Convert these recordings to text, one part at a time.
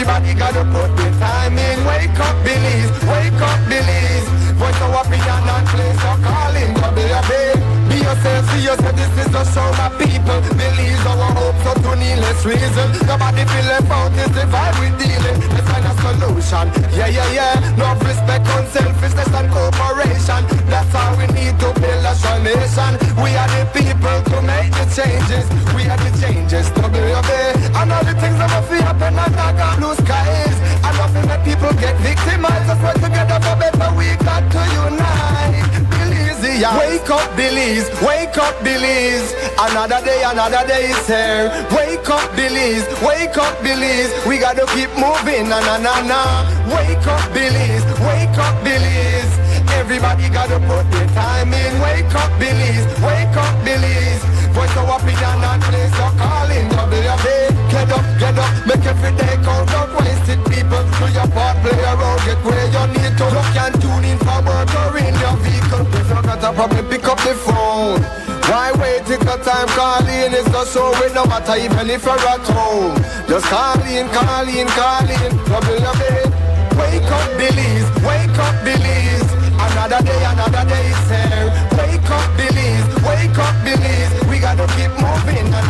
Everybody gotta put the time in. Wake up, Billy's. Wake up, Billy's. Voice of opinion and place your calling. Be yourself, see yourself. This is the show, my people. Billy's our hope, so to needless reason. Nobody feel left out. It's the vibe we dealing. Let's find a solution. Yeah. No respect, unselfishness and cooperation. That's how we need to build a strong nation. We are the people to make the changes. We are the changes to build and all the things that will feel happen and not got blue skies. And nothing that people get victimized. Let's work together for better. We got to unite. Billy's here. Wake up, Billy's. Wake up, Billy's. Another day is here. Wake up, Billy's. Wake up, Billy's. We gotta keep moving. Na. Wake up, Billy's. Wake up, Billy's. Everybody gotta put their time in. Wake up, Billy's. Wake up, Billy's. Voice of opinion and place your calling. Get up, make every day count. Don't waste it, people. Do your part, play around, get where you need to. You can tune in for work or in your vehicle. If you got a problem, pick up the phone. Why wait till the time calling is the show with no matter even if you're at home. Just call in. Wake up, Billy's. Wake up, Billy's. Another day is here. Wake up, Billy's. Wake up, Billy's. We gotta keep moving. Na.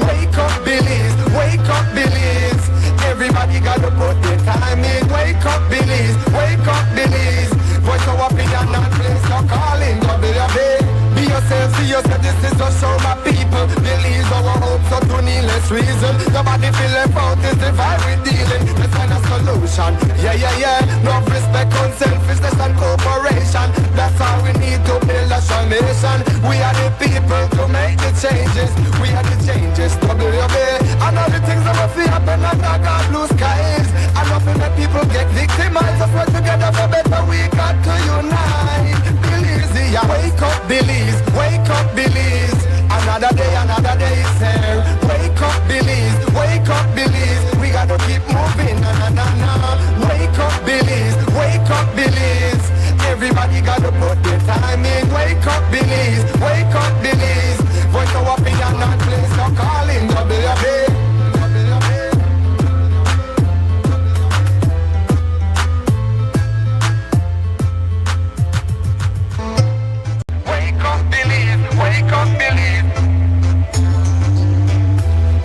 Wake up, Billy's. Wake up, Billy's. Everybody gotta put their time in. Wake up, Billy's. Wake up, Billy's. Voice of opinion and place your calling. Be yourself, see yourself. This is the show, my people. Billy's our hope, so to needless reason. Nobody feel left out. It's the vibe we dealing. Let's find a solution. Yeah. No respect, unselfishness and cooperation. That's how we need to build a strong nation. We are the people to make the changes. We are the changes to build and all the things that will feel happen and not got blue skies. And nothing that people get victimized. Let's work together for better. We got to unite. Billy's here. Wake up, Billy's. Wake up, Billy's. Another day is here. Wake up, Billy's. Wake up, Billy's. We gotta keep moving. Na. Wake up, Billy's. Wake up, Billy's. Everybody gotta put their time in. Wake up, Billy's. Wake up, Billy's. Voice of opinion and place your calling. Wake up, Billy's. Wake up, Billy's.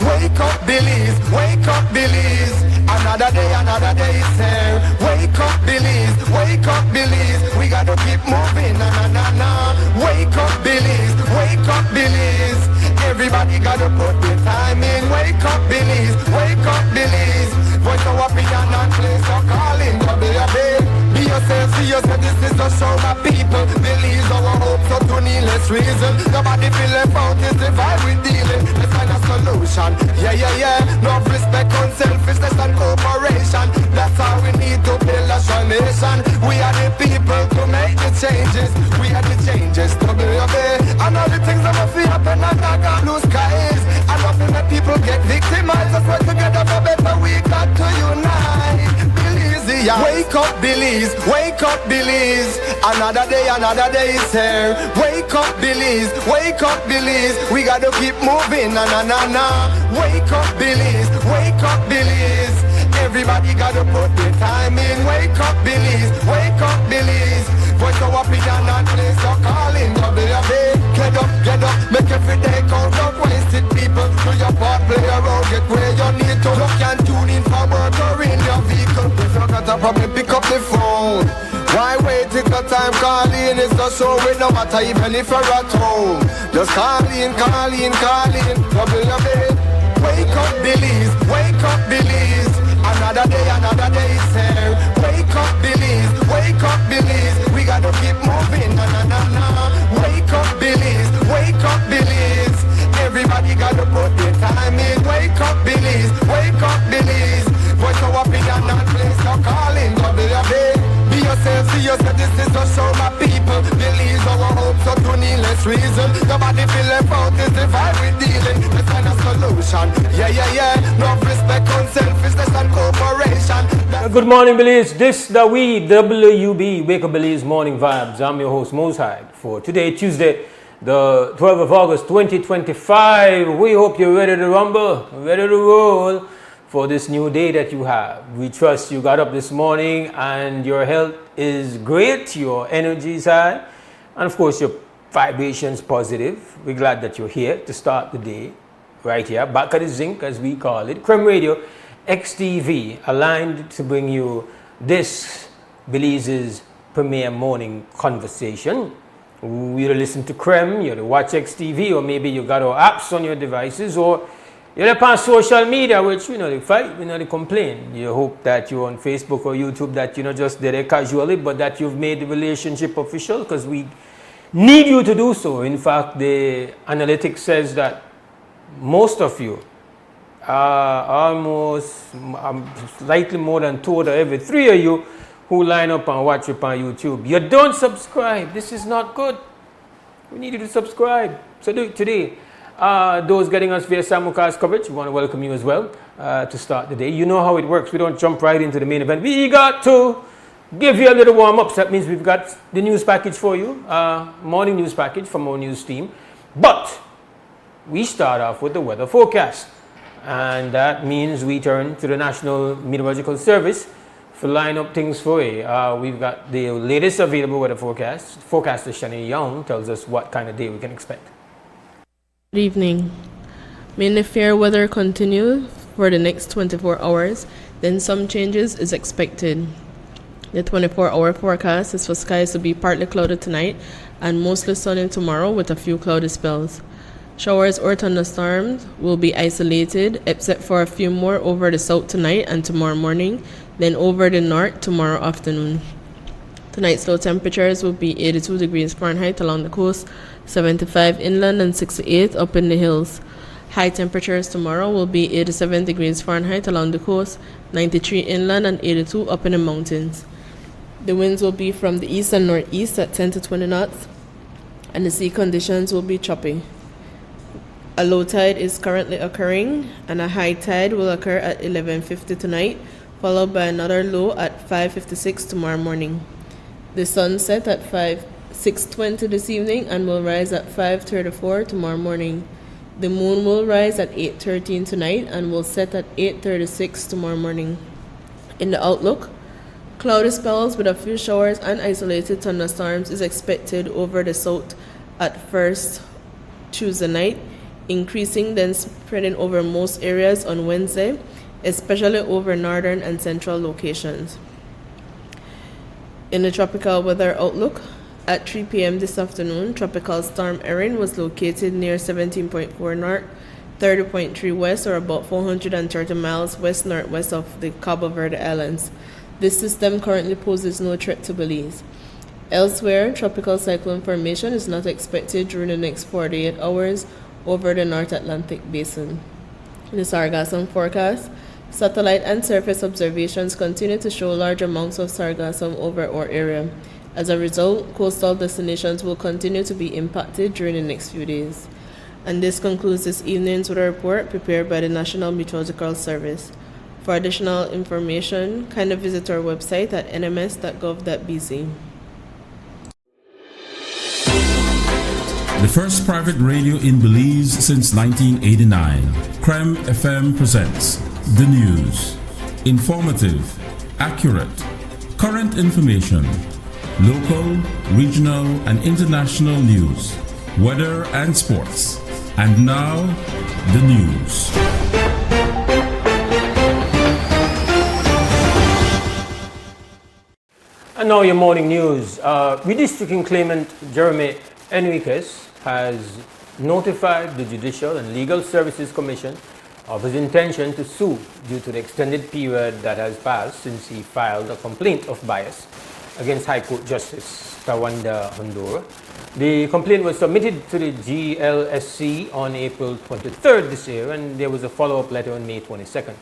Wake up, Billy's. Wake up, Billy's. Another day is here. Wake up, Billy's. Wake up, Billy's. We gotta keep moving. Na. Wake up, Billy's. Wake up, Billy's. Everybody gotta put their time in. Wake up, Billy's. Wake up, Billy's. Voice of opinion and place your calling. Be yourself, see yourself. This is the show, my people. Billy's our hope, so to needless reason. Nobody feel left out. It's the vibe we dealing. Let's find a solution. Yeah. No respect, unselfishness and cooperation. That's how we need to build a strong nation. We are the people to make the changes. We are the changes to build and all the things that will feel happen and not got blue skies. And nothing that people get victimized. Let's work together for better. We got to unite. Billy's here. Wake up, Billy's. Wake up, Billy's. Another day is here. Wake up, Billy's. Wake up, Billy's. We gotta keep moving. Na. Wake up, Billy's. Wake up, Billy's. Everybody gotta put their time in. Wake up, Billy's. Wake up, Billy's. Voice of opinion and place your calling. Get up, make every day count. Don't waste it, people. Do your part, play around, get where you need to. You can tune in for work or in your vehicle. If you got a problem, pick up the phone. Why wait till the time calling is the show with no matter even if you're at home. Just call in. Wake up, Billy's. Wake up, Billy's. Another day is here. Wake up, Billy's. Wake up, Billy's. We gotta keep moving. Na. Wake up, Billy's. Wake up, Billy's. Everybody gotta put their time in. Wake up, Billy's. Wake up, Billy's. Voice of opinion and place your calling. Be yourself, see yourself. This is the show, my people. Billy's our hope, so to needless reason. Nobody feel left out. It's the vibe we dealing. Let's find a solution. Yeah. No respect, unselfishness and cooperation. Good morning, Belize. This the WUB, WUB, Wake Up Belize Morning Vibes. I'm your host, Mose Hyde. For today, Tuesday, the 12th of August, 2025. We hope you're ready to rumble, ready to roll. for this new day that you have. We trust you got up this morning and your health is great, your energy is high, and of course your vibration's positive. We're glad that you're here to start the day right here, back at the zinc as we call it. Creme Radio, XTV, aligned to bring you this Belize's premier morning conversation. You listen to Creme, you watch XTV, or maybe you got our apps on your devices, or you're on social media, which they fight, they complain. You hope that you're on Facebook or YouTube, that you're not just there casually, but that you've made the relationship official, because we need you to do so. In fact, the analytics says that most of you, almost slightly more than 2 out of every 3 of you who line up and watch up on YouTube, you don't subscribe. This is not good. We need you to subscribe. So do it today. Those getting us via simulcast coverage, we want to welcome you as well to start the day. You know how it works. We don't jump right into the main event. We got to give you a little warm-up. So that means we've got the news package for you, morning news package from our news team. But we start off with the weather forecast. And that means we turn to the National Meteorological Service to line up things for you. We've got the latest available weather forecast. Forecaster Shani Young tells us what kind of day we can expect. Good evening. Mainly fair weather continues for the next 24 hours, then some changes is expected. The 24-hour forecast is for skies to be partly cloudy tonight and mostly sunny tomorrow with a few cloudy spells. Showers or thunderstorms will be isolated, except for a few more over the south tonight and tomorrow morning, then over the north tomorrow afternoon. Tonight's low temperatures will be 82 degrees Fahrenheit along the coast, 75 inland and 68 up in the hills. High temperatures tomorrow will be 87 degrees Fahrenheit along the coast, 93 inland and 82 up in the mountains. The winds will be from the east and northeast at 10 to 20 knots, and the sea conditions will be choppy. A low tide is currently occurring, and a high tide will occur at 11:50 tonight, followed by another low at 5:56 tomorrow morning. The sun set at 6:20 this evening and will rise at 5:34 tomorrow morning. The moon will rise at 8:13 tonight and will set at 8:36 tomorrow morning. In the outlook, cloudy spells with a few showers and isolated thunderstorms is expected over the south at first Tuesday night, increasing then spreading over most areas on Wednesday, especially over northern and central locations. In the tropical weather outlook, at 3 p.m. this afternoon, tropical storm Erin was located near 17.4 north, 30.3 west, or about 430 miles west-northwest of the Cabo Verde Islands. This system currently poses no threat to Belize. Elsewhere, tropical cyclone formation is not expected during the next 48 hours over the North Atlantic Basin. In the sargassum forecast, satellite and surface observations continue to show large amounts of sargassum over our area. As a result, coastal destinations will continue to be impacted during the next few days. And this concludes this evening's weather report prepared by the National Meteorological Service. For additional information, kindly visit our website at nms.gov.bz. The first private radio in Belize since 1989, Creme FM presents the news. Informative, accurate, current information, local, regional, and international news, weather and sports. And now, the news. And now your morning news. Redistricting claimant Jeremy Enriquez has notified the Judicial and Legal Services Commission of his intention to sue due to the extended period that has passed since he filed a complaint of bias against High Court Justice Tawanda Hondoura. The complaint was submitted to the GLSC on April 23rd this year, and there was a follow-up letter on May 22nd.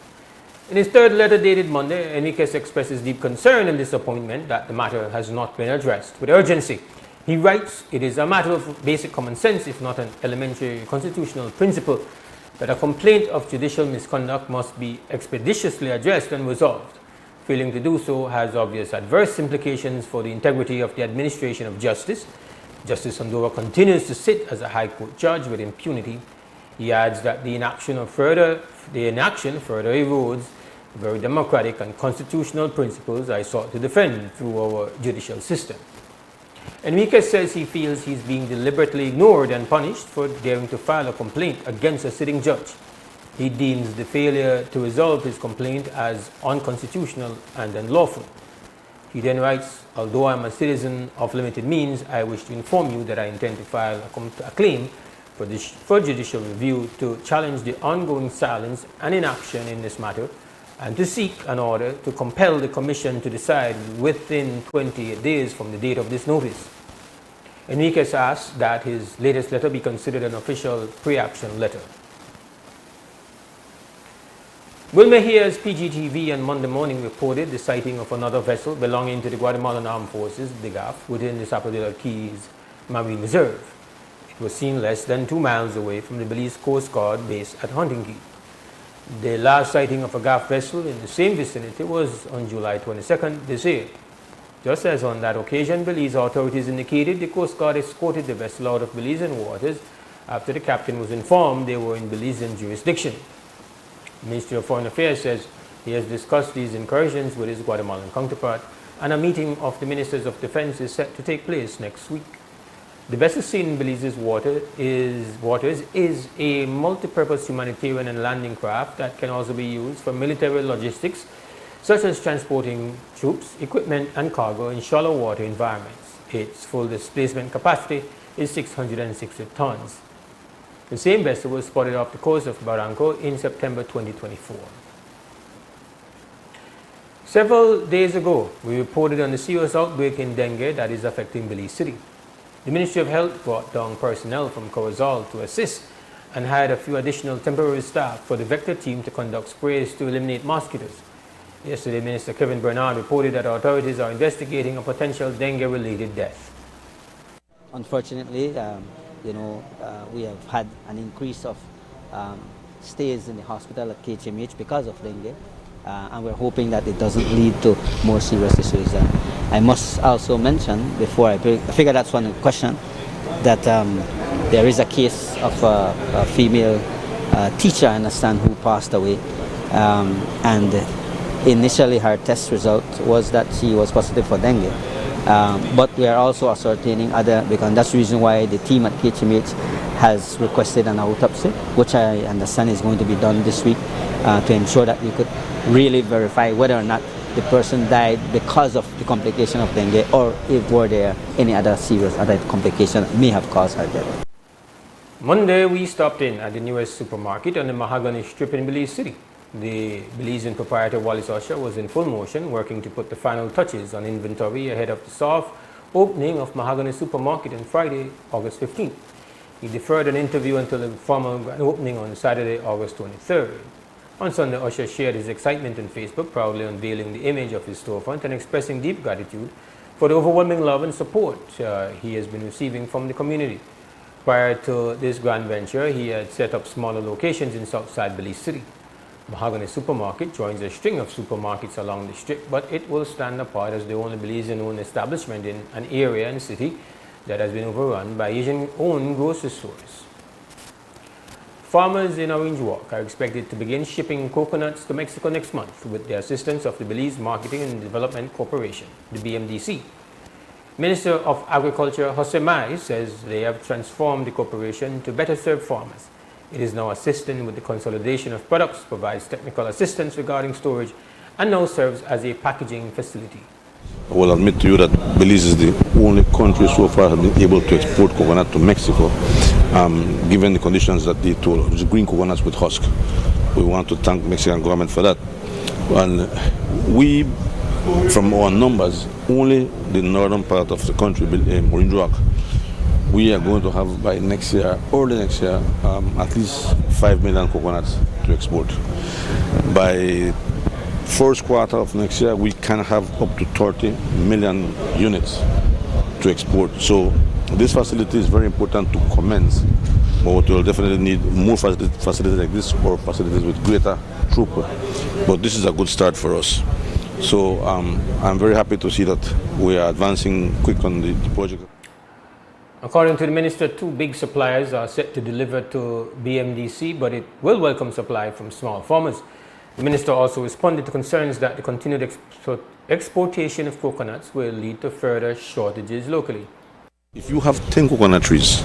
In his third letter dated Monday, Enriquez expresses deep concern and disappointment that the matter has not been addressed with urgency. He writes, "It is a matter of basic common sense, if not an elementary constitutional principle, that a complaint of judicial misconduct must be expeditiously addressed and resolved. Failing to do so has obvious adverse implications for the integrity of the administration of justice. Justice Hondoura continues to sit as a High Court judge with impunity. He adds that the inaction further erodes very democratic and constitutional principles I sought to defend through our judicial system. Enriquez says he feels he's being deliberately ignored and punished for daring to file a complaint against a sitting judge. He deems the failure to resolve his complaint as unconstitutional and unlawful. He then writes, although I'm a citizen of limited means, I wish to inform you that I intend to file a claim for judicial review to challenge the ongoing silence and inaction in this matter, and to seek an order to compel the Commission to decide within 28 days from the date of this notice. Enriquez asks that his latest letter be considered an official pre-action letter. Wilmer Here's PGTV on Monday morning reported the sighting of another vessel belonging to the Guatemalan Armed Forces, the GAF, within the Sapodilla Keys Marine Reserve. It was seen less than 2 miles away from the Belize Coast Guard base at Hunting Key. The last sighting of a GAF vessel in the same vicinity was on July 22nd this year. Just as on that occasion, Belize authorities indicated the Coast Guard escorted the vessel out of Belizean waters after the captain was informed they were in Belizean jurisdiction. The Ministry of Foreign Affairs says he has discussed these incursions with his Guatemalan counterpart, and a meeting of the Ministers of Defense is set to take place next week. The vessel seen in Belize's waters is a multi-purpose humanitarian and landing craft that can also be used for military logistics, such as transporting troops, equipment, and cargo in shallow water environments. Its full displacement capacity is 660 tons. The same vessel was spotted off the coast of Barranco in September 2024. Several days ago, we reported on the serious outbreak in dengue that is affecting Belize City. The Ministry of Health brought down personnel from Corozal to assist and hired a few additional temporary staff for the vector team to conduct sprays to eliminate mosquitoes. Yesterday, Minister Kevin Bernard reported that authorities are investigating a potential dengue-related death. Unfortunately, we have had an increase of stays in the hospital at KHMH because of dengue, and we're hoping that it doesn't lead to more serious issues. I must also mention, before I figure that's one question, that there is a case of a female teacher, I understand, who passed away, and initially her test result was that she was positive for dengue. But we are also ascertaining because that's the reason why the team at KHMH has requested an autopsy, which I understand is going to be done this week to ensure that we could really verify whether or not the person died because of the complication of dengue, or if were there any other serious complication that may have caused her death. Monday, we stopped in at the newest supermarket on the Mahogany Strip in Belize City. The Belizean proprietor Wallace Usher was in full motion, working to put the final touches on inventory ahead of the soft opening of Mahogany Supermarket on Friday, August 15th. He deferred an interview until the formal grand opening on Saturday, August 23rd. On Sunday, Usher shared his excitement on Facebook, proudly unveiling the image of his storefront and expressing deep gratitude for the overwhelming love and support he has been receiving from the community. Prior to this grand venture, he had set up smaller locations in Southside Belize City. Mahogany Supermarket joins a string of supermarkets along the strip, but it will stand apart as the only Belizean-owned establishment in an area and city that has been overrun by Asian-owned grocery stores. Farmers in Orange Walk are expected to begin shipping coconuts to Mexico next month with the assistance of the Belize Marketing and Development Corporation, the BMDC. Minister of Agriculture Jose Mai says they have transformed the corporation to better serve farmers. It is now assisting with the consolidation of products, provides technical assistance regarding storage, and now serves as a packaging facility. I will admit to you that Belize is the only country so far that has been able to export coconut to Mexico, given the conditions that they told us, green coconuts with husk. We want to thank the Mexican government for that. And we, from our numbers, only the northern part of the country, Orange Walk, we are going to have by next year, early next year, at least 5 million coconuts to export. By first quarter of next year, we can have up to 30 million units to export. So this facility is very important to commence, but we'll definitely need more facilities like this, or facilities with greater throughput. But this is a good start for us. So I'm very happy to see that we are advancing quick on the project. According to the minister, 2 big suppliers are set to deliver to BMDC, but it will welcome supply from small farmers. The minister also responded to concerns that the continued exportation of coconuts will lead to further shortages locally. If you have 10 coconut trees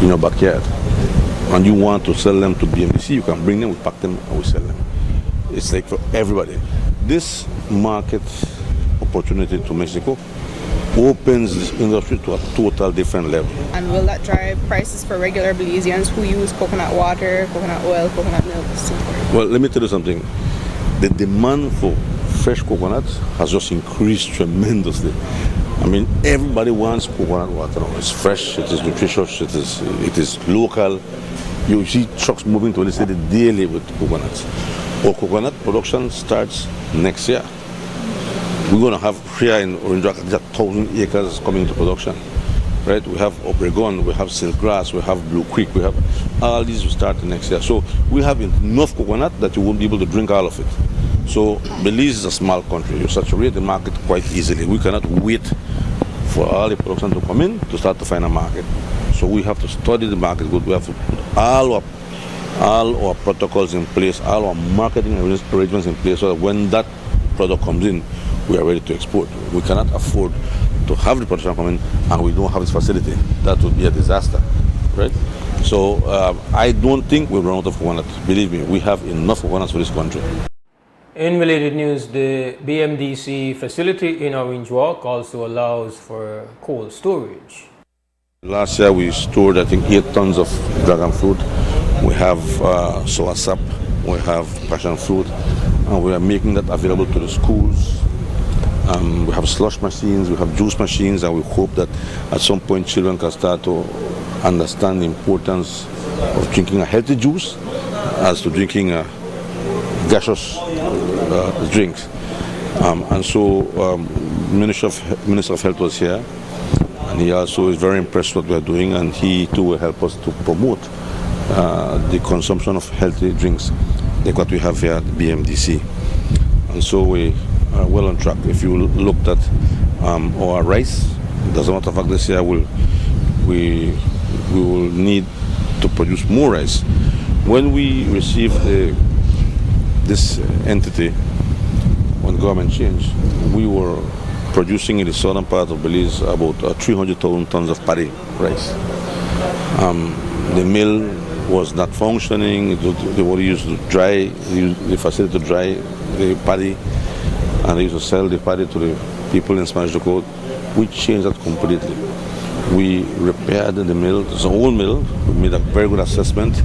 in your backyard and you want to sell them to BMDC, you can bring them, we pack them, and we sell them. It's like for everybody. This market opportunity to Mexico opens this industry to a total different level. And will that drive prices for regular Belizeans who use coconut water, coconut oil, coconut milk, so forth? Well, let me tell you something. The demand for fresh coconuts has just increased tremendously. I mean, everybody wants coconut water. It's fresh, it is nutritious, it is local. You see trucks moving to the city daily with coconuts. Our coconut production starts next year. We're going to have here in Orange Rock 1,000 acres coming to production. Right? We have Obregon, we have Silkgrass, we have Blue Creek, we have all these will start next year. So we have enough coconut that you won't be able to drink all of it. So Belize is a small country. You saturate the market quite easily. We cannot wait for all the production to come in to start to find a market. So we have to study the market good. We have to put all our protocols in place, all our marketing arrangements in place, so that when that product comes in, we are ready to export. We cannot afford to have the production come in and we don't have this facility. That would be a disaster, right? So I don't think we'll run out of coconut. Believe me, we have enough coconuts for this country. In related news, the BMDC facility in Orange Walk also allows for cold storage. Last year we stored, I think, 8 tons of dragon fruit. We have soursop, we have passion fruit, and we are making that available to the schools. We have slush machines, we have juice machines, and we hope that at some point children can start to understand the importance of drinking a healthy juice as to drinking gaseous drinks. And so Minister of Health was here, and he also is very impressed with what we are doing, and he too will help us to promote the consumption of healthy drinks like what we have here at BMDC. And so we are well on track. If you looked at our rice, as a matter of fact, this year we will need to produce more rice. When we received this entity, when government changed, we were producing in the southern part of Belize about 300,000 tons of paddy rice. The mill was not functioning. They were used to dry, the facility to dry the paddy, and they used to sell the paddy to the people in Spanish Coast. We changed that completely. We repaired the mill. It's an old mill. We made a very good assessment.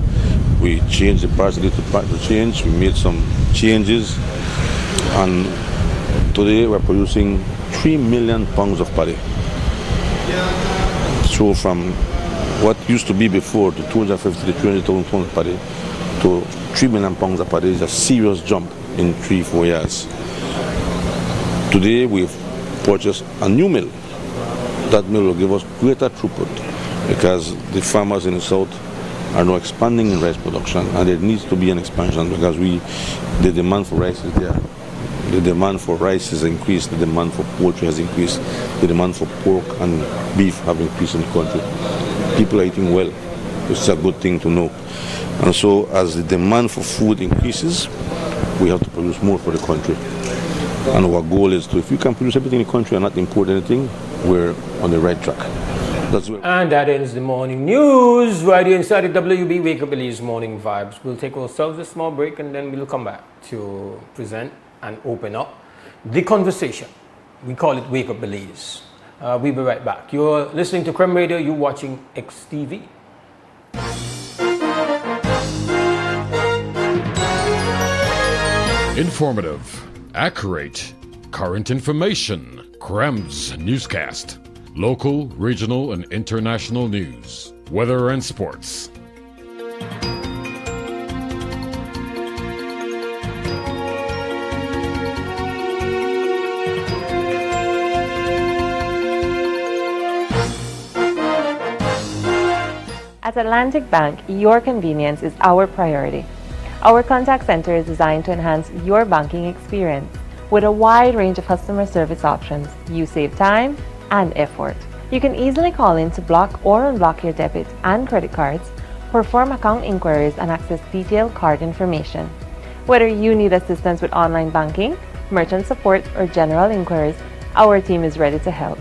We changed the parts that needed to change. We made some changes, and today we're producing 3 million pounds of paddy. So from what used to be before, the 250 to 300,000 pounds of paddy, to 3 million pounds of paddy is a serious jump in 3-4 years. Today we've purchased a new mill. That mill will give us greater throughput because the farmers in the south are now expanding in rice production, and there needs to be an expansion because the demand for rice is there. The demand for rice has increased, the demand for poultry has increased, the demand for pork and beef have increased in the country. People are eating well, which is a good thing to know. And so as the demand for food increases, we have to produce more for the country. And our goal is to, if we can produce everything in the country and not import anything, we're on the right track. And that ends the morning news right here inside the WUB Wake Up Belize Morning Vibes. We'll take ourselves a small break and then we'll come back to present and open up the conversation. We call it Wake Up Belize. We'll be right back. You're listening to Creme Radio, you're watching XTV. Informative, accurate, current information. Crem's newscast. Local, regional, and international news. Weather and sports. At Atlantic Bank, your convenience is our priority. Our contact center is designed to enhance your banking experience. With a wide range of customer service options, you save time and effort. You can easily call in to block or unblock your debit and credit cards, perform account inquiries, and access detailed card information. Whether you need assistance with online banking, merchant support, or general inquiries, our team is ready to help.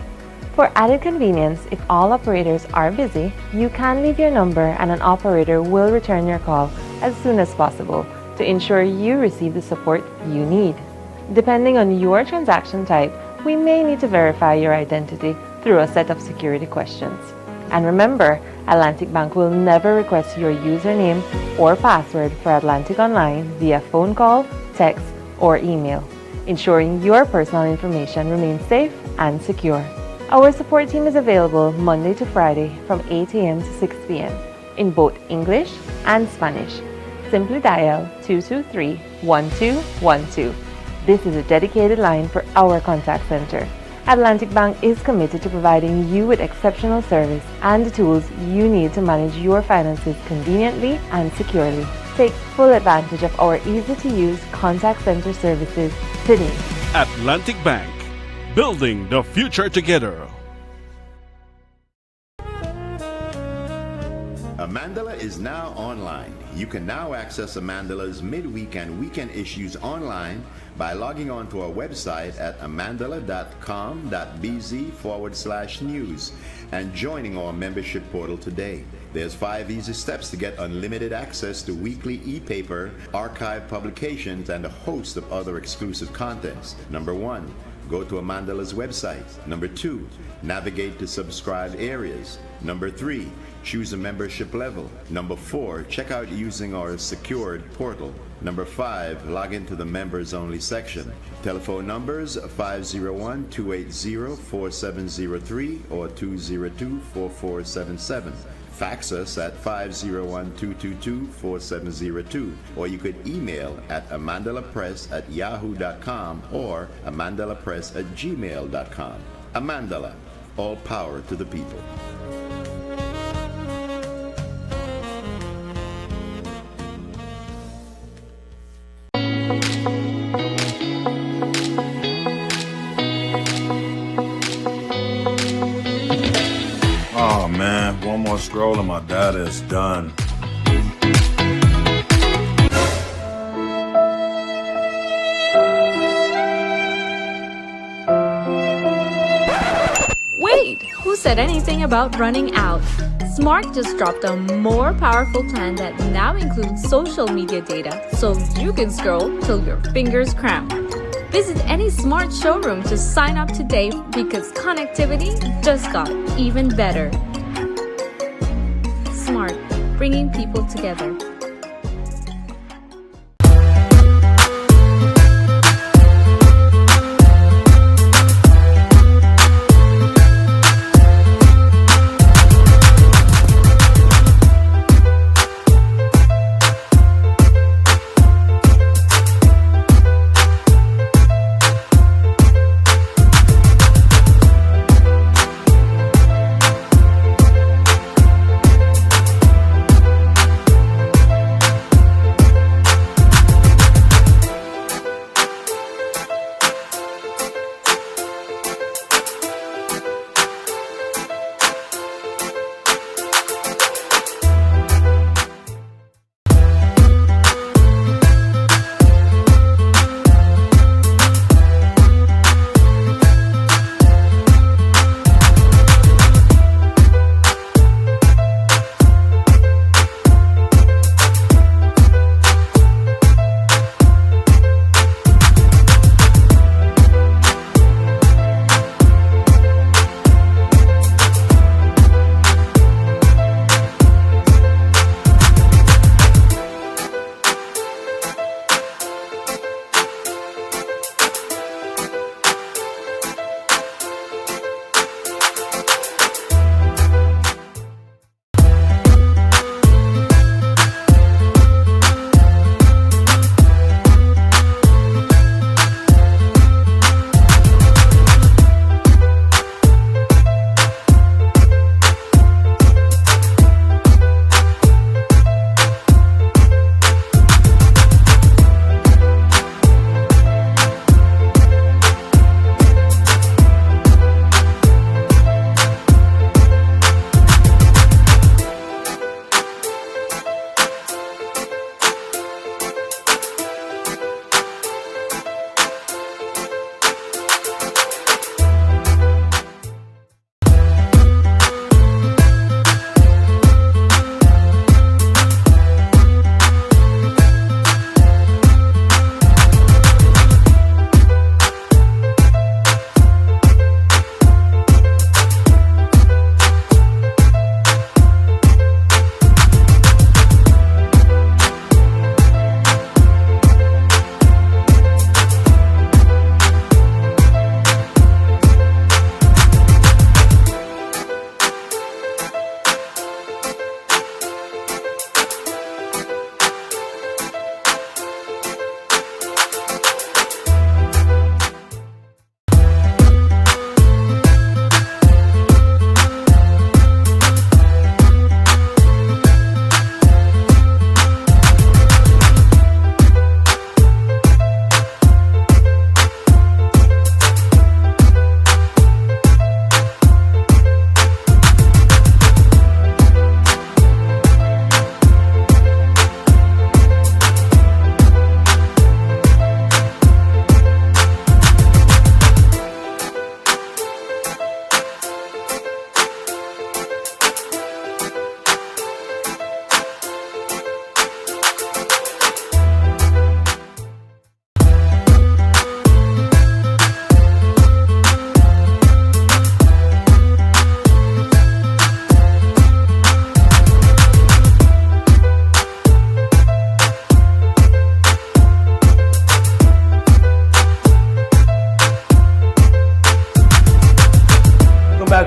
For added convenience, if all operators are busy, you can leave your number and an operator will return your call as soon as possible to ensure you receive the support you need. Depending on your transaction type, we may need to verify your identity through a set of security questions. And remember, Atlantic Bank will never request your username or password for Atlantic Online via phone call, text, or email, ensuring your personal information remains safe and secure. Our support team is available Monday to Friday from 8 a.m. to 6 p.m. in both English and Spanish. Simply dial 223-1212. This is a dedicated line for our contact center. Atlantic Bank is committed to providing you with exceptional service and the tools you need to manage your finances conveniently and securely. Take full advantage of our easy-to-use contact center services today. Atlantic Bank, building the future together. Amandala is now online. You can now access Amandala's midweek and weekend issues online by logging on to our website at amandala.com.bz/news and joining our membership portal today. There's 5 easy steps to get unlimited access to weekly e-paper, archive publications, and a host of other exclusive contents. Number 1, go to Amandala's website. Number 2, navigate to subscribed areas. Number 3, choose a membership level. Number 4, check out using our secured portal. Number 5, log into the members only section. Telephone numbers 501-280-4703 or 202-4477. Fax us at 501-222-4702, or you could email at amandalapress@yahoo.com or amandalapress@gmail.com. Amandala, all power to the people. Oh man, one more scroll and my data is done. Wait, who said anything about running out? Smart just dropped a more powerful plan that now includes social media data, so you can scroll till your fingers cramp. Visit any Smart showroom to sign up today because connectivity just got even better. Smart, bringing people together.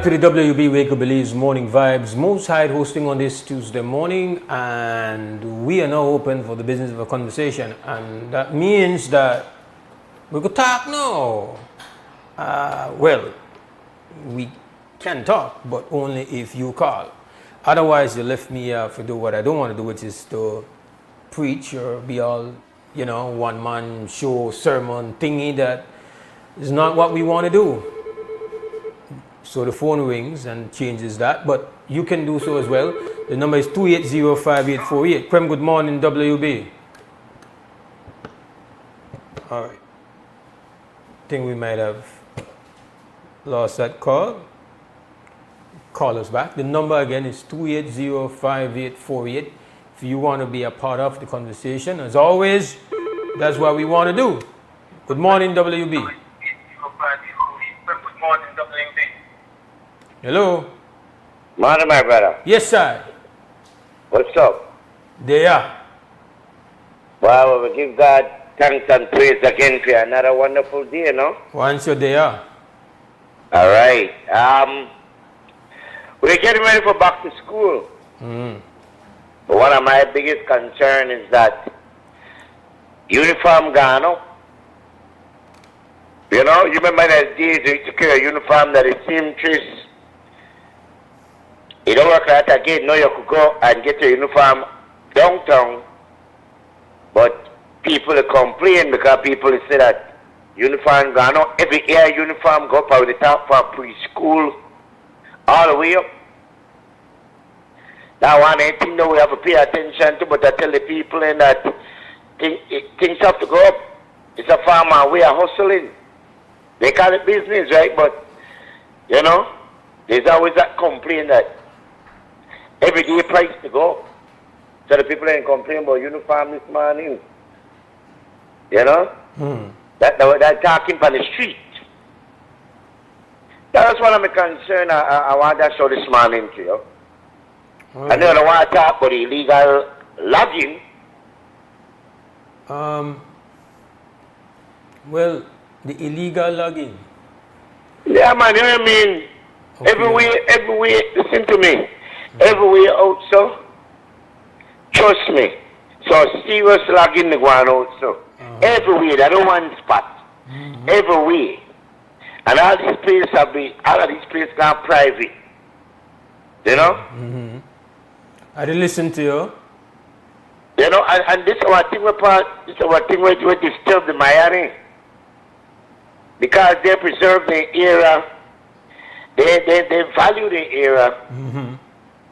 back to the WB Wake Up Belize Morning Vibes. Mose Hyde hosting on this Tuesday morning, and we are now open for the business of a conversation, and that means that we could talk now. Well, we can talk, but only if you call. Otherwise, you left me to do what I don't want to do, which is to preach or be all, one-man show, sermon thingy. That is not what we want to do. So the phone rings and changes that, but you can do so as well. The number is 280-5848. Krem, good morning, WB. All right. Think we might have lost that call. Call us back. The number again is 280-5848. If you want to be a part of the conversation, as always, that's what we want to do. Good morning, WB. Hello. Morning, my brother. Yes, sir. What's up? They are. Well, we give God thanks and praise again for another wonderful day, Once you're there. All right. We're getting ready for back to school. But one of my biggest concerns is that uniform gone up. You remember that days you used to carry a uniform that is seamstress. It don't work like that again. Now you could go and get a uniform downtown, but people complain because people say that uniform gone up. Every year uniform go up over the top for preschool all the way up. Now one thing that we have to pay attention to, but I tell the people in that things have to go up. It's a farmer, we are hustling. They call it business, right? But there's always that complaint that every day price to go. So the people ain't complaining about uniform this morning. That they're talking from the street. That's one of my concern I want to show this morning to you. I know I don't want to talk about illegal logging. Well, the illegal logging. Yeah, man, you know what I mean? Okay. Everywhere, listen to me. Everywhere also, trust me. So serious logging going also. Everywhere, that don't one spot. Everywhere. And all of these places gone private. I did listen to you. And this is our thing where disturb the Miami. Because they preserve the area, they value the area.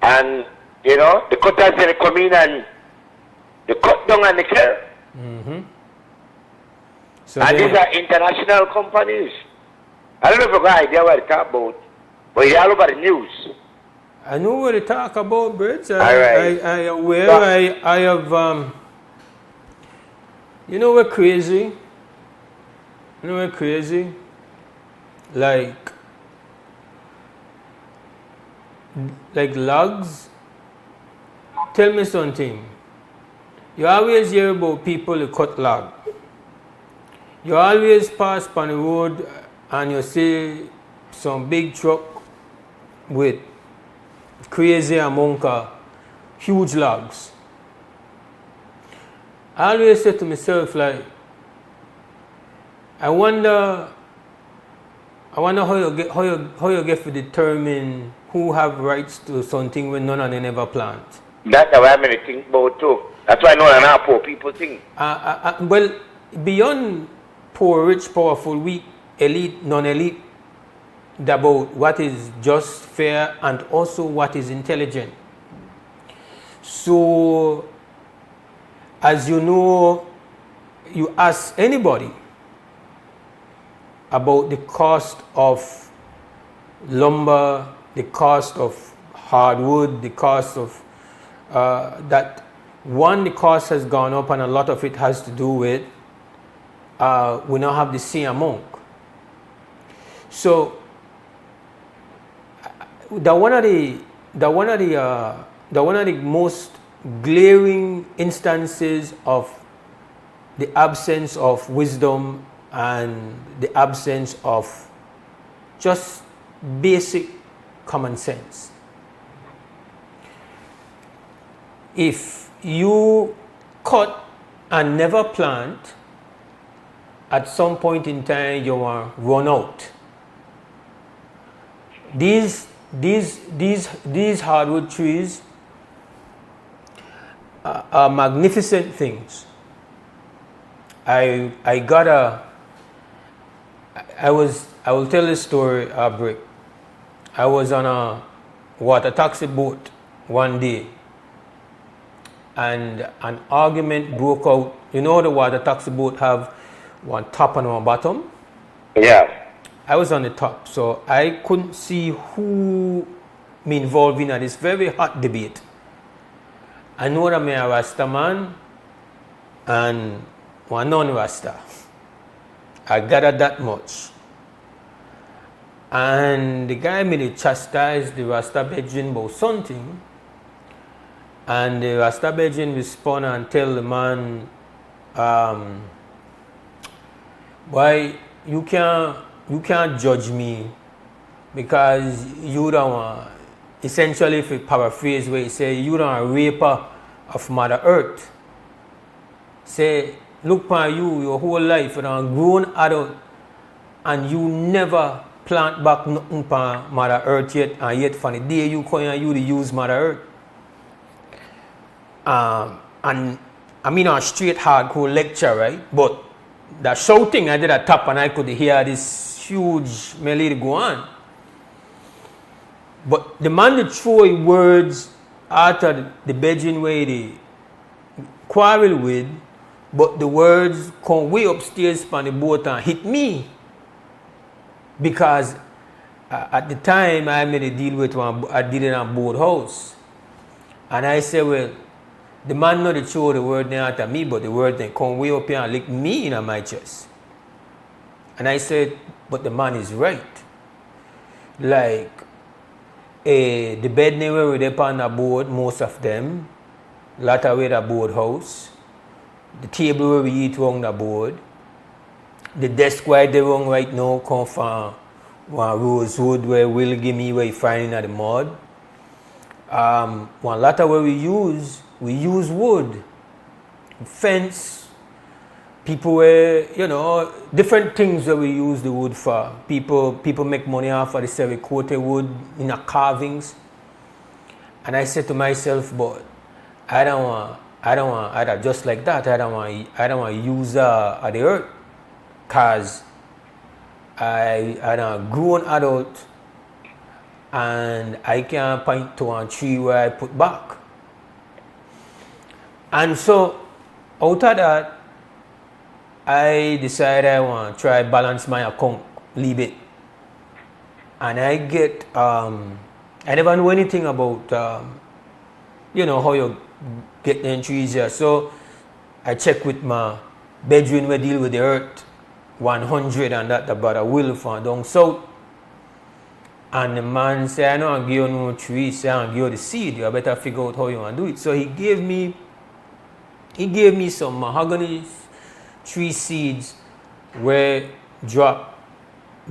And, the cutters they come in and they cut down and they care. So and these are international companies. I don't know if you got an idea what they talk about, but it's all over the news. I know what they talk about, Brits. All right. I aware. I have. We're crazy. We're crazy. Like logs. Tell me something. You always hear about people who cut log. You always pass on the road and you see some big truck with crazy amount of huge logs. I always say to myself, like, I wonder how you get to determine who have rights to something when none of them ever plant. That's the way I think about too. That's why I know how poor people think. Well, beyond poor, rich, powerful, weak, elite, non-elite, about what is just, fair, and also what is intelligent. So, as you know, you ask anybody about the cost of lumber, the cost of hardwood, the cost of the cost has gone up, and a lot of it has to do with we now have the same amount. So one of the most glaring instances of the absence of wisdom and the absence of just basic common sense. If you cut and never plant, at some point in time you will run out. These hardwood trees are magnificent things. I will tell this story, Brick. I was on a water taxi boat one day, and an argument broke out. You know the water taxi boat have one top and one bottom? Yeah. I was on the top, so I couldn't see who me involved in this very hot debate. I know that I'm a Rasta man and one non-Rasta. I gathered that much. And the guy made chastise the Rasta Bedouin about something. And the Rasta Bedouin respond and tell the man, why you can't judge me because you don't want, essentially if you paraphrase where he say, you don't a raper of Mother Earth. Say, look upon you, your whole life, you're a grown adult and you never plant back nothing upon Mother Earth yet, and yet from the day you come and you use Mother Earth. And I mean a straight hardcore lecture, right? But the shouting I did at top and I could hear this huge melody go on. But the man that threw words after the Bedouin way they quarrel with, but the words come way upstairs from the boat and hit me. Because at the time I made a deal with one, I did it on boat house. And I said, well, the man not throw the word there after me, but the word then come way up here and lick me in my chest. And I said, but the man is right. Like, the bed never were there on the board, most of them. Lot of way the board house. The table where we eat on the board. The desk where they run right now come from one rosewood where Will give me where you find in the mud. One lot of where we use wood. Fence. People where, you know, different things that we use the wood for. People make money off of the Sevicote wood in the carvings. And I said to myself, but I don't want just like that. I don't want to use the earth. Cause I'm a grown adult and I can't point to a tree where I put back. And so out of that, I decided I want to try balance my account, leave it. And I get, I never knew anything about, you know, how you get the entries here. So I check with my Bedouin we deal with the earth 100 and that about a will from down south. And the man said, I don't give you no tree, say I give you the seed, you better figure out how you want to do it. So he gave me some mahogany tree seeds where dropped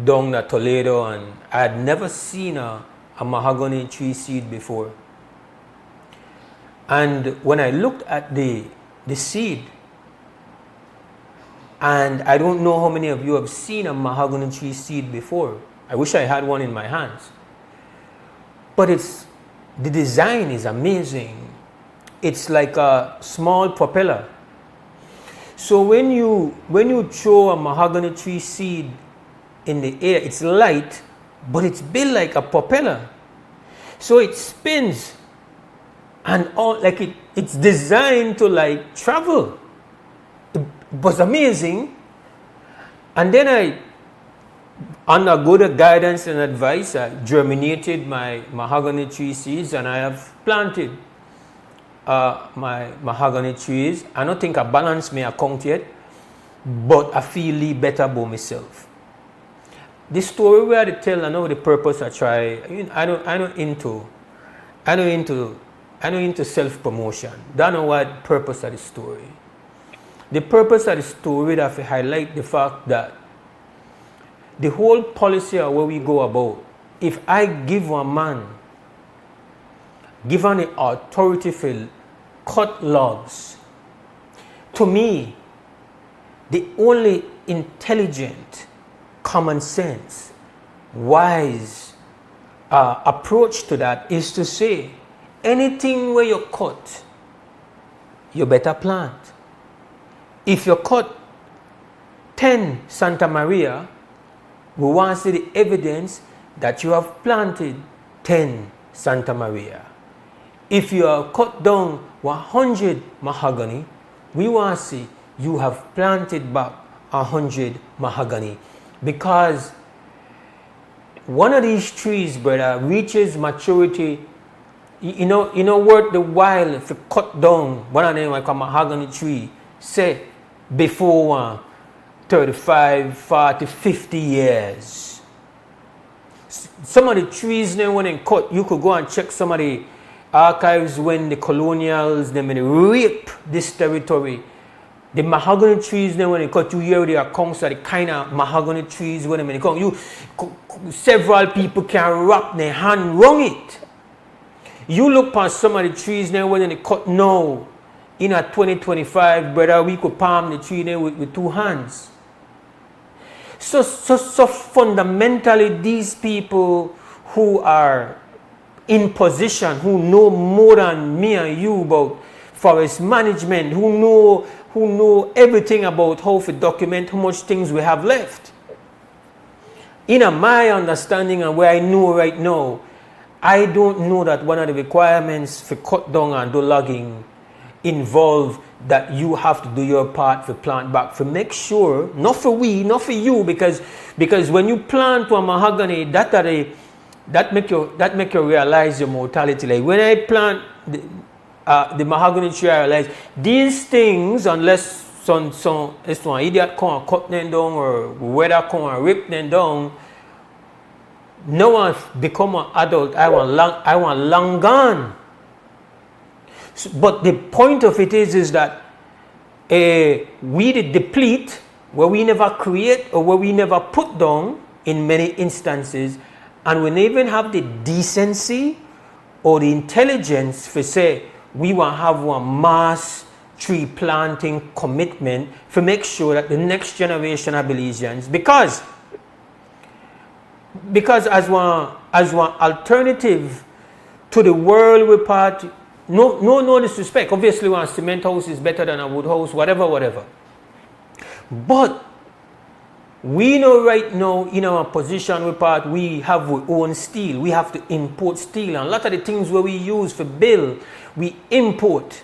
down the Toledo, and I had never seen a mahogany tree seed before. And when I looked at the seed, and I don't know how many of you have seen a mahogany tree seed before. I wish I had one in my hands. But the design is amazing. It's like a small propeller. So when you throw a mahogany tree seed in the air, it's light, but it's built like a propeller. So it spins, and all like it's designed to like travel. It was amazing. And then I, under good guidance and advice, I germinated my mahogany tree seeds, and I have planted my mahogany trees. I don't think I balanced my account yet, but I feel better about myself. The story where I tell, I know the purpose I try. I don't into self-promotion. Don't know what purpose of the story. The purpose of the story that I highlight the fact that the whole policy of where we go about if I give a man, given the authority to cut logs, to me, the only intelligent, common sense, wise approach to that is to say, anything where you cut, you better plant. If you cut 10 Santa Maria, we want to see the evidence that you have planted 10 Santa Maria. If you have cut down 100 mahogany, we want to see you have planted back 100 mahogany. Because one of these trees, brother, reaches maturity. You know worth the while if you cut down one of them like a mahogany tree, say before 35, 40, 50 years. Some of the trees now when they cut, you could go and check some of the archives when the colonials, they rape this territory. The mahogany trees now when they cut, you hear the accounts of the kind of mahogany trees when they come. Several people can wrap their hand around it. You look past some of the trees now when they cut now, in a 2025, brother, we could palm the tree now with 2 hands. So fundamentally, these people who are in position, who know more than me and you about forest management, who know everything about how to document how much things we have left. In my understanding and where I know right now, I don't know that one of the requirements for cut down and do logging involve that you have to do your part for plant back, for make sure, not for we, not for you, because when you plant a mahogany, that make you realize your mortality. Like when I plant the mahogany tree, I realize these things, unless some idiot come and cut them down or weather come and rip them down, no one become an adult. I want long gone. So, but the point of it is that we did deplete where we never create or where we never put down in many instances, and we never even have the decency or the intelligence for say we want to have one mass tree planting commitment to make sure that the next generation of Belizeans, because as one alternative to the world we part. No disrespect. Obviously, one cement house is better than a wood house, whatever. But we know right now in our position we part, we have our own steel. We have to import steel, and a lot of the things where we use for build, we import.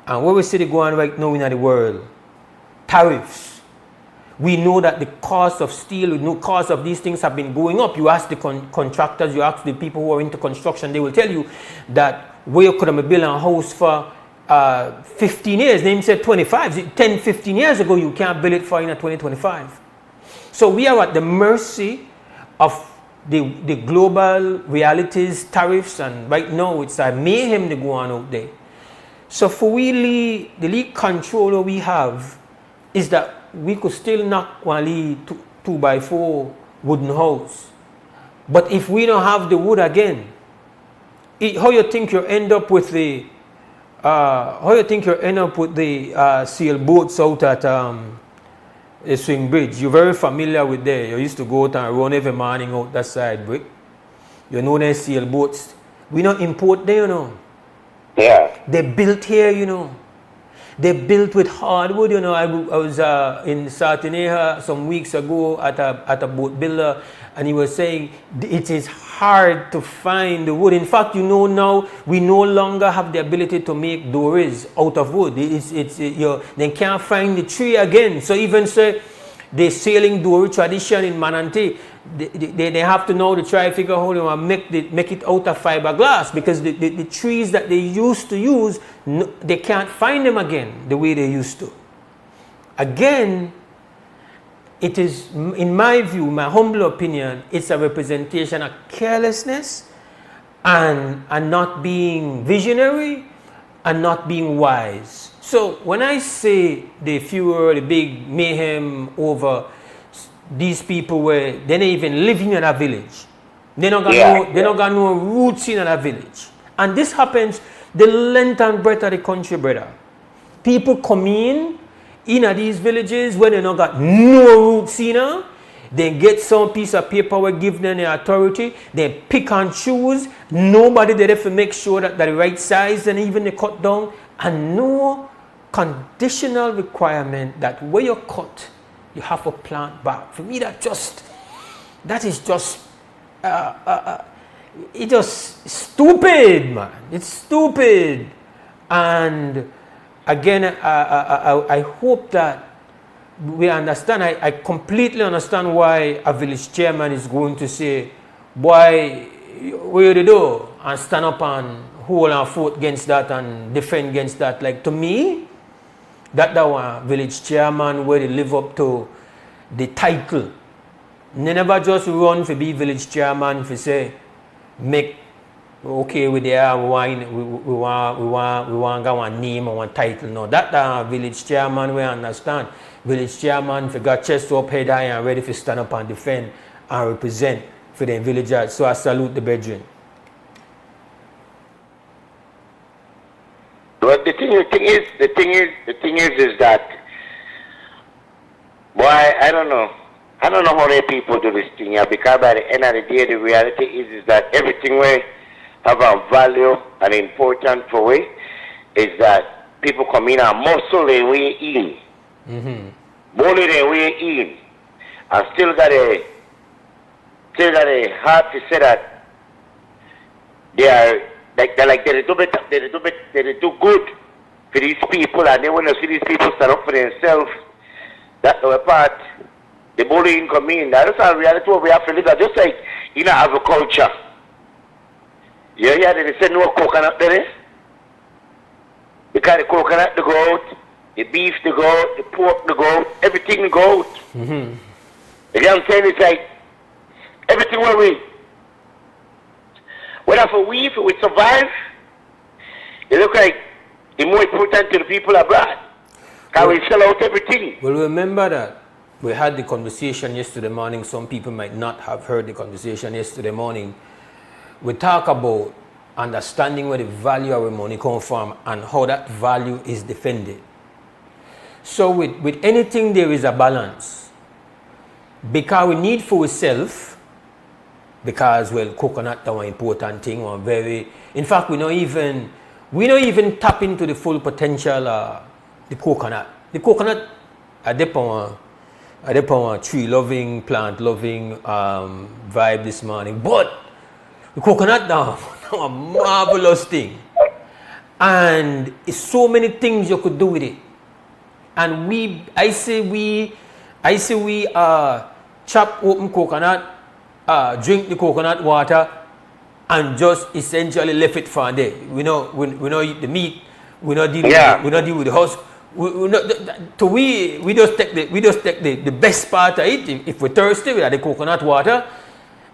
And where we see it going right now in the world, tariffs. We know that the cost of steel, the cost of these things have been going up. You ask the contractors, you ask the people who are into construction, they will tell you that where you could have built a house for 15 years, they said 25, 10, 15 years ago, you can't build it for in 2025. So we are at the mercy of the global realities, tariffs, and right now it's a mayhem to go on out there. So for the lead controller we have is that we could still knock one lead 2x4 wooden house. But if we don't have the wood again, how you think you end up with the sailboats out at the swing bridge? You're very familiar with there. You used to go out and run every morning out that side brick. You know them sailboats. We don't import them, you know. Yeah. They built here, you know. They built with hardwood, you know. I was in Sardinia some weeks ago at a boat builder, and he was saying it is hard to find the wood. In fact, you know now we no longer have the ability to make dories out of wood. They can't find the tree again. So even say the sailing dory tradition in Manatee, they have to know to try to figure out how to make it out of fiberglass, because the trees that they used to use, they can't find them again the way they used to. Again, it is, in my view, my humble opinion, it's a representation of carelessness and not being visionary and not being wise. So when I say the big mayhem over these people where they don't even live in a village, They don't got no roots in that village. And this happens the length and breadth of the country, brother. People come in these villages when they don't got no roots in. They get some piece of paper we give them the authority. They pick and choose. Nobody there to make sure that the right size and even they cut down. And no conditional requirement that where you cut, you have to plant back. For me, that is just it's just stupid, man. It's stupid. And again, I hope that we understand. I completely understand why a village chairman is going to say, boy, what do you do? And stand up and hold our foot against that and defend against that. Like, to me, that one village chairman where they live up to the title. They never just run for be village chairman for say, make okay with there, we want got one name or one title. No, that village chairman we understand. Village chairman for got chest up, head high and ready to stand up and defend and represent for the villagers. So I salute the brethren. But the thing is that, boy, I don't know how many people do this thing here, because by the end of the day, the reality is that everything we have a value and important for we is that people come in and muscle their way in. Bully their way in. And still got a heart to say that they do good for these people, and they want to see these people stand up for themselves. That's the part. The bullying come in. That's our reality what we have to live at. Just like in agriculture. You hear they say no coconut there? Because the coconut the goat, the beef the goat, the pork the goat, everything the goat. You know what I'm saying? It's like everything where we. Whether for we survive, it look like it's more important to the people abroad. Because we sell out everything. Well, remember that we had the conversation yesterday morning. Some people might not have heard the conversation yesterday morning. We talk about understanding where the value of our money comes from and how that value is defended. So with anything there is a balance. Because we need for ourselves, because well, coconut is one important thing, one very. In fact, we don't even tap into the full potential of the coconut. The coconut are a tree loving, plant loving vibe this morning, but the coconut now a marvelous thing, and it's so many things you could do with it. And I say we chop open coconut. Drink the coconut water and just essentially left it for a day. We don't eat the meat. We don't deal with the husk. We just take the best part of it. If we're thirsty, we have the coconut water.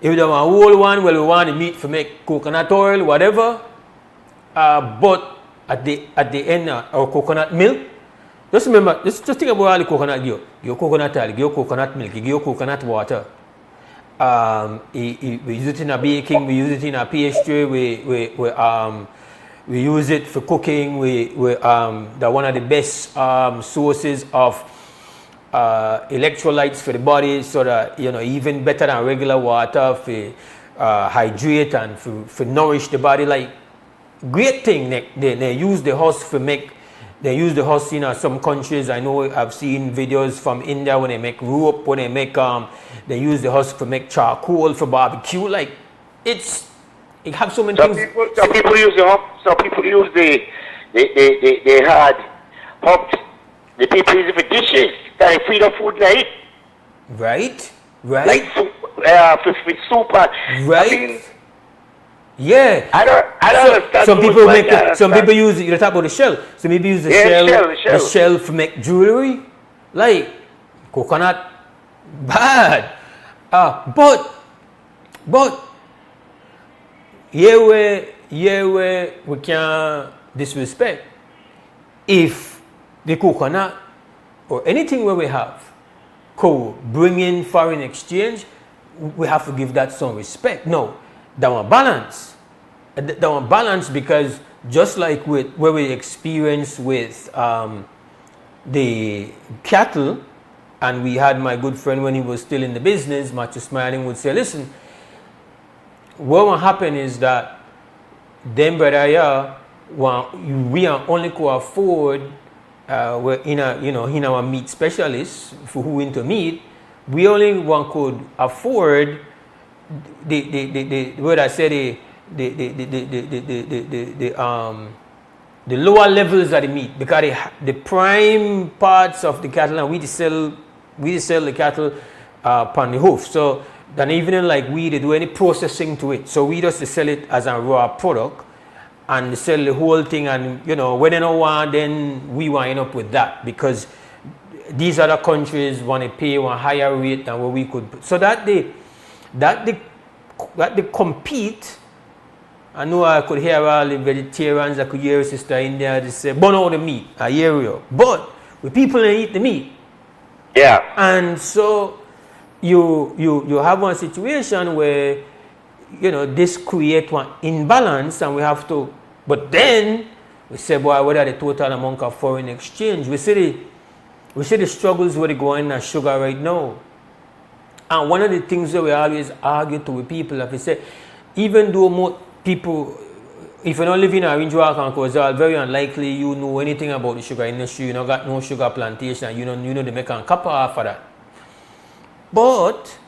If we have a whole one, well, we want the meat to make coconut oil, whatever. But at the end, our coconut milk. Just remember, just think about all the coconut give. Give coconut oil, give coconut milk, give coconut water. We use it in a baking, we use it in a pastry, we use it for cooking. They're one of the best sources of electrolytes for the body, so that even better than regular water for hydrate and for nourish the body. Like great thing. They use the husk for make. They use the husk in some countries. I know I've seen videos from India when they make rope, when they make they use the husk for make charcoal for barbecue. Like it have so many things. Some people use the husk. Some people use the hard hubs. The people use it for dishes. They feed up food they eat. Right. Like for soup. Right. I mean, yeah. I don't understand. Some people use it. You talk about the shell. Some people use the shell for make jewelry. Like coconut, bad. But where we can't disrespect. If the coconut or anything where we have could bring in foreign exchange, we have to give that some respect. No, that one balance. That one balance, because just like with what we experience with the cattle, and we had my good friend when he was still in the business, Matthew Smiling, would say, listen, what will happen is that them brother here, we are only could afford, we're in our meat specialists for who into meat, we only one could afford the lower levels of the meat, because the prime parts of the cattle, and we sell the cattle upon the hoof. So then even like we do any processing to it. So we just sell it as a raw product and sell the whole thing, and when they don't want, then we wind up with that, because these other countries want to pay a higher rate than what we could. So that they compete. I know I could hear all the vegetarians, I could hear Sister India, they say, burn all the meat, I hear you. But the people don't eat the meat. Yeah. And so you have one situation where, this create one imbalance, and we have to, but then we say, boy, what are the total amount of foreign exchange? We see the struggles where they go in sugar right now. And one of the things that we always argue to with people, if we say, even though more people, if you don't live in a Orange Walk and Cozal, very unlikely you know anything about the sugar industry, you don't got no sugar plantation, you know they make a copper off of that. But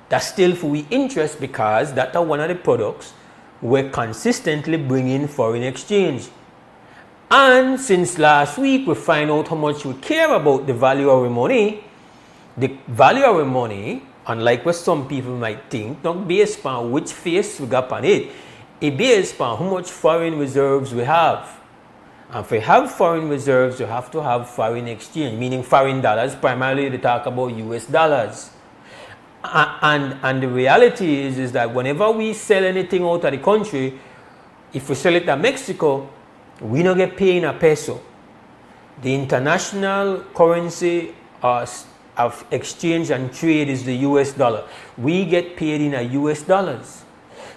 that's still for we interest, because that's one of the products we're consistently bringing foreign exchange. And since last week, we find out how much we care about the value of our money. The value of our money, unlike what some people might think, not based on which face we got on it, it's based on how much foreign reserves we have. And if we have foreign reserves, you have to have foreign exchange, meaning foreign dollars. Primarily, they talk about US dollars. And the reality is that whenever we sell anything out of the country, if we sell it to Mexico, we don't get paid in a peso. The international currency of exchange and trade is the US dollar. We get paid in a US dollars.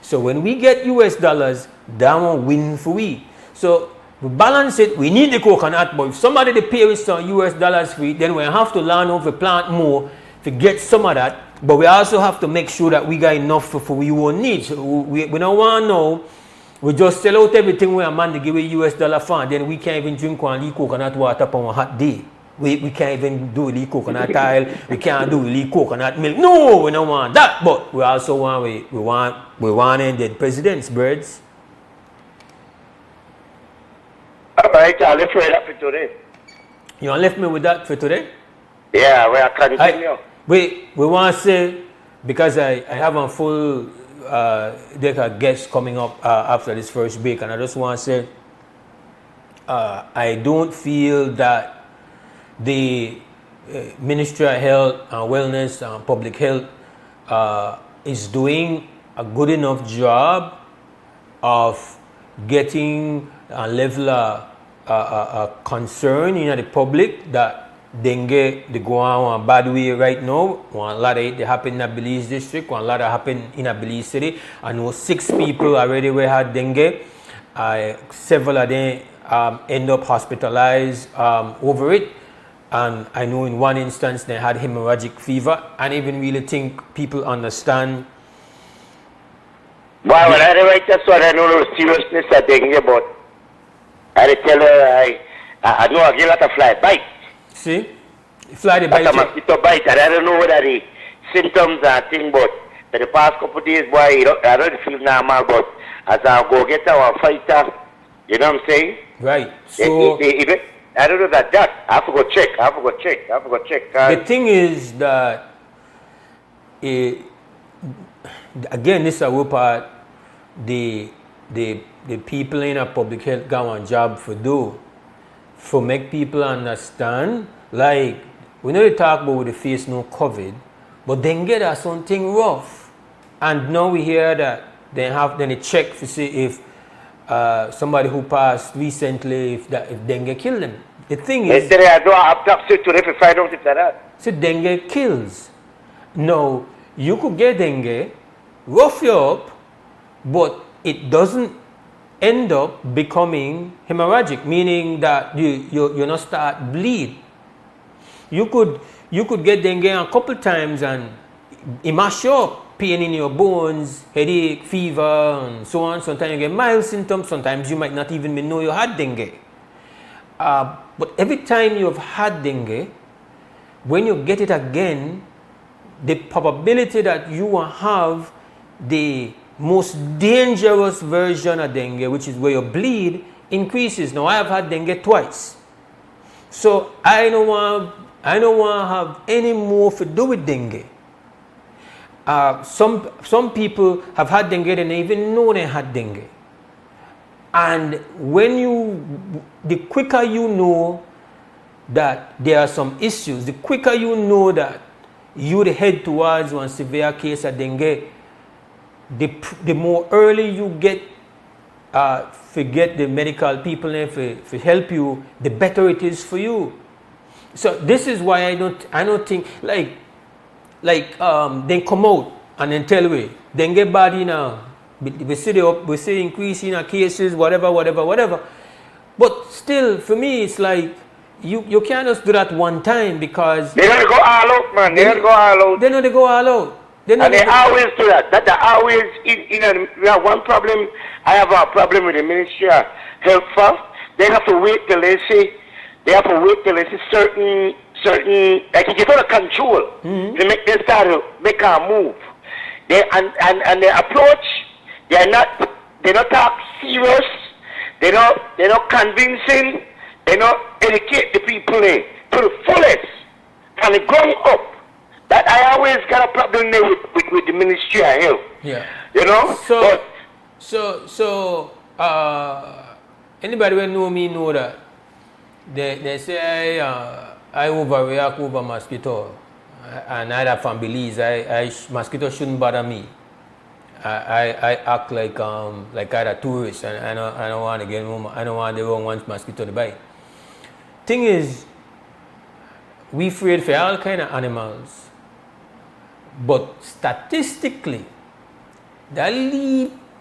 So when we get US dollars, that one win for we. So we balance it, we need the coconut, but if somebody they pay with some US dollars for it, then we have to learn how to plant more to get some of that. But we also have to make sure that we got enough for we won't need. So we don't want to know. We just sell out everything we are man to give a US dollar fund, then we can't even drink one coconut water on a hot day. We can't even do the coconut oil, we can't do the coconut milk. No, we don't want that. But we also want we want ended presidents, birds. Alright, I left with that for today. You want left me with that for today? Yeah, we are continue. We want to say, because I have a full deck of guests coming up after this first break, and I just want to say I don't feel that the Ministry of Health and Wellness and Public Health is doing a good enough job of getting a level of concern in the public that dengue they go on a bad way right now. One lot of it they happen in a Belize district, one lot of happen in a Belize city. I know 6 people already were had dengue. Several of them end up hospitalized over it. And I know in one instance they had hemorrhagic fever. I don't even really think people understand. Well, when I write that one, I know the seriousness of dengue, but I tell her I know I get a lot of fly bite. See? Fly the bite. Mosquito bite, and I don't know whether the symptoms are thing, but for the past couple of days, boy, I don't feel normal, but as I go get our fighter, you know what I'm saying? Right. So I don't know that. I have to go check. The thing is that, again, this is a part the people in a public health got one job for do. For make people understand, like, we know they talk about the face no COVID, but then get us something rough. And now we hear that they check to see if somebody who passed recently, if dengue killed them. The thing is, I don't have to if I find out if that. So dengue kills. No, you could get dengue, rough you up, but it doesn't end up becoming hemorrhagic, meaning that you not start bleed. You could get dengue a couple times and it mash you up, pain in your bones, headache, fever, and so on. Sometimes you get mild symptoms. Sometimes you might not even know you had dengue. But every time you've had dengue, when you get it again, the probability that you will have the most dangerous version of dengue, which is where you bleed, increases. Now I have had dengue twice, so I don't want to have any more to do with dengue. Some people have had dengue and they even know they had dengue. And the quicker you know that there are some issues, the quicker you know that you would head towards one severe case of dengue, the more early you get forget the medical people to help you, the better it is for you. So this is why I don't think like they come out and then tell we dengue body now. We see increase in cases, whatever. But still, for me, it's like you can't just do that one time because they don't go all out, man. They don't go all out. They know they go all out. They always do that. That they always, we have one problem. I have a problem with the Ministry of Health first. They have to wait till they say certain like you get out of control to make them start to make a move. And their approach, they're not talk serious. They're not convincing. They not educate the people to the fullest and the ground up. That I always got a problem there with the Ministry of Health. Yeah. You know? So anybody who know me know that they say I overreact over mosquito, and I from Belize. Mosquito shouldn't bother me. I act like I'm a tourist, and I don't want to get home. I don't want the wrong one's mosquito to bite. Thing is, we afraid for all kind of animals, but statistically, the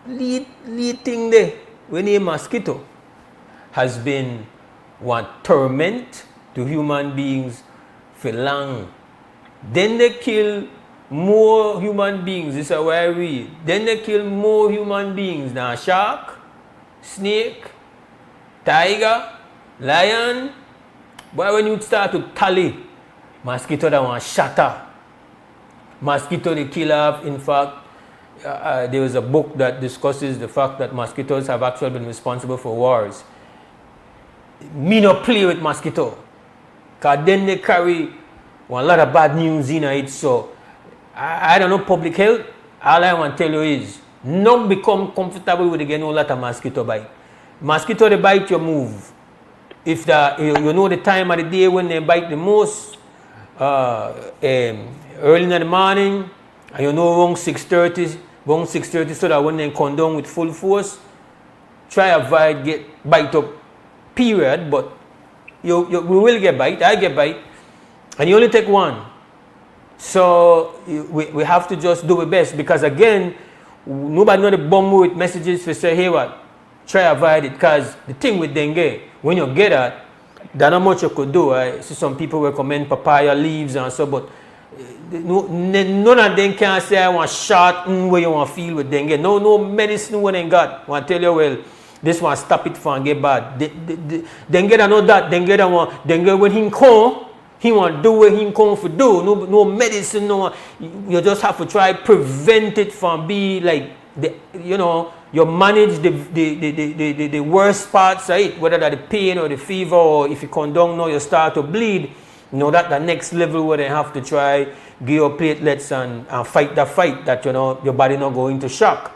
lead thing there when a mosquito has been one torment to human beings for long. Then they kill more human beings. This is how I read. Then they kill more human beings than shark, snake, tiger, lion. But when you start to tally, mosquito that want shatter. Mosquito they kill off. In fact, there was a book that discusses the fact that mosquitoes have actually been responsible for wars. Me not play with mosquito, because then they carry one lot of bad news in it. So I don't know public health. All I want to tell you is not become comfortable with getting a lot of mosquito bite. Mosquito they bite you move. If you know the time of the day when they bite the most, early in the morning, and you know around 6:30, so that when they come down with full force, try avoid get bite up. Period, but we will get bite. I get bite, and you only take one. So we have to just do our best, because again, nobody know the bomb with messages to say, hey, what? Try avoid it, because the thing with dengue, when you get it, there's not much you could do. I see some people recommend papaya leaves and so, but none of them can say I want shot where you want to feel with dengue. No medicine when they got. I want to tell you, well, this one stop it from get bad. Dengue don't know that. Dengue when he come, he want do what he come for do. No medicine, no. You just have to try prevent it from be like you manage the worst parts of it, whether that the pain or the fever, or if you come down now you start to bleed. That the next level where they have to try give your platelets and fight the fight that your body not going to shock.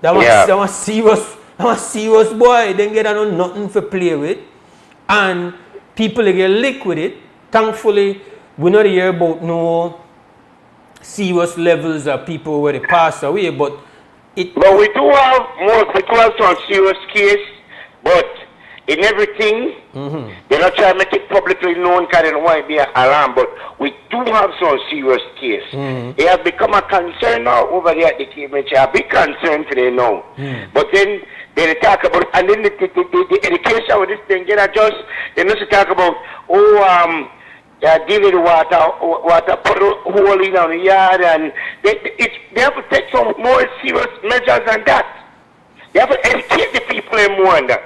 That was serious. I'm a serious boy. They get nothing to play with, and people get lick with it. Thankfully, we not hear about no serious levels of people where they pass away, but we do have some serious case, but in everything. They're not trying to make it publicly known because they don't want to be an alarm, but we do have some serious case. It has become a concern now over there at the KMH, a big concern for them now. But then they talk about, and then the education with this thing, they must talk about, dealing with water, put a hole in on the yard, and they have to take some more serious measures than that. You have to educate the people in more than that.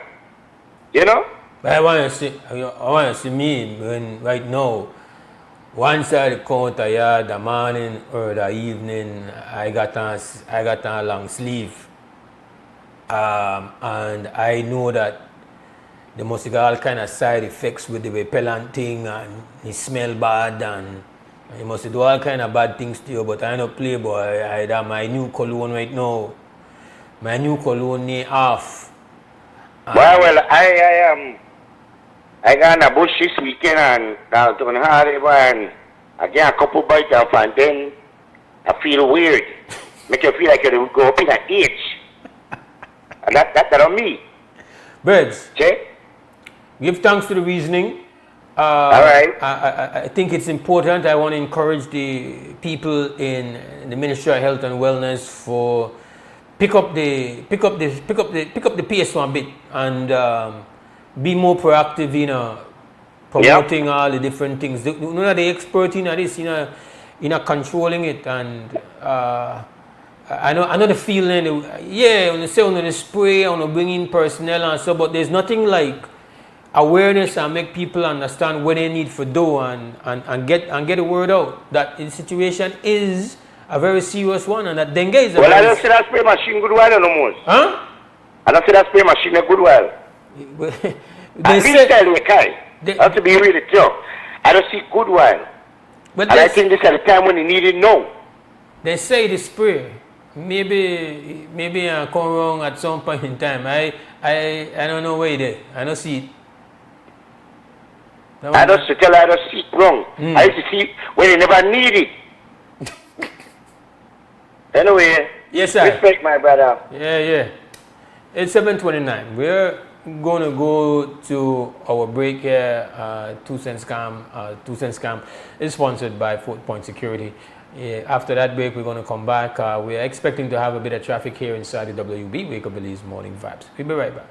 You know? But I want to see me when right now, once I count a yard, the morning or the evening, I got on a long sleeve. And I know that there must be all kind of side effects with the repellent thing, and it smell bad, and you must do all kind of bad things to you, but I don't play boy. I have my new cologne right now. My new cologne off. Well, I got a bush this weekend and down to Hyde, and I get a couple bites off, and then I feel weird. Make you feel like you go up in an age. And that on me. Birds. Okay? Give thanks to the reasoning. All right. I think it's important. I want to encourage the people in the Ministry of Health and Wellness for pick up the pace one bit and be more proactive in promoting all the different things. You know, the expert in this, in controlling it, and I know the feeling. Yeah, when you say on the spray, on the bring in personnel and so, but there's nothing like awareness and make people understand what they need for do and get the word out that the situation is a very serious one, and that dengue is a I don't see that spray machine good while no more. Huh? I don't see that spray machine a good while. They have to be really tough. I don't see good while. But and I think this is the time when you need it now. They say the spray. Maybe I come wrong at some point in time. I don't know where it is. I don't see it. I don't see it wrong. I used to see it when you never need it. Anyway, yes, sir. Respect, my brother. Yeah. It's 7:29. We're going to go to our break here. 2 Cents Scam is sponsored by 4 Point Security. After that break, we're going to come back. We're expecting to have a bit of traffic here inside the WUB, Wake Up Belize Morning Vibes. We'll be right back.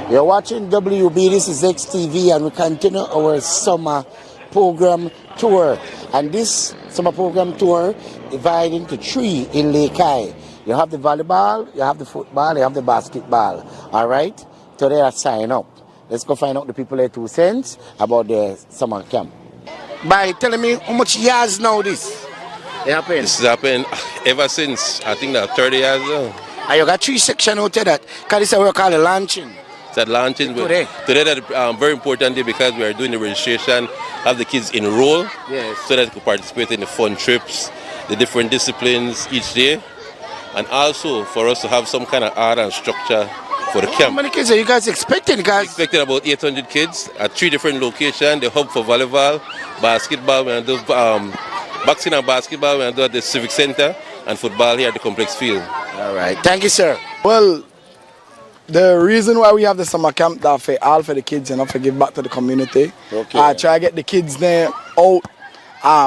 You're watching WB, this is XTV, and we continue our summer program tour. And this summer program tour divided into 3 in Lake Hyde. You have the volleyball, you have the football, you have the basketball. All right? Today I sign up. Let's go find out the people at 2 Cents about the summer camp. By telling me how much years now this happened? This has happened ever since, I think that 30 years now. And you got 3 sections out there that, because this is what we call the launching. That launching today that very important day because we are doing the registration, have the kids enroll, so that they can participate in the fun trips, the different disciplines each day, and also for us to have some kind of art and structure for the camp. How many kids are you guys expecting, guys? Expecting about 800 kids at 3 different locations. The hub for volleyball, basketball, we do boxing and basketball, we do at the Civic Center, and football here at the complex field. All right, thank you, sir. Well, the reason why we have the summer camp that for all for the kids, for give back to the community. Okay. Try to get the kids there out,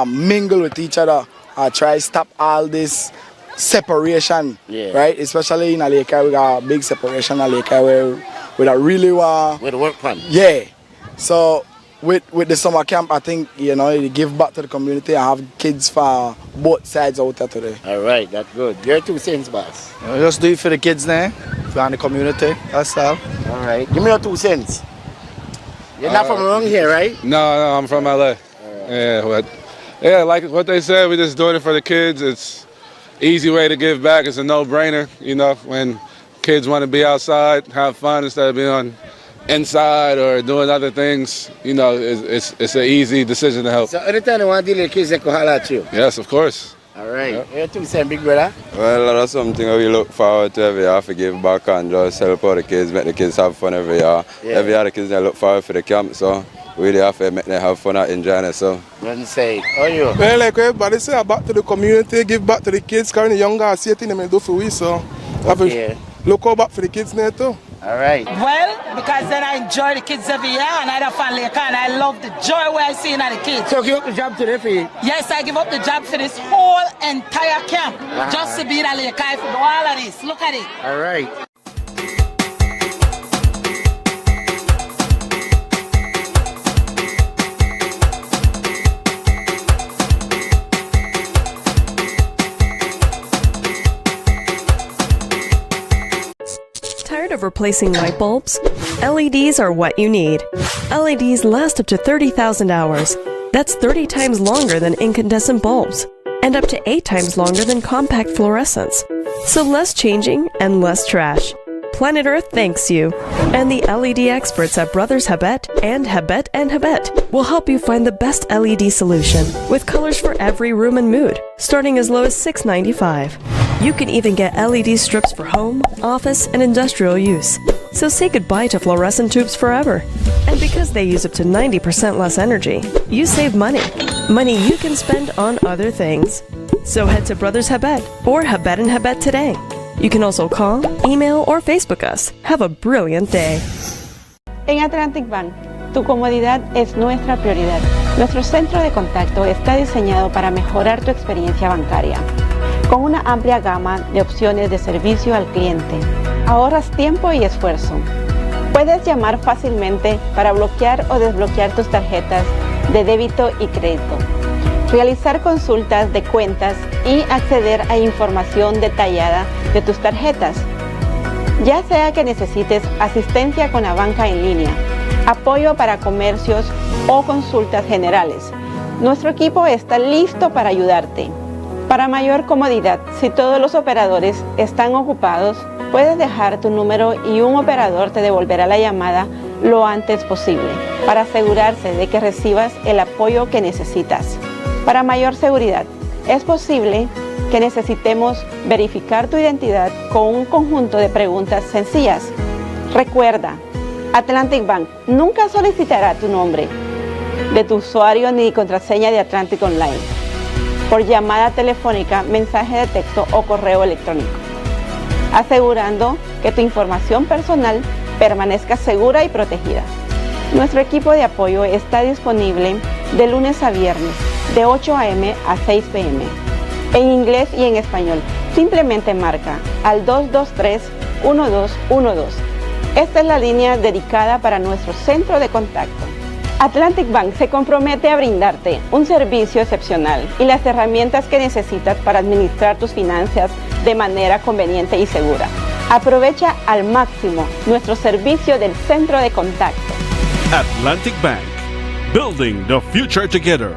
mingle with each other. Try to stop all this separation, right? Especially in Aleka, we got a big separation in Aleka where we don't really want. With the work plan. Yeah. So with the summer camp, I think you give back to the community and have kids for both sides out there today. All right, that's good. Your 2 cents, boss. Just do it for the kids there, for the community. That's all. All right, give me your 2 cents. You're not from around here, right? No, I'm from LA. Right. Yeah, like what they said, we're just doing it for the kids. It's easy way to give back. It's a no-brainer, when kids want to be outside, have fun instead of being on inside or doing other things, it's an easy decision to help. So anytime you want to deal with kids, they can holler at you? Yes, of course. All right. You too, same big brother? Well, that's something we look forward to every year, to give back and just help out the kids, make the kids have fun every year. Yeah. Every year the kids they look forward for the camp, so we really have to make them have fun and enjoy it. So. Well said. How are you? Well, like everybody say, back to the community, give back to the kids, carrying the younger, see thing they do for we, so have a look out back for the kids there too. All right. Well, because then I enjoy the kids every year and I have fun like and I love the joy where I see in the kids. So give up the job today for you? Yes, I give up the job for this whole entire camp just to be in a lake for all of this. Look at it. All right. Tired of replacing light bulbs? LEDs are what you need. LEDs last up to 30,000 hours. That's 30 times longer than incandescent bulbs, and up to 8 times longer than compact fluorescents. So less changing and less trash. Planet Earth thanks you. And the LED experts at Brothers Habet and Habet will help you find the best LED solution with colors for every room and mood, starting as low as $6.95. You can even get LED strips for home, office, and industrial use. So say goodbye to fluorescent tubes forever. And because they use up to 90% less energy, you save money. Money you can spend on other things. So head to Brothers Habet or Habet and Habet today. You can also call, email, or Facebook us. Have a brilliant day. En Atlantic Bank, tu comodidad es nuestra prioridad. Nuestro centro de contacto está diseñado para mejorar tu experiencia bancaria. Con una amplia gama de opciones de servicio al cliente, ahorras tiempo y esfuerzo. Puedes llamar fácilmente para bloquear o desbloquear tus tarjetas de débito y crédito, realizar consultas de cuentas y acceder a información detallada de tus tarjetas. Ya sea que necesites asistencia con la banca en línea, apoyo para comercios o consultas generales, nuestro equipo está listo para ayudarte. Para mayor comodidad, si todos los operadores están ocupados, puedes dejar tu número y un operador te devolverá la llamada lo antes posible para asegurarse de que recibas el apoyo que necesitas. Para mayor seguridad, es posible que necesitemos verificar tu identidad con un conjunto de preguntas sencillas. Recuerda, Atlantic Bank nunca solicitará tu nombre de tu usuario ni contraseña de Atlantic Online por llamada telefónica, mensaje de texto o correo electrónico, asegurando que tu información personal permanezca segura y protegida. Nuestro equipo de apoyo está disponible de lunes a viernes, de 8 a.m. a 6 p.m. en inglés y en español. Simplemente marca al 223-1212. Esta es la línea dedicada para nuestro centro de contacto. Atlantic Bank se compromete a brindarte un servicio excepcional y las herramientas que necesitas para administrar tus finanzas de manera conveniente y segura. Aprovecha al máximo nuestro servicio del centro de contacto. Atlantic Bank, building the future together.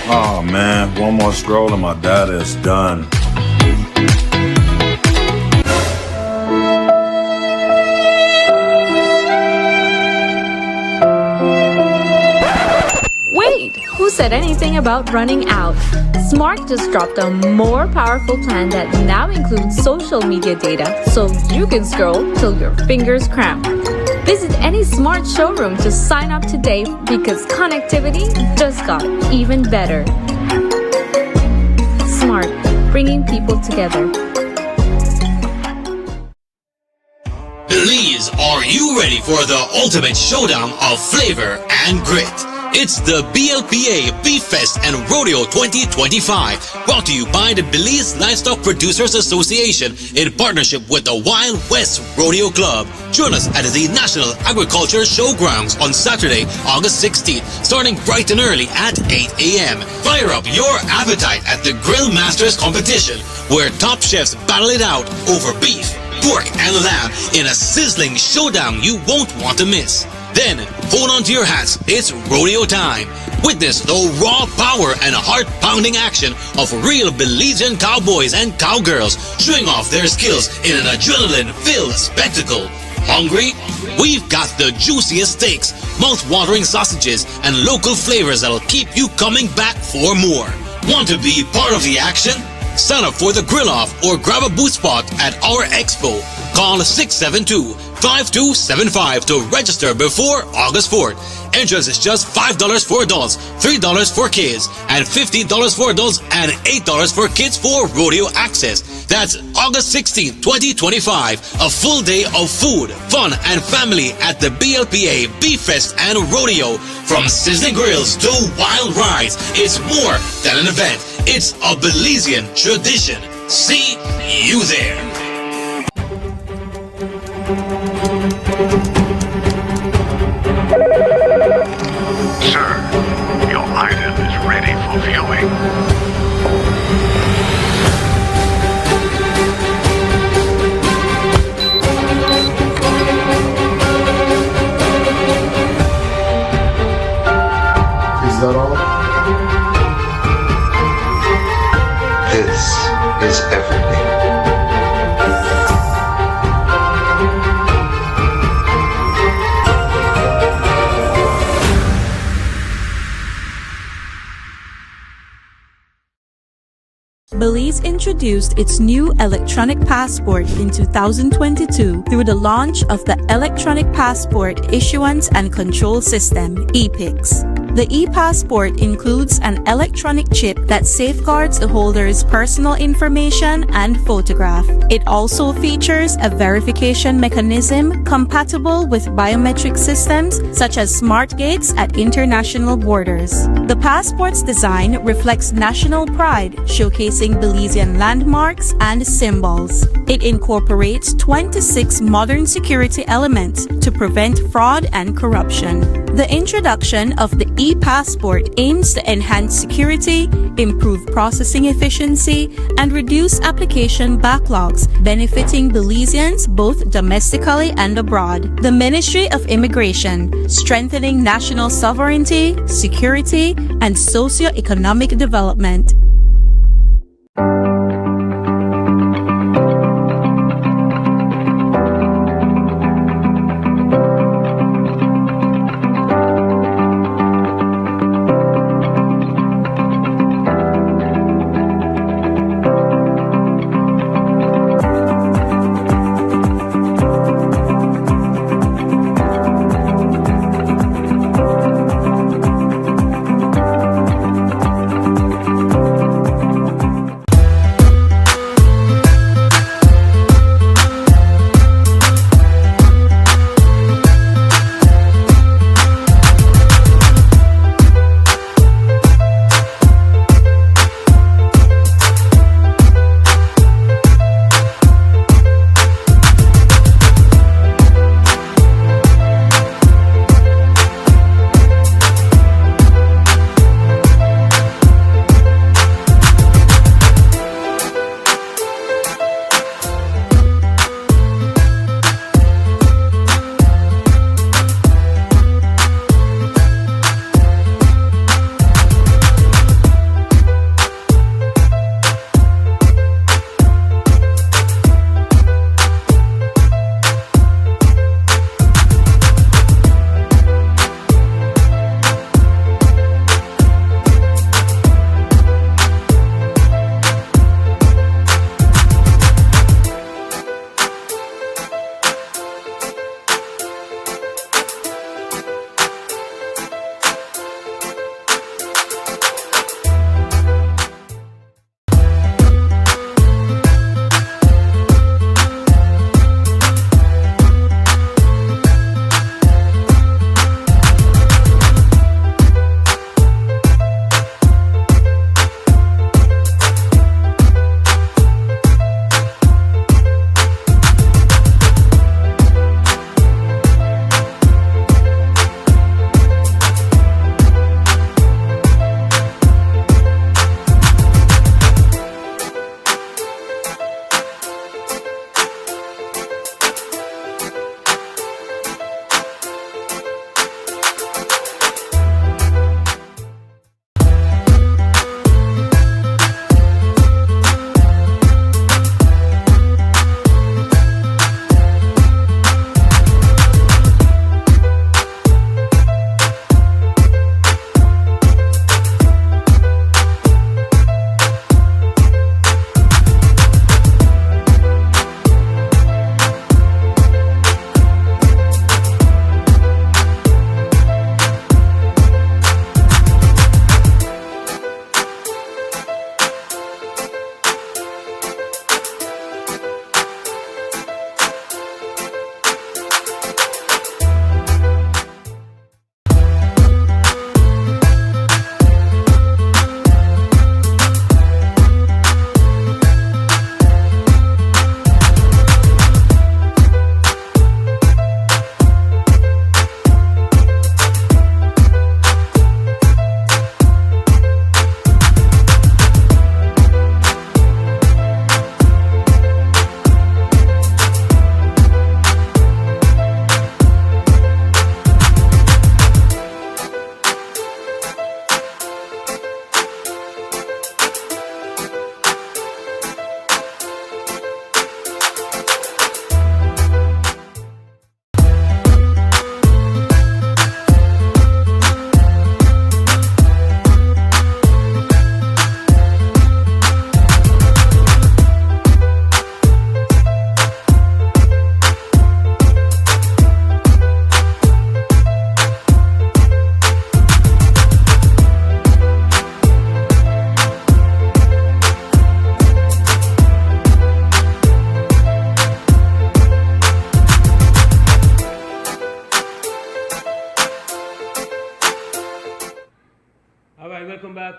Oh man, one more scroll and my data is done. Wait, who said anything about running out? Smart just dropped a more powerful plan that now includes social media data so you can scroll till your fingers cramp. Visit any Smart showroom to sign up today because connectivity just got even better. Smart, bringing people together. Belize, are you ready for the ultimate showdown of flavor and grit? It's the BLPA Beef Fest and Rodeo 2025, brought to you by the Belize Livestock Producers Association in partnership with the Wild West Rodeo Club. Join us at the National Agriculture Showgrounds on Saturday, August 16th, starting bright and early at 8 a.m. Fire up your appetite at the Grill Masters competition, where top chefs battle it out over beef, pork, and lamb in a sizzling showdown you won't want to miss. Then, hold on to your hats, it's rodeo time. Witness the raw power and heart-pounding action of real Belizean cowboys and cowgirls showing off their skills in an adrenaline-filled spectacle. Hungry? We've got the juiciest steaks, mouth-watering sausages, and local flavors that'll keep you coming back for more. Want to be part of the action? Sign up for the grill-off or grab a booth spot at our expo. Call 672-5275 to register before August 4th. Entrance is just $5 for adults, $3 for kids, and $15 for adults and $8 for kids for rodeo access. That's August 16th, 2025. A full day of food, fun, and family at the BLPA Beef Fest and Rodeo. From sizzling grills to wild rides, it's more than an event. It's a Belizean tradition. See you there. Sir, your item is ready for viewing. Is that all? This is everything. Belize introduced its new electronic passport in 2022 through the launch of the Electronic Passport Issuance and Control System, EPICS. The e-passport includes an electronic chip that safeguards the holder's personal information and photograph. It also features a verification mechanism compatible with biometric systems such as smart gates at international borders. The passport's design reflects national pride, showcasing Belizean landmarks and symbols. It incorporates 26 modern security elements to prevent fraud and corruption. The introduction of the e-passport aims to enhance security, improve processing efficiency, and reduce application backlogs, benefiting Belizeans both domestically and abroad. The Ministry of Immigration, strengthening national sovereignty, security, and socio-economic development.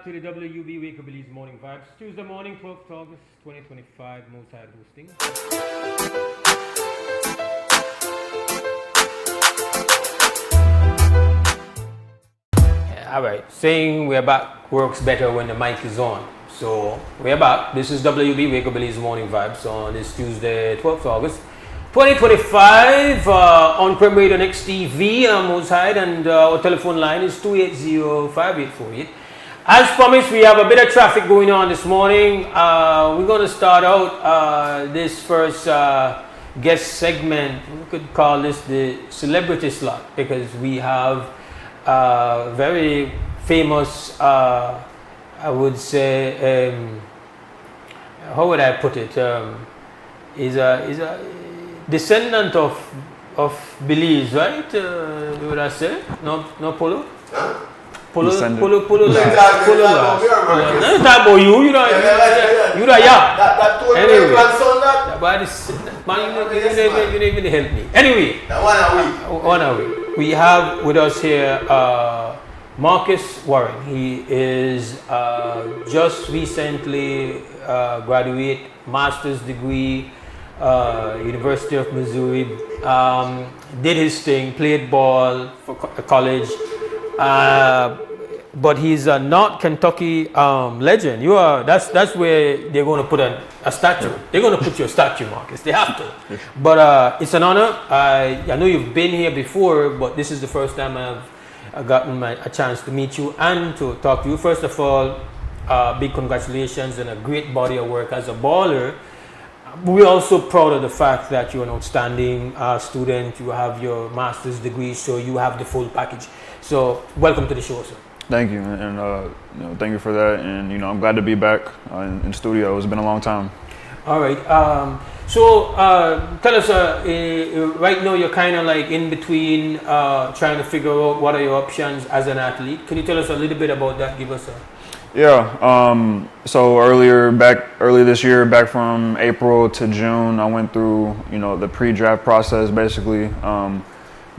to the WUB Wake Up Belize Morning Vibes. Tuesday morning, 12th August 2025, Mose Hyde hosting. All right, saying we're back works better when the mic is on. So we're back. This is WB Wake Up Belize Morning Vibes on this Tuesday, 12th August 2025 on Creme Radio and XTV. I'm Mose Hyde, and our telephone line is 280-5848. As promised, we have a bit of traffic going on this morning. We're going to start out this first guest segment. We could call this the celebrity slot because we have very famous, I would say, how would I put it? Is a descendant of Belize, right? Would I say? No, Polo? Polo last. No, talk about you. You know, yeah. Anyway, you didn't even help me. Anyway, 1 week. We have with us here Marcus Warren. He is just recently graduate, master's degree, University of Missouri. Did his thing, played ball for college. But he's a North Kentucky legend. You are that's where they're going to put a statue. They're going to put your statue, Marcus. They have to. But it's an honor. I know you've been here before, but this is the first time I've gotten a chance to meet you and to talk to you. First of all, big congratulations and a great body of work as a baller. We're also proud of the fact that you're an outstanding student. You have your master's degree, so you have the full package. So welcome to the show, sir. Thank you, and thank you for that. And I'm glad to be back in studio. It's been a long time. All right. So tell us, right now you're kind of like in between, trying to figure out what are your options as an athlete. Can you tell us a little bit about that? Give us a. Yeah. So early this year, back from April to June, I went through the pre-draft process, basically.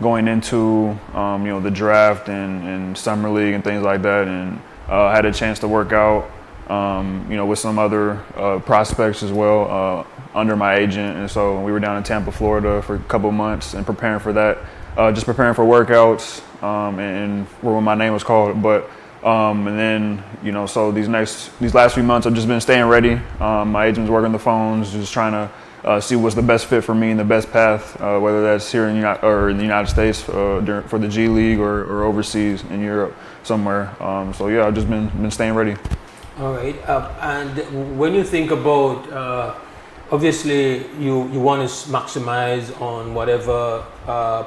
Going into the draft and summer league and things like that, and had a chance to work out with some other prospects as well under my agent, and so we were down in Tampa, Florida for a couple of months and preparing for that, just preparing for workouts and when my name was called. But and then so these last few months I've just been staying ready. My agent's working the phones, just trying to see what's the best fit for me and the best path, whether that's here in the United States for the G League or overseas in Europe somewhere. So yeah, I've just been staying ready. All right. And when you think about, obviously you want to maximize on whatever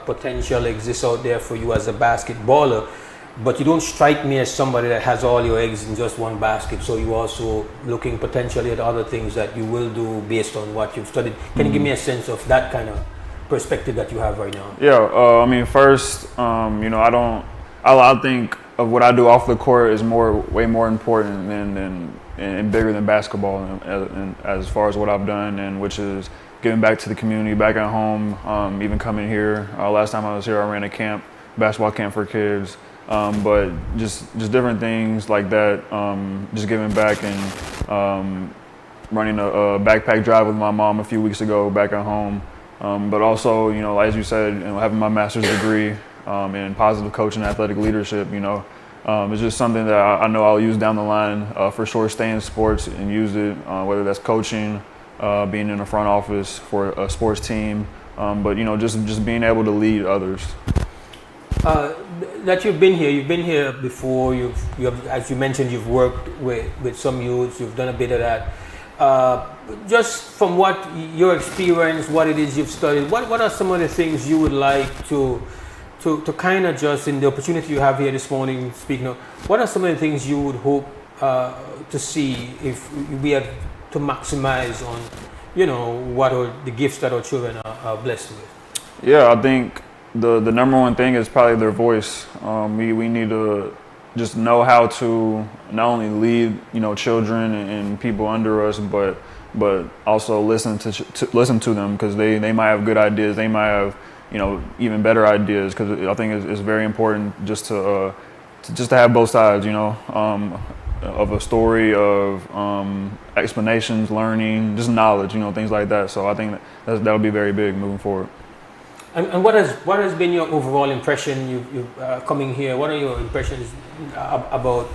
potential exists out there for you as a basketballer, but you don't strike me as somebody that has all your eggs in just one basket. So you're also looking potentially at other things that you will do based on what you've studied. Can you give me a sense of that kind of perspective that you have right now? Yeah, I mean, first, I think of what I do off the court is way more important and bigger than basketball, and as far as what I've done, and which is giving back to the community, back at home, even coming here. Last time I was here, I ran a basketball camp for kids. But just different things like that, just giving back and running a backpack drive with my mom a few weeks ago back at home. But also, as you said, having my master's degree in positive coaching and athletic leadership, it's just something that I know I'll use down the line for sure, stay in sports and use it, whether that's coaching, being in the front office for a sports team, but just being able to lead others. That you've been here before. You've as you mentioned, you've worked with some youths. You've done a bit of that. Just from what your experience, what it is you've studied, what are some of the things you would like to kind of just in the opportunity you have here this morning, speaking of, what are some of the things you would hope to see if we have to maximize on, what are the gifts that our children are blessed with? Yeah, I think the number one thing is probably their voice. We need to just know how to not only lead, children and people under us, but also listen to them, because they might have good ideas. They might have, even better ideas, because I think it's very important just to have both sides. of a story of explanations, learning, just knowledge, things like that. So I think that'll be very big moving forward. And what has been your overall impression? You coming here. What are your impressions about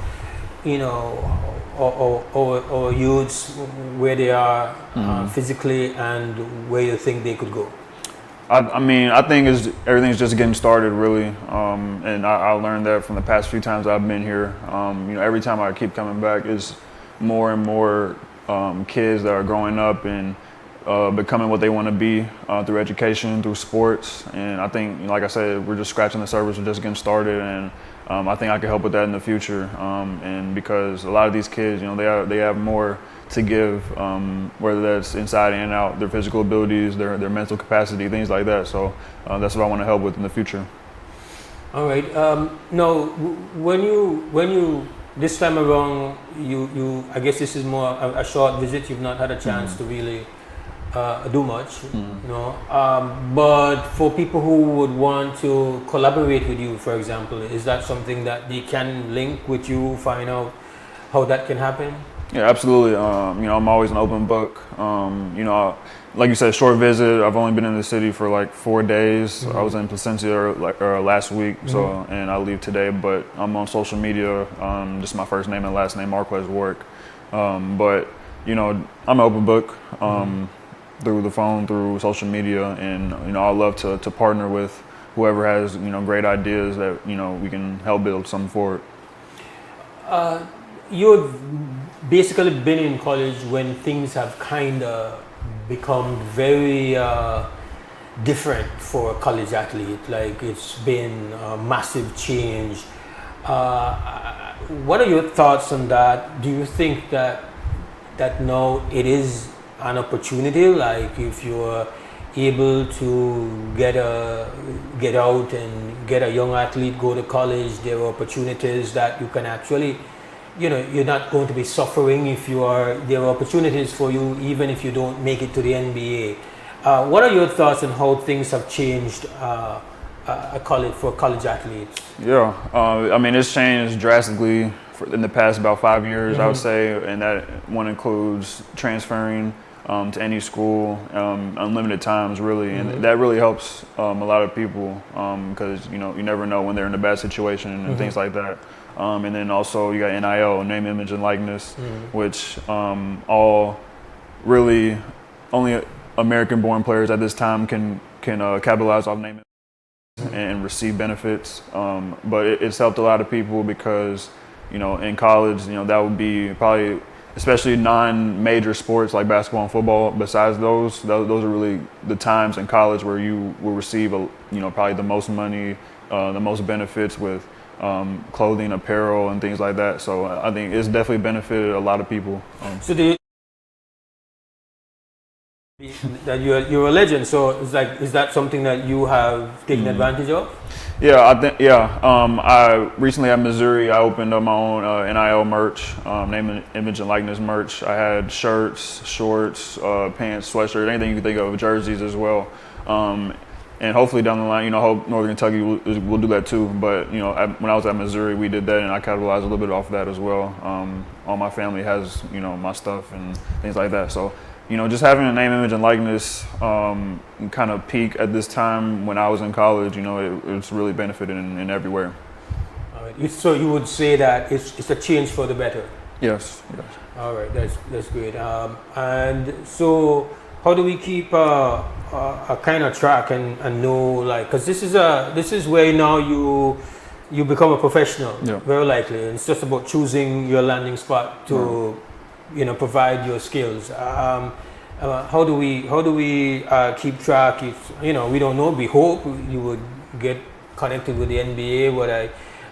our youths, where they are physically, and where you think they could go? I mean, I think everything's just getting started, really, and I learned that from the past few times I've been here. Every time I keep coming back, is more and more kids that are growing up and becoming what they want to be through education, through sports, and I think, like I said, we're just scratching the surface. We're just getting started, and I think I can help with that in the future. And because a lot of these kids, they have more to give, whether that's inside and out, their physical abilities, their mental capacity, things like that. So that's what I want to help with in the future. All right. Now, when you this time around, you I guess this is more a short visit. You've not had a chance to really do much, but for people who would want to collaborate with you, for example, is that something that they can link with you, find out how that can happen? Yeah, absolutely. I'm always an open book. Like you said, short visit. I've only been in the city for like 4 days. I was in Placencia last week, and I leave today. But I'm on social media, just my first name and last name, Marquez Warwick. But I'm an open book. Through the phone, through social media, and I love to partner with whoever has great ideas that we can help build something forward. You've basically been in college when things have kind of become very different for a college athlete. Like, it's been a massive change. What are your thoughts on that? Do you think that now it is an opportunity, like if you're able to get out and get a young athlete, go to college, there are opportunities that you can actually, you're not going to be suffering there are opportunities for you even if you don't make it to the NBA. What are your thoughts on how things have changed for college athletes? Yeah, I mean, it's changed drastically in the past about 5 years, I would say, and that one includes transferring to any school, unlimited times, really, and that really helps a lot of people because you never know when they're in a bad situation and things like that. And then also you got NIL, name, image, and likeness, which all really only American-born players at this time can capitalize off name and receive benefits. But it's helped a lot of people because in college, that would be probably, especially non-major sports like basketball and football. Besides those are really the times in college where you will receive probably the most money, the most benefits with clothing, apparel, and things like that. So I think it's definitely benefited a lot of people. So that you're a legend. So it's like, is that something that you have taken advantage of? Yeah, I think I recently at Missouri, I opened up my own NIL merch, name, image, and likeness merch. I had shirts, shorts, pants, sweatshirt, anything you can think of, jerseys as well. And hopefully down the line, I hope Northern Kentucky will do that too. But when I was at Missouri, we did that, and I capitalized a little bit off that as well. All my family has my stuff and things like that. So just having a name, image, and likeness kind of peak at this time when I was in college, it's really benefited in everywhere. All right. So you would say that it's a change for the better? Yes. All right, that's great. And so how do we keep a kind of track and know, like, because this is where now you become a professional, very likely. And it's just about choosing your landing spot to provide your skills. How do we keep track? If we don't know, we hope you would get connected with the NBA, but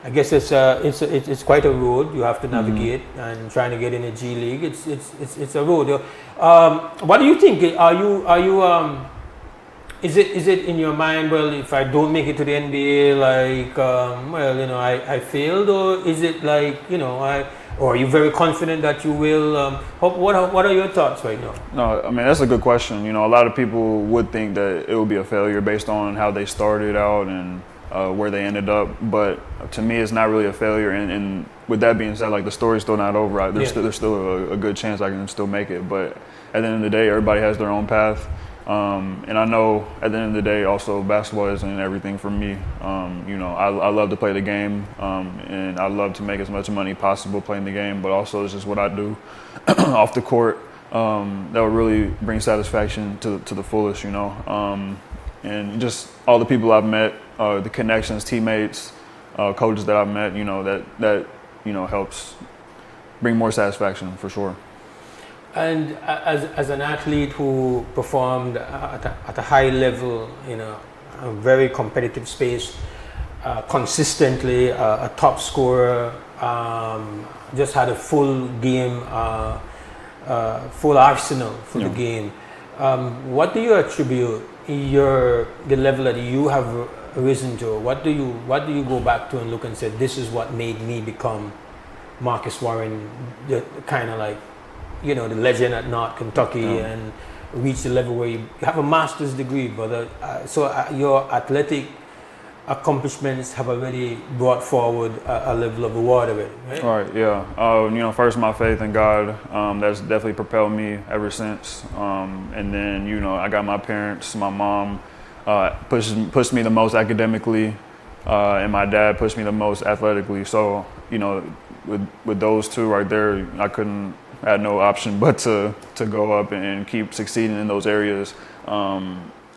I guess it's quite a road you have to navigate, and trying to get in a G League, it's a road. What do you think? Are you is it in your mind, well, if I don't make it to the NBA, like I failed, or is it like or are you very confident that you will? What are your thoughts right now? No, I mean, that's a good question. A lot of people would think that it would be a failure based on how they started out and where they ended up. But to me, it's not really a failure. And with that being said, like the story's still not over. There's still a good chance I can still make it. But at the end of the day, everybody has their own path. And I know at the end of the day, also basketball isn't everything for me. You know, I love to play the game, and I love to make as much money possible playing the game. But also, it's just what I do off the court that will really bring satisfaction to the fullest. You know, and just all the people I've met, the connections, teammates, coaches that I've met. You know, that you know helps bring more satisfaction for sure. And as an athlete who performed at a high level in a very competitive space, consistently, a top scorer, just had a full game, full arsenal for the game. What do you attribute the level that you have risen to? What do you go back to and look and say, this is what made me become Marcus Warren, kind of like, you know, the legend at North Kentucky, and reach the level where you have a master's degree, brother. So your athletic accomplishments have already brought forward a level of reward already, right? Right, yeah. You know, first my faith in God, that's definitely propelled me ever since. And then, you know, I got my parents, my mom pushed me the most academically, and my dad pushed me the most athletically. So, you know, with those two right there, I had no option but to go up and keep succeeding in those areas.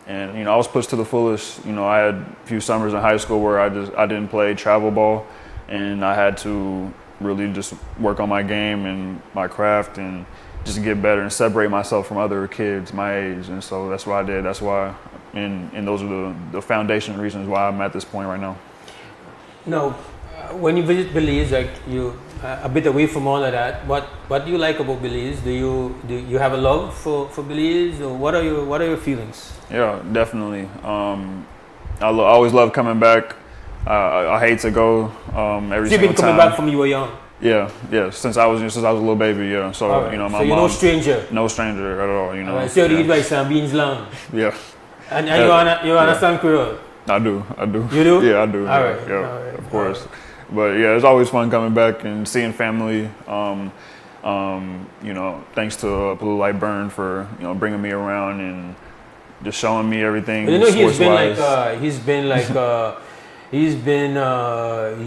And you know, I was pushed to the fullest. You know, I had a few summers in high school where I didn't play travel ball, and I had to really just work on my game and my craft and just get better and separate myself from other kids my age. And so that's what I did. That's why, and those are the foundation reasons why I'm at this point right now. No, when you visit Belize, like you a bit away from all of that, what do you like about Belize? Do you have a love for Belize, or what are your feelings? Yeah, definitely. I always love coming back. I hate to go every single time. You've been coming back from you were young. Yeah. Since I was a little baby. Yeah. So right. You know, my so you're mom, no stranger. No stranger at all. You know. Right. So you eat rice and beans long. Yeah. And you understand Creole? I do. You do? Yeah, I do. All right. Yeah, all right. of course. But yeah, it's always fun coming back and seeing family. You know, thanks to Blue Light Burn for bringing me around and just showing me everything. You know, he's been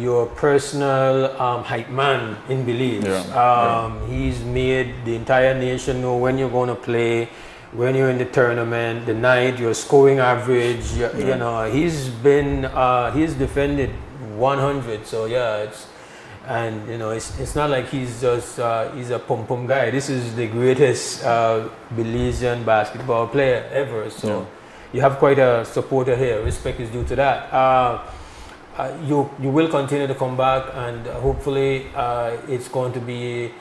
your personal hype man in Belize. He's made the entire nation know when you're going to play, when you're in the tournament, the night, your scoring average. You know, he's defended 100. So yeah, it's not like he's just he's a pom guy. This is the greatest Belizean basketball player ever. So you have quite a supporter here. Respect is due to that. You will continue to come back, and hopefully it's going to be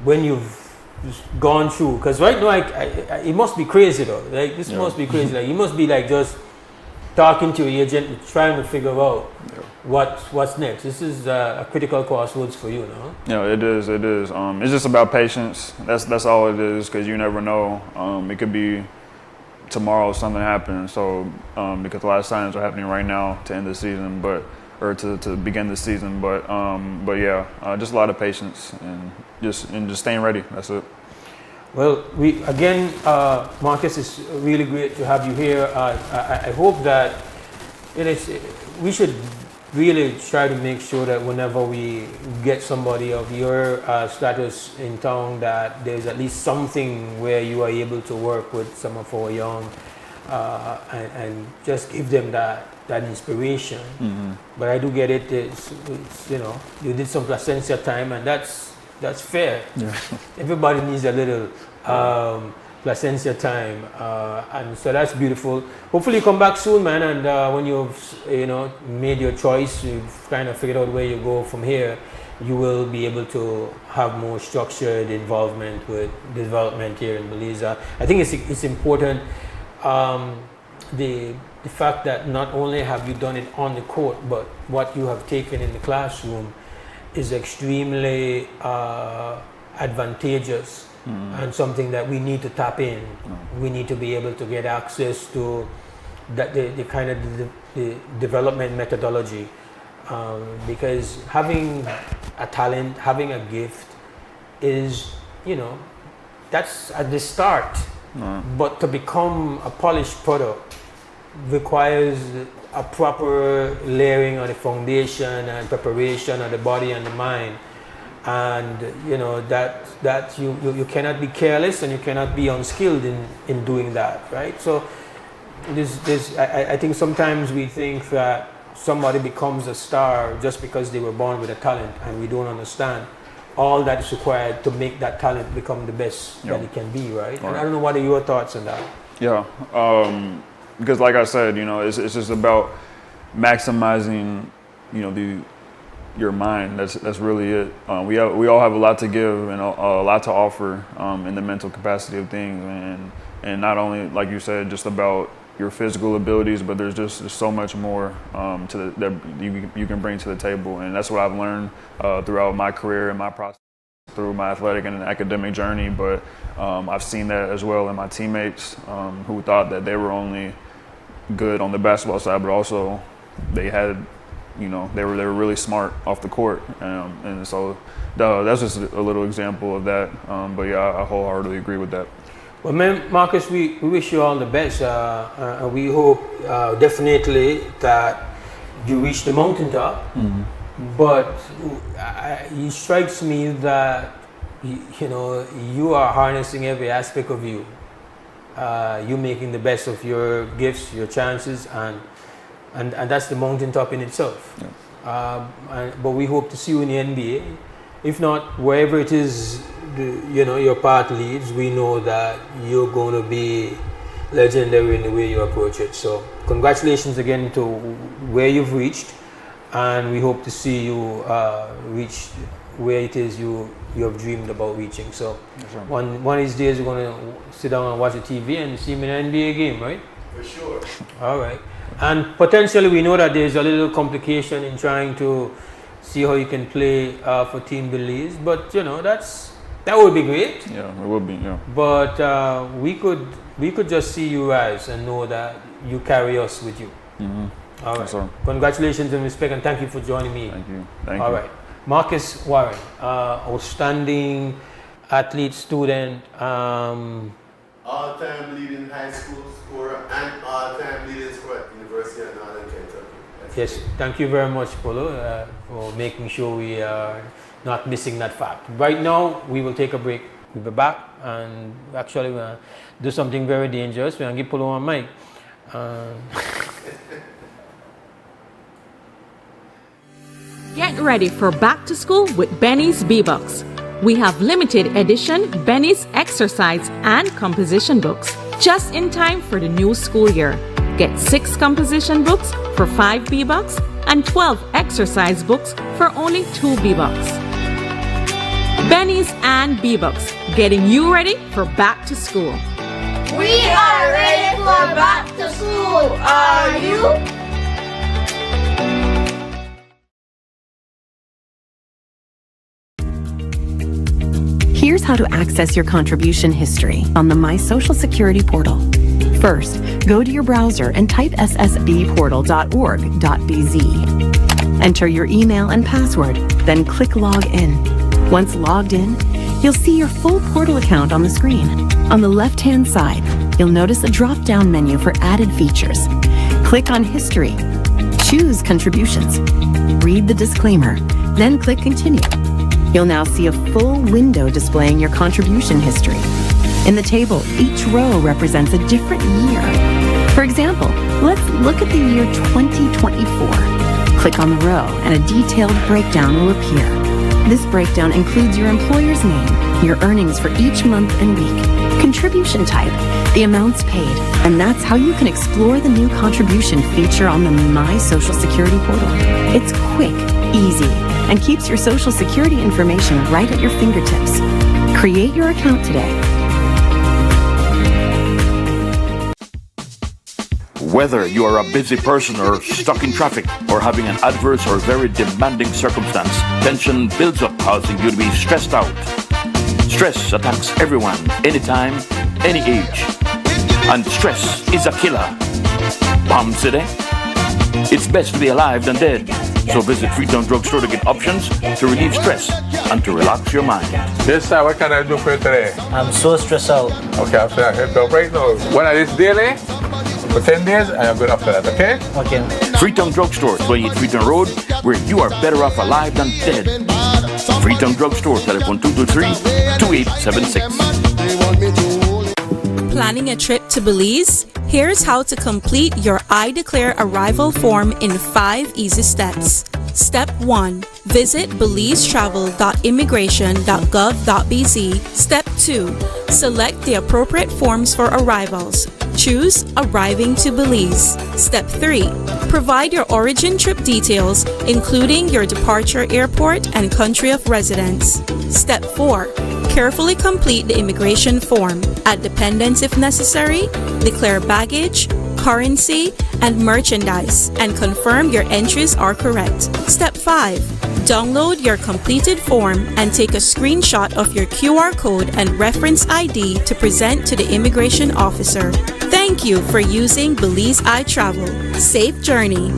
when you've gone through. Because right now, it must be crazy though. Like this must be crazy. Like you must be like just talking to your agent, trying to figure out what's next. This is a critical crossroads for you, no? Yeah, it is. It's just about patience. That's all it is, because you never know. It could be tomorrow something happens. So because a lot of signs are happening right now to end the season, or to begin the season. But yeah, just a lot of patience and just staying ready. That's it. Well, Marcus, it's really great to have you here. I hope that we should really try to make sure that whenever we get somebody of your status in town, that there's at least something where you are able to work with some of our young and just give them that inspiration. Mm-hmm. But I do get it. It's you did some Placencia time, and that's fair. Yeah. Everybody needs a little Placencia time, and so that's beautiful. Hopefully you come back soon, man, and when you've made your choice, you've kind of figured out where you go from here, you will be able to have more structured involvement with development here in Belize. I think it's important, the fact that not only have you done it on the court, but what you have taken in the classroom is extremely advantageous, and something that we need to tap in. We need to be able to get access to the kind of the development methodology, because having a talent, having a gift is, that's at the start. But to become a polished product requires a proper layering of the foundation and preparation of the body and the mind. And that you cannot be careless and you cannot be unskilled in doing that, right? So I think sometimes we think that somebody becomes a star just because they were born with a talent, and we don't understand all that is required to make that talent become the best that it can be, right? And I don't know, what are your thoughts on that? Yeah, because like I said, it's just about maximizing, your mind. That's really it. We all have a lot to give and a lot to offer in the mental capacity of things, and not only, like you said, just about your physical abilities, but there's so much more that you can bring to the table, and that's what I've learned throughout my career and my process, through my athletic and academic journey. But I've seen that as well in my teammates who thought that they were only good on the basketball side, but also they had, they were really smart off the court, and so that's just a little example of that. But yeah, I wholeheartedly agree with that. Well, man, Marcus, we wish you all the best. And we hope definitely that you reach the mountaintop. Mm-hmm. But it strikes me that you are harnessing every aspect of you. You making the best of your gifts, your chances, and that's the mountaintop in itself. Yeah. But we hope to see you in the NBA. If not, wherever it is, your path leads, we know that you're going to be legendary in the way you approach it. So congratulations again to where you've reached, and we hope to see you reach where it is you have dreamed about reaching. So one of these days you're going to sit down and watch the TV and see me in an NBA game, right? For sure. All right. And potentially we know that there's a little complication in trying to see how you can play for Team Belize, but that would be great. Yeah, it would be. Yeah. But we could just see you rise and know that you carry us with you. Mm-hmm. All right. Yes, sir. Congratulations and respect, and thank you for joining me. Thank you. Thank All you. right. Marcus Warren, outstanding athlete, student. All-time leading high school scorer and all-time leading scorer at University of Northern Kentucky. Yes, thank you very much, Polo, for making sure we are not missing that fact. Right now, we will take a break. We'll be back, and actually we're going to do something very dangerous. We're going to give Polo a mic. Get ready for back to school with Benny's B-Books. We have limited edition Benny's exercise and composition books just in time for the new school year. Get 6 composition books for 5 B-Bucks and 12 exercise books for only 2 B-Bucks. Benny's and B-Bucks, getting you ready for back to school. We are ready for back to school. Are you? Here's how to access your contribution history on the My Social Security portal. First, go to your browser and type ssbportal.org.bz. Enter your email and password, then click Log In. Once logged in, you'll see your full portal account on the screen. On the left-hand side, you'll notice a drop-down menu for added features. Click on History. Choose Contributions. Read the disclaimer, then click Continue. You'll now see a full window displaying your contribution history. In the table, each row represents a different year. For example, let's look at the year 2024. Click on the row and a detailed breakdown will appear. This breakdown includes your employer's name, your earnings for each month and week, contribution type, the amounts paid, and that's how you can explore the new contribution feature on the My Social Security portal. It's quick, easy, and keeps your Social Security information right at your fingertips. Create your account today. Whether you are a busy person or stuck in traffic or having an adverse or very demanding circumstance, tension builds up, causing you to be stressed out. Stress attacks everyone, anytime, any age. And stress is a killer. Bomb City? It's best to be alive than dead. So visit Freetown Drugstore to get options to relieve stress and to relax your mind. Yes, sir. What can I do for you today? I'm so stressed out. Okay, after that, help you out right now. One of this daily for 10 days, and I'm good after that, okay? Okay. Freetown Drugstore, 28 Freetown Road, where you are better off alive than dead. Freetown Drugstore, telephone 223-2876. Planning a trip to Belize? Here's how to complete your I Declare Arrival form in 5 easy steps. Step 1. Visit belizetravel.immigration.gov.bz. Step 2. Select the appropriate forms for arrivals. Choose Arriving to Belize. Step 3. Provide your origin trip details, including your departure airport and country of residence. Step 4. Carefully complete the immigration form. Add dependents if necessary. Declare baggage, currency, and merchandise, and confirm your entries are correct. Step 5. Download your completed form and take a screenshot of your QR code and reference ID to present to the immigration officer. Thank you for using Belize iTravel. Safe journey.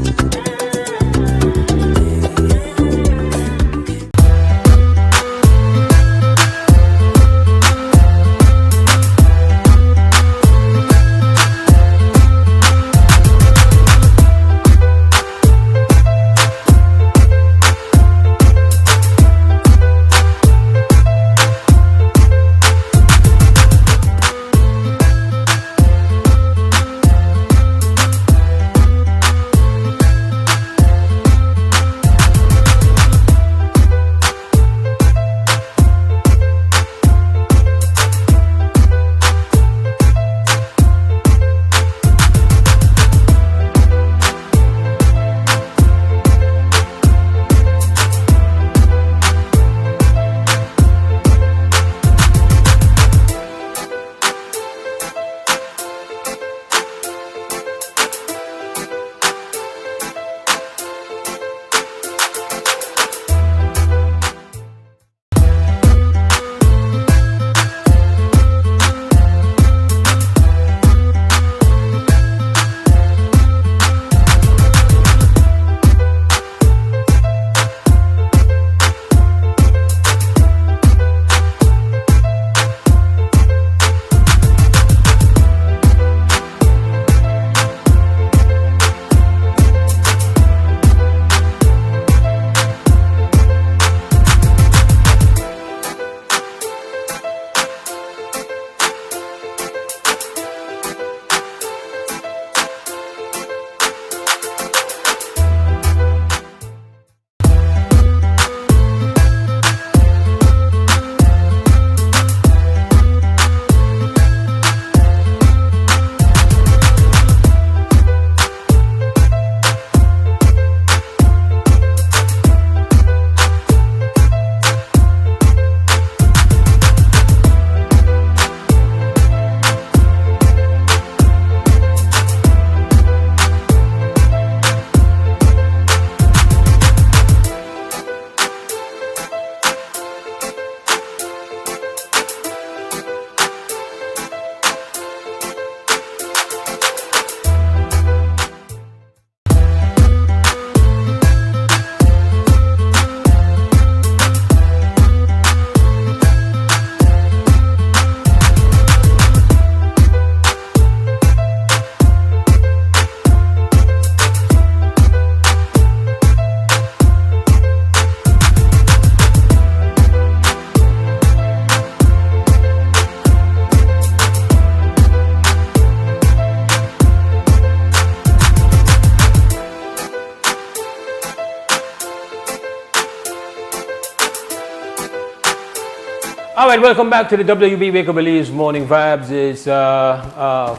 All right, welcome back to the WB Wake Up Belize Morning Vibes. It's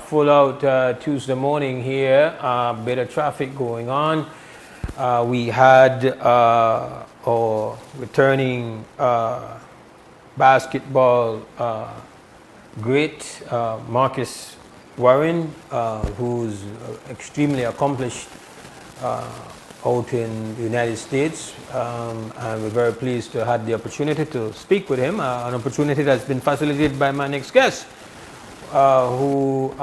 full out Tuesday morning here. Bit of traffic going on. We had our returning basketball great Marcus Warren, who's extremely accomplished out in the United States, and we're very pleased to have the opportunity to speak with him, an opportunity that's been facilitated by my next guest, who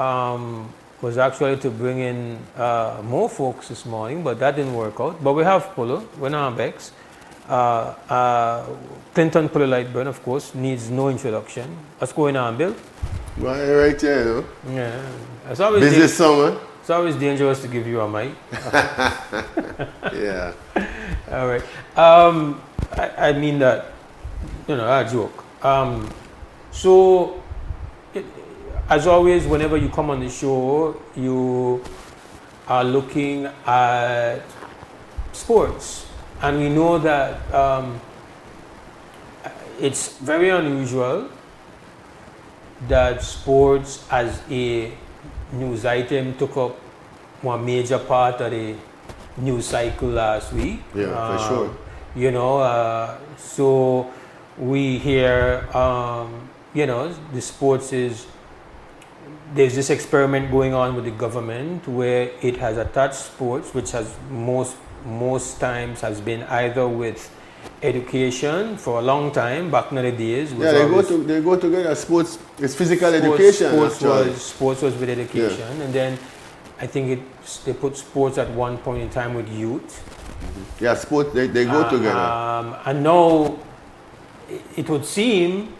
was actually to bring in more folks this morning, but that didn't work out. But we have Polo, we're now Bex. Clinton Polo Lightburn, of course, needs no introduction. What's going on, Bill? Right there, you know. Yeah. It's always busy summer. It's always dangerous to give you a mic. Yeah. All right. I mean that, you know, I joke. As always, whenever you come on the show, you are looking at sports. And we know that it's very unusual that sports as a news item took up one major part of the news cycle last week. Yeah, for sure. You know, so we hear, you know, the sports is, there's this experiment going on with the government where it has attached sports, which has most times has been either with education for a long time, back in the days. Yeah, they go together. Sports is physical education. Sports was with education, yeah. And then I think they put sports at one point in time with youth. Mm-hmm. Yeah, sports they go together. And now it would seem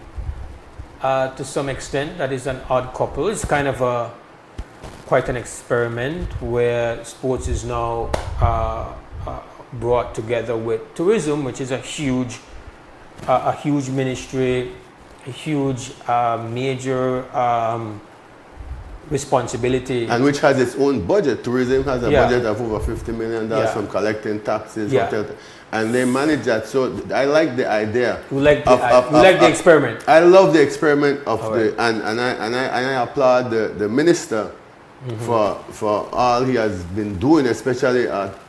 to some extent that is an odd couple. It's kind of quite an experiment where sports is now brought together with tourism, which is a huge ministry, a huge major responsibility, and which has its own budget. Tourism has a budget of over $50 million from collecting taxes, and they manage that. So I like the idea. You like the experiment. I love the experiment of and I applaud the minister. Mm-hmm. for all he has been doing, especially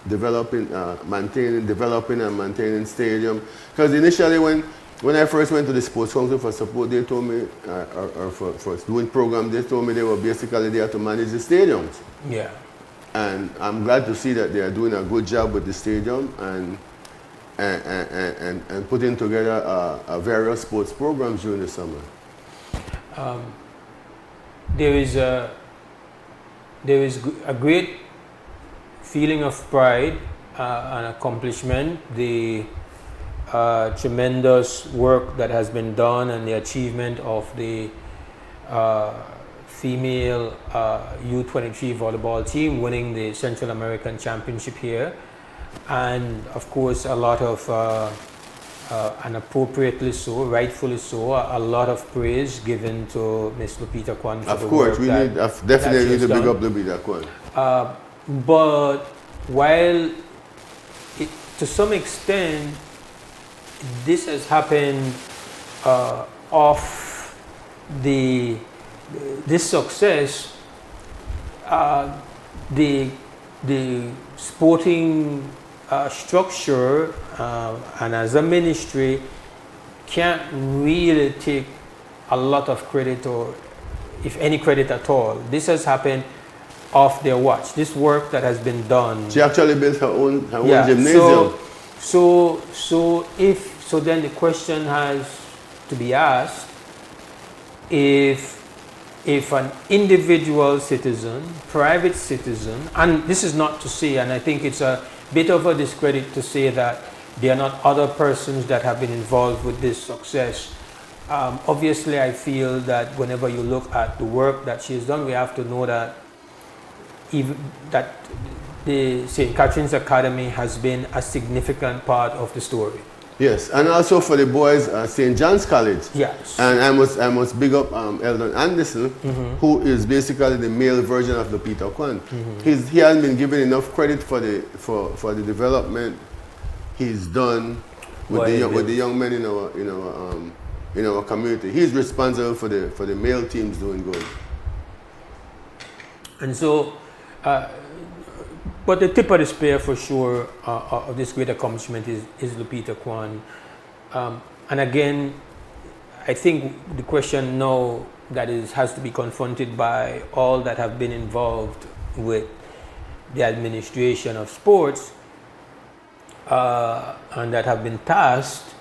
developing and maintaining stadium. Because initially when I first went to the Sports Council for support, they told me, or for doing programs, they told me they were basically there to manage the stadiums. Yeah. And I'm glad to see that they are doing a good job with the stadium and putting together various sports programs during the summer. There is a great feeling of pride and accomplishment, the tremendous work that has been done and the achievement of the female U23 volleyball team winning the Central American Championship here, and of course a lot of and appropriately so, rightfully so, a lot of praise given to Miss Lupita Kwan for the work. Of course, we definitely need to big up Lupita Kwan. But while to some extent this has happened off this success, the sporting structure and as a ministry can't really take a lot of credit, or if any credit at all. This has happened off their watch. This work that has been done. She actually built her own gymnasium. So then the question has to be asked, if an individual citizen, private citizen, and this is not to say, and I think it's a bit of a discredit to say that there are not other persons that have been involved with this success. Obviously, I feel that whenever you look at the work that she has done, we have to know that the St. Catherine's Academy has been a significant part of the story. Yes, and also for the boys, St. John's College. Yes. And I must big up Eldon Anderson, who is basically the male version of Lupita Kwan. He hasn't been given enough credit for the development he's done with the young men in our community. He's responsible for the male teams doing good. And so, but the tip of the spear for sure of this great accomplishment is Lupita Kwan. And again, I think the question now that has to be confronted by all that have been involved with the administration of sports and that have been tasked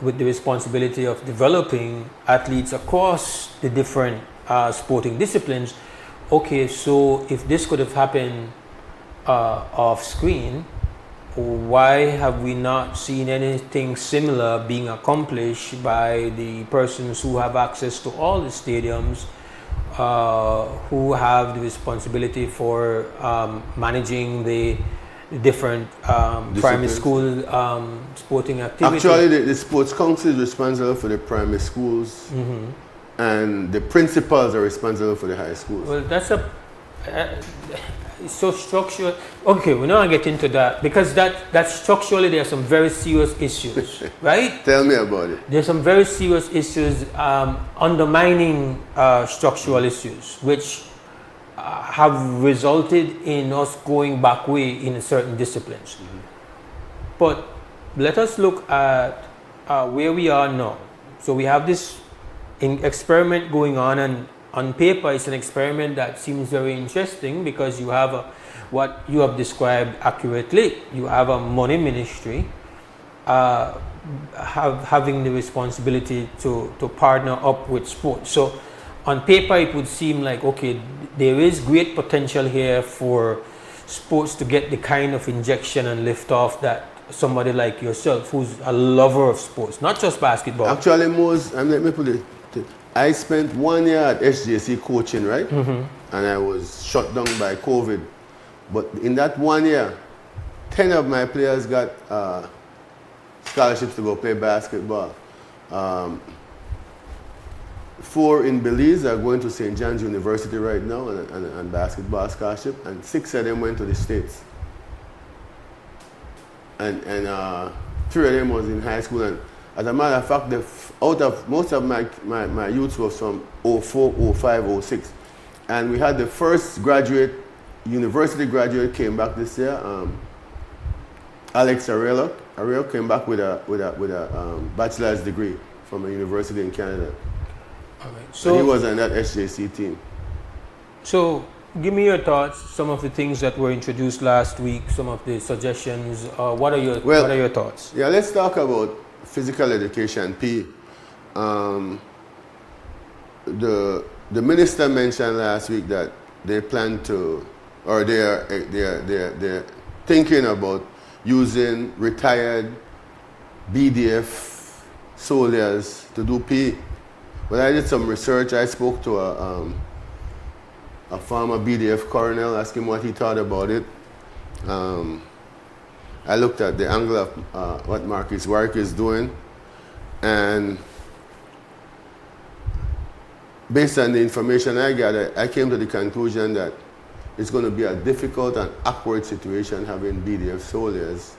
with the responsibility of developing athletes across the different sporting disciplines. okay, so if this could have happened off screen, why have we not seen anything similar being accomplished by the persons who have access to all the stadiums, who have the responsibility for managing the different primary school sporting activities? Actually, the sports council is responsible for the primary schools, and the principals are responsible for the high schools. Well, that's so structural. Okay, we're not gonna get into that because that structurally there are some very serious issues, right? Tell me about it. There's some very serious issues undermining structural issues, which have resulted in us going back way in certain disciplines. But let us look at where we are now. So we have this experiment going on, and on paper it's an experiment that seems very interesting because you have what you have described accurately. You have a money ministry having the responsibility to partner up with sports. So on paper it would seem like, okay, there is great potential here for sports to get the kind of injection and lift off that somebody like yourself, who's a lover of sports, not just basketball. Actually, Mose, let me put it, I spent 1 year at SJC coaching, right? And I was shut down by COVID. But in that 1 year, 10 of my players got scholarships to go play basketball. 4 in Belize are going to St. John's University right now and basketball scholarship, and 6 of them went to the States. And 3 of them was in high school. And as a matter of fact, out of most of my youth was from 04, 05, 06. And we had the first university graduate came back this year. Alex Ariel came back with a bachelor's degree from a university in Canada. All right. So and he was on that SJC team. So give me your thoughts, some of the things that were introduced last week, some of the suggestions. What are your thoughts? Yeah, let's talk about physical education, PE. The minister mentioned last week that they plan to, or they're thinking about using retired BDF soldiers to do PE. But I did some research. I spoke to a former BDF colonel, asked him what he thought about it. I looked at the angle of what Marcus Warwick is doing, and based on the information I gathered, I came to the conclusion that it's going to be a difficult and awkward situation having BDF soldiers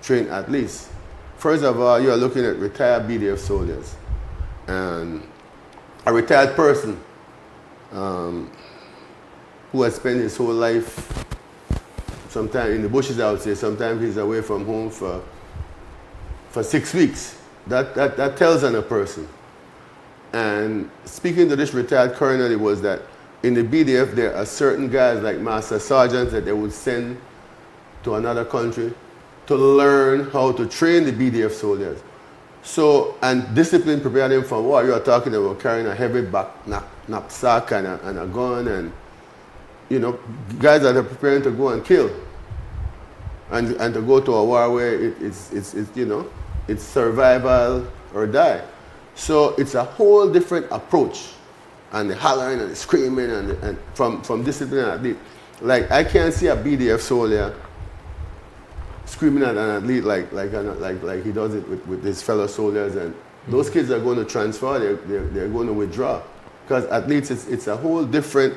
train athletes. First of all, you are looking at retired BDF soldiers, and a retired person who has spent his whole life, sometimes in the bushes, I would say, sometimes he's away from home for 6 weeks. That tells on a person. And speaking to this retired colonel, it was that in the BDF, there are certain guys like master sergeants that they would send to another country to learn how to train the BDF soldiers. So, and discipline prepare them for war. You are talking about carrying a heavy knapsack and a gun, and guys that are preparing to go and kill, and to go to a war where it's survival or die. So it's a whole different approach, and the hollering and the screaming and from discipline and athlete. Like, I can't see a BDF soldier screaming at an athlete like he does it with his fellow soldiers, and those kids are going to transfer. They're going to withdraw, because athletes, it's a whole different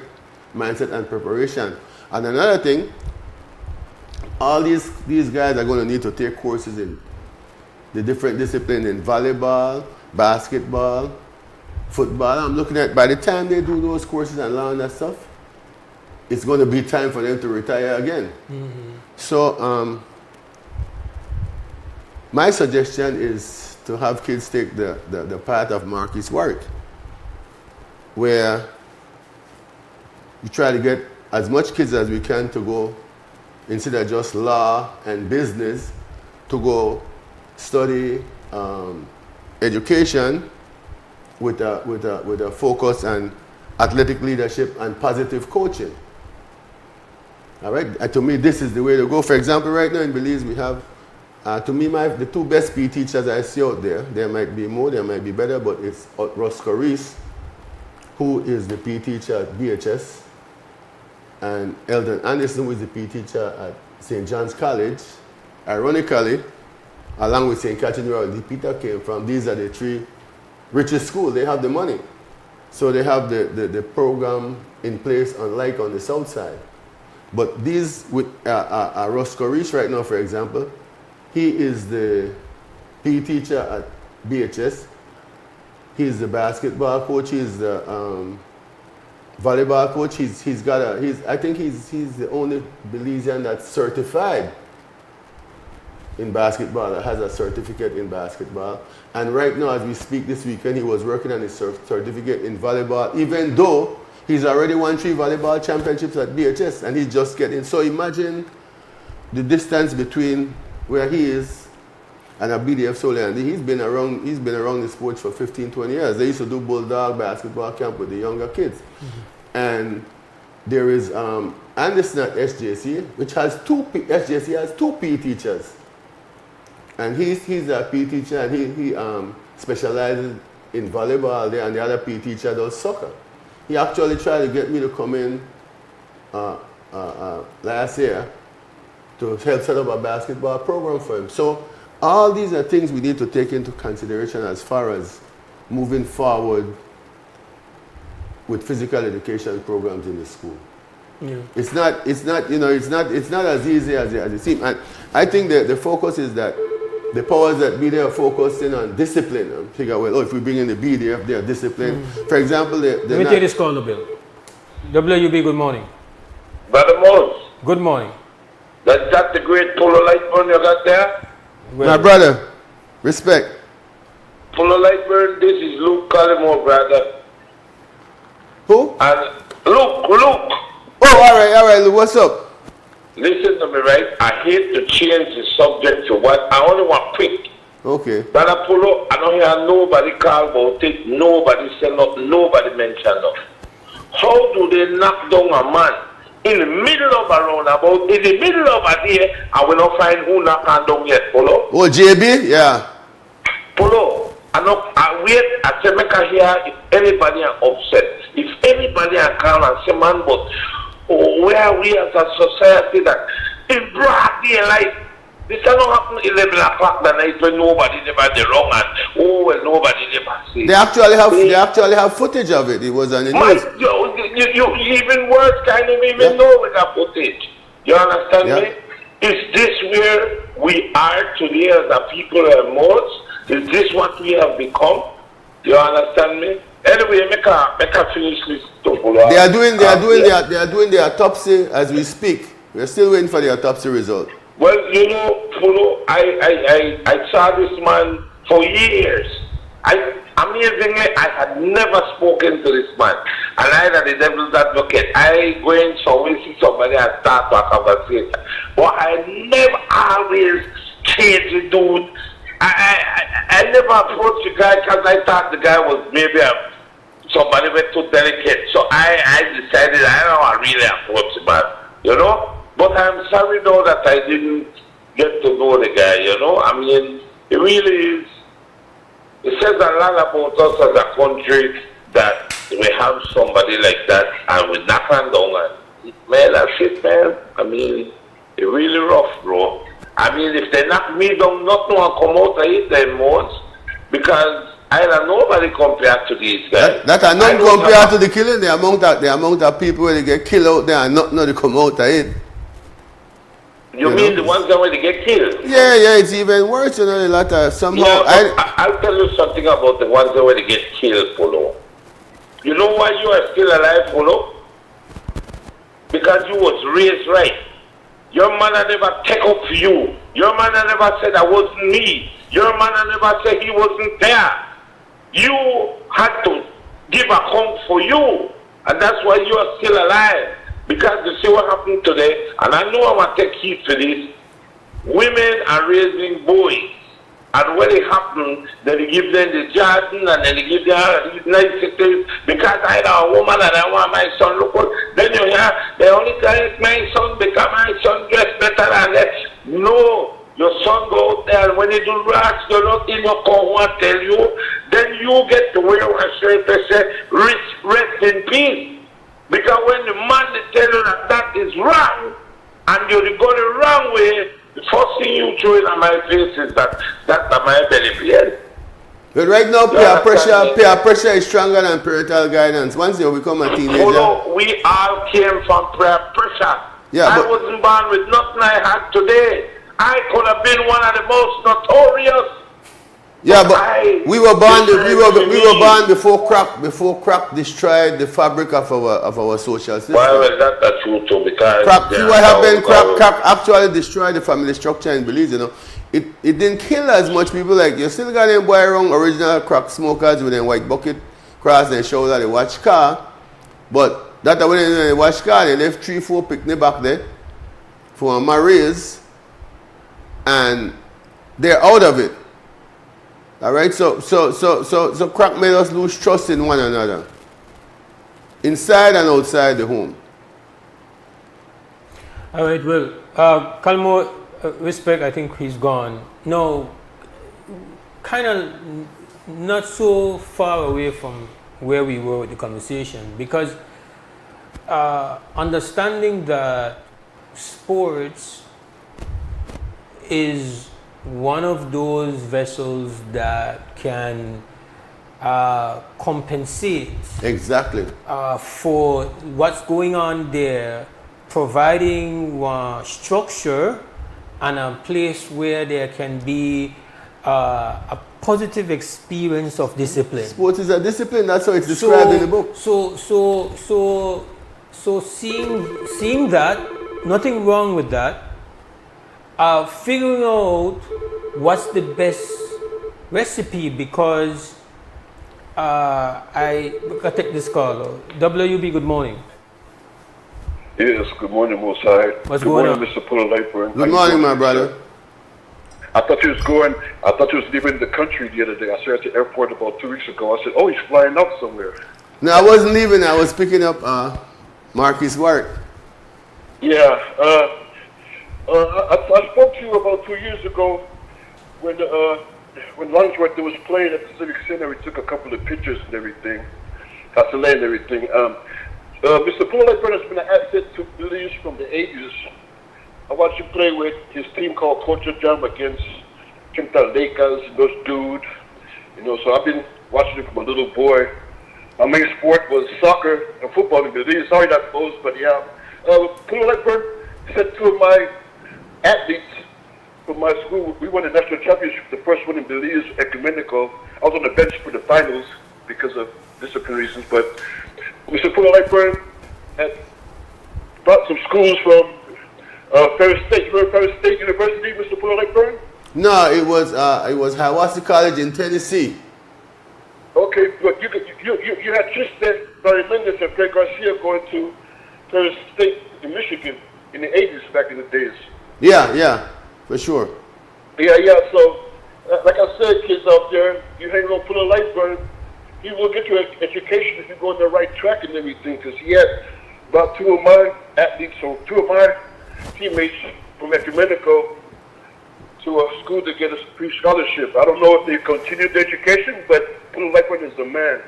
mindset and preparation. And another thing, all these guys are going to need to take courses in the different disciplines in volleyball, basketball, football. I'm looking at, by the time they do those courses and learn that stuff, it's going to be time for them to retire again. So my suggestion is to have kids take the path of Marcus Warwick, where we try to get as much kids as we can to go, instead of just law and business, to go study education with a focus and athletic leadership, and positive coaching. All right, and to me, this is the way to go. For example, right now in Belize, we have, to me, the two best PE teachers I see out there. There might be more, there might be better, but it's Roscoe Reese, who is the PE teacher at BHS, and Eldon Anderson, who is the PE teacher at St. John's College. Ironically, along with St. Catherine, where Peter came from, these are the three richest schools. They have the money. So they have the program in place, unlike on the south side. But these, with Roscoe Reese right now, for example, he is the PE teacher at BHS. He's the basketball coach. He's the volleyball coach. I think he's the only Belizean that's certified in basketball, that has a certificate in basketball. And right now, as we speak this weekend, he was working on his certificate in volleyball, even though he's already won 3 volleyball championships at BHS, and he's just getting. So imagine the distance between where he is and a BDF Soleil. And he's been around the sports for 15, 20 years. They used to do Bulldog basketball camp with the younger kids. Mm-hmm. And there is Anderson at SJC, which has SJC has 2 PE teachers. And he's a PE teacher, and he specializes in volleyball there, and the other PE teacher does soccer. He actually tried to get me to come in last year to help set up a basketball program for him. So all these are things we need to take into consideration as far as moving forward with physical education programs in the school. Yeah. It's not as easy as it seems. And I think the focus is that the powers that be there are focusing on discipline and figure, well, if we bring in the BDF, they are disciplined. For example, let me take this call, Bill. WUB, good morning. Brother Mose. Good morning. That's that the great Polo Lightburn you got there? Well, my brother, respect. Polo Lightburn, this is Luke Collymore, brother. Who? And Luke. Oh, all right, Luke, what's up? Listen to me, right? I hate to change the subject to what I only want quick. Okay. Brother Polo, I don't hear nobody call about it, nobody send up, nobody mention up. How do they knock down a man in the middle of a roundabout, in the middle of a day, and we don't find who knock on down yet, Polo? Oh, JB? Yeah. Polo, I wait, I say, make I hear if anybody are upset. If anybody are call and say, man, but where we as a society that in broad daylight, this cannot happen 11 o'clock the night when nobody never did wrong and nobody never see. They actually have footage of it. It was on the news. You even worse can't even know with that footage. You understand me? Is this where we are today as a people and Mose? Is this what we have become? You understand me? Anyway, make a finish this. They are doing the autopsy as we speak. We're still waiting for the autopsy result. Well, you know, Polo, I saw this man for years. Amazingly, I had never spoken to this man. And I had the devil's advocate. I go in somewhere, see somebody and start to a conversation. But I never always changed the dude. I never approached the guy because I thought the guy was maybe somebody was too delicate. So I decided I don't want to really approach the man, you know. But I'm sorry though that I didn't get to know the guy, you know. I mean, it really is. It says a lot about us as a country that we have somebody like that and we knock on down and man, that's it, man. I mean, it's really rough, bro. I mean, if they knock me down, nothing will come out of it then most because I don't nobody compared to these guys. That are not compared to the killing, the amount of people where they get killed out there and nothing will come out of it. You mean the ones that when they get killed? Yeah, it's even worse, you know, a lot of somehow. Yeah, I'll tell you something about the ones that when they get killed, Polo. You know why you are still alive, Polo? Because you was raised right. Your mother never take up for you. Your mother never said that wasn't me. Your mother never said he wasn't there. You had to give account for you. And that's why you are still alive. Because you see what happened today, and I know I'm going to take heed for this. Women are raising boys. And when it happened, then they give them the Jordan and then they give them nice things because I know a woman and I want my son look good. Then you hear, they only tell my son because my son dress better than that. No, your son go out there and when they do rats, they're not in your car and tell you. Then you get to wear a shirt that says, rest in peace. Because when the man they tell you that that is wrong and you go the wrong way, the first thing you throw in my face is that my belly. Yes. But right now, peer pressure is stronger than parental guidance. Once you become a teenager. Oh, no, we all came from peer pressure. Yeah, I wasn't born with nothing I had today. I could have been one of the most notorious. Yeah, but we were born before crack destroyed the fabric of our social system. Well, that's true too, because crack actually destroyed the family structure in Belize, you know. It didn't kill as much people. Like you still got them boy around original crack smokers with them white bucket cross and shoulder they watch car. But that when they watch car, they left 3-4 picnic back there for Maries and they're out of it. Alright, so crack made us lose trust in one another. Inside and outside the home. Alright, well, Calmo, respect, I think he's gone. No, kind of not so far away from where we were with the conversation, because understanding that sports is one of those vessels that can compensate exactly for what's going on there, providing structure and a place where there can be a positive experience of discipline. Sport is a discipline, that's how it's described in the book. So seeing that, nothing wrong with that. Figuring out what's the best recipe, because I take this call. WUB, good morning. Yes, good morning, Mose. Hyde. What's going on? Mr. Puller Lightburn. Good morning, my brother. I thought you was leaving the country the other day. I saw you at the airport about 2 weeks ago. I said, oh, he's flying out somewhere. No, I wasn't leaving. I was picking up Marcus work. Yeah. I spoke to you about 2 years ago when Longworth was playing at the Civic Center. We took a couple of pictures and everything, Castellet and everything. Mr. Puller Lightburn has been an asset to Belize from the 80s. I watched him play with his team called Culture Jam against Quintal Lakers, those dudes. You know, so I've been watching him from a little boy. My main sport was soccer and football in Belize. Sorry that close, but yeah. Puller Lightburn said two of my athletes from my school, we won the national championship, the first one in Belize, ecumenical. I was on the bench for the finals because of discipline reasons, but Mr. Puller Lightburn had brought some schools from Ferris State. You remember Ferris State University, Mr. Puller Lightburn? No, it was Hiwassee College in Tennessee. Okay, but you had Tristan, Barry Mendes, and Fred Garcia going to Ferris State in Michigan in the 80s back in the days. Yeah, for sure. Yeah, so, like I said, kids out there, you hang on Puller Lightburn, he will get you an education if you go on the right track and everything, because he had about two of my athletes, so two of my teammates from Ecumenical to a school to get a free scholarship. I don't know if they continued the education, but Puller Lightburn is the man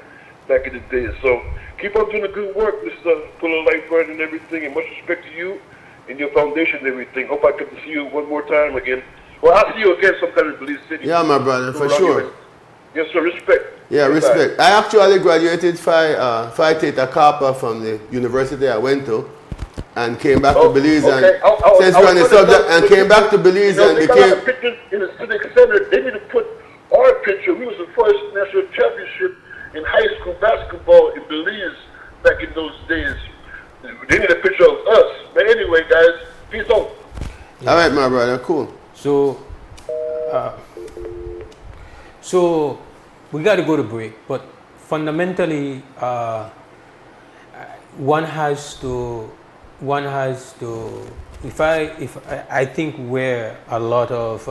back in the day. So keep on doing the good work, Mr. Puller Lightburn and everything, and much respect to you and your foundation and everything. Hope I get to see you one more time again. Well, I'll see you again sometime in Belize City. Yeah, my brother, for sure. Yes, sir, respect. Yeah, respect. I actually graduated Phi Theta Kappa from the university I went to, and came back to Belize and came back to Belize and became. Pictures in the Civic Center. They need to put our picture. We was the first national championship in high school basketball in Belize back in those days. They need a picture of us. But anyway, guys, peace out. All right, my brother, cool. So we got to go to break, but fundamentally, one has to. I think where a lot of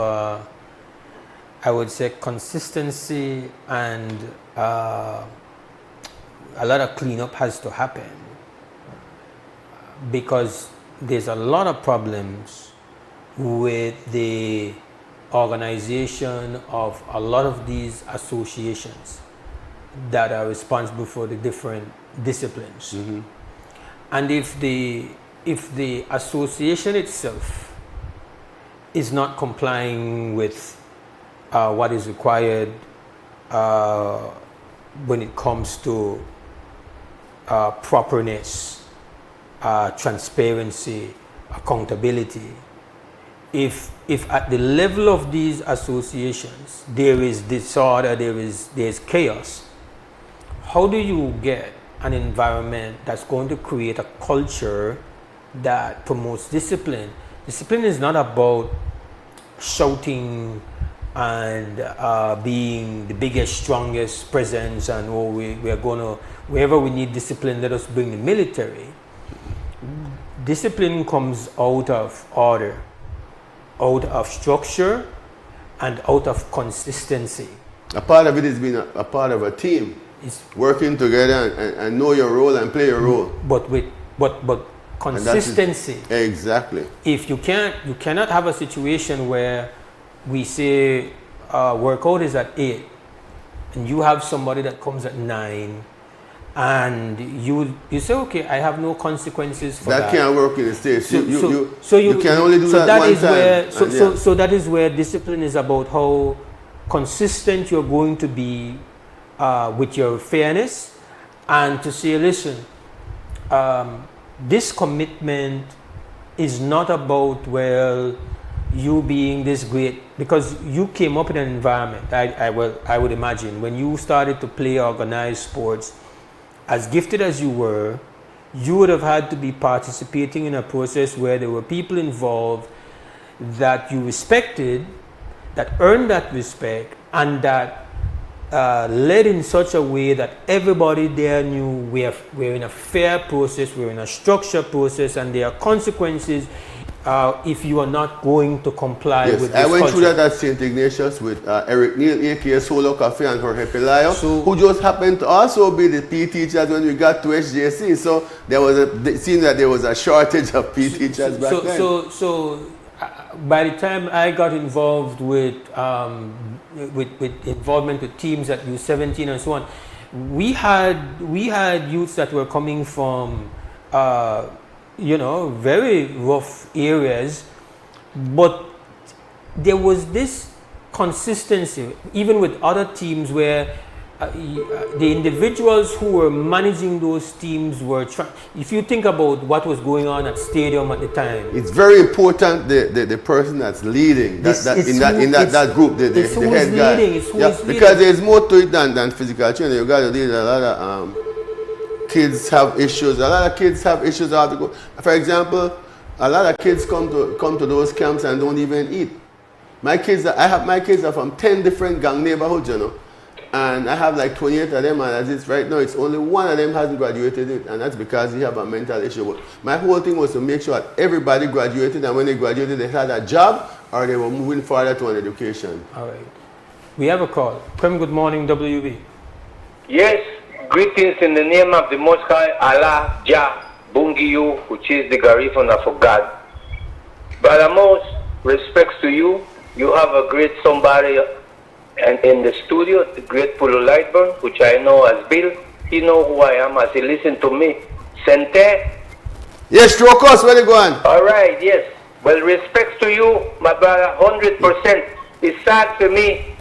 I would say, consistency and a lot of cleanup has to happen, because there's a lot of problems with the organization of a lot of these associations that are responsible for the different disciplines. And if the association itself is not complying with what is required when it comes to properness, transparency, accountability, if at the level of these associations there is disorder, there's chaos, how do you get an environment that's going to create a culture that promotes discipline? Discipline is not about shouting and being the biggest, strongest presence and we're going to, wherever we need discipline, let us bring the military. Discipline comes out of order, out of structure, and out of consistency. A part of it is being a part of a team. It's working together and know your role and play your role. But consistency. Exactly. If you cannot have a situation where we say workout is at 8 and you have somebody that comes at 9 and you say, okay, I have no consequences for that. That can't work in the States. So you can only do that one time. So that is where discipline is about how consistent you're going to be with your fairness, and to say, listen, this commitment is not about, well, you being this great, because you came up in an environment, I would imagine, when you started to play organized sports, as gifted as you were, you would have had to be participating in a process where there were people involved that you respected, that earned that respect, and that led in such a way that everybody there knew we're in a fair process, we're in a structured process, and there are consequences if you are not going to comply with this I went culture. through that at St. Ignatius with Eric Neal, aka Solo Cafe, and Jorge Pelayo, who just happened to also be the PE teachers when we got to HJC. So it seemed that there was a shortage of PE teachers back then. So by the time I got involved with involvement with teams at U17 and so on, we had youths that were coming from very rough areas, but there was this consistency even with other teams where the individuals who were managing those teams were if you think about what was going on at stadium at the time, it's very important the person that's leading that group, the head guy. Because there's more to it than physical training. You got to lead a lot of kids have issues. A lot of kids have issues how to go. For example, a lot of kids come to those camps and don't even eat. My kids are from 10 different gang neighborhoods, and I have like 28 of them, and as it's right now, it's only one of them hasn't graduated it, and that's because he have a mental issue. But my whole thing was to make sure that everybody graduated, and when they graduated, they had a job or they were moving further to an education. All right. We have a call. Prem, good morning, WB. Yes, greetings in the name of the Most High, Allah, Jah, Bungiyu, which is the Garifuna for God. Brother Mose, respects to you. You have a great somebody. And in the studio, the great Pulu Lightburn, which I know as Bill, he know who I am as he listen to me. Sente? Yes, Trocos, where you going? All right, yes. Well, respects to you, my brother, 100%. It's sad for me.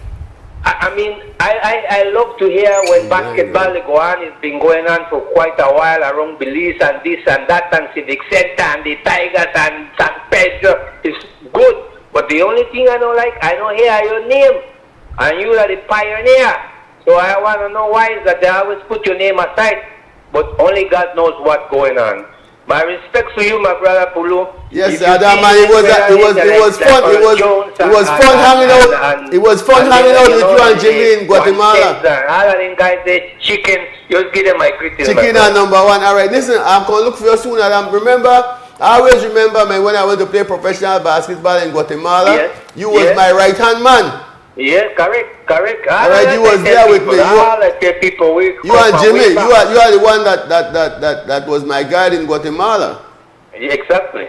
I love to hear when basketball go on. It's been going on for quite a while around Belize and this and that and Civic Center and the Tigers and San Pedro. It's good. But the only thing I don't like, I don't hear your name. And you are the pioneer. So I want to know why is that they always put your name aside, but only God knows what's going on. My respects to you, my brother Pulu. Yes, Adam, man, it was fun. It was fun hanging out. It was fun hanging out with you and Jimmy in Guatemala. All of them guys, they chicken. Just give them my greetings. Chicken are number one. All right, listen, I'm going to look for you soon, Adam. Remember, I always remember, man, when I went to play professional basketball in Guatemala, you was my right-hand man. Yes, correct. All right, you was there with me. You and Jimmy, you are the one that was my guide in Guatemala. Exactly.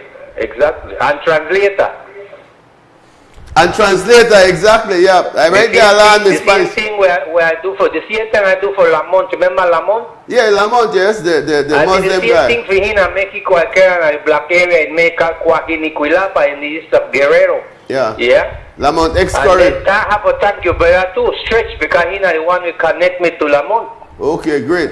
And translator. Exactly, yeah. I read the alarm in Spanish. The same thing where I do for the same thing I do for Lamont. Remember Lamont? Yeah, Lamont, yes, the Muslim guy. guy. The same thing for him in Mexico, in the black area in Mexico, in Nicuilapa, in the east of Guerrero. Yeah. Yeah. Lamont And then I have to thank you, brother, too, Stretch, because he's the one who connect me to Lamont. Okay, great.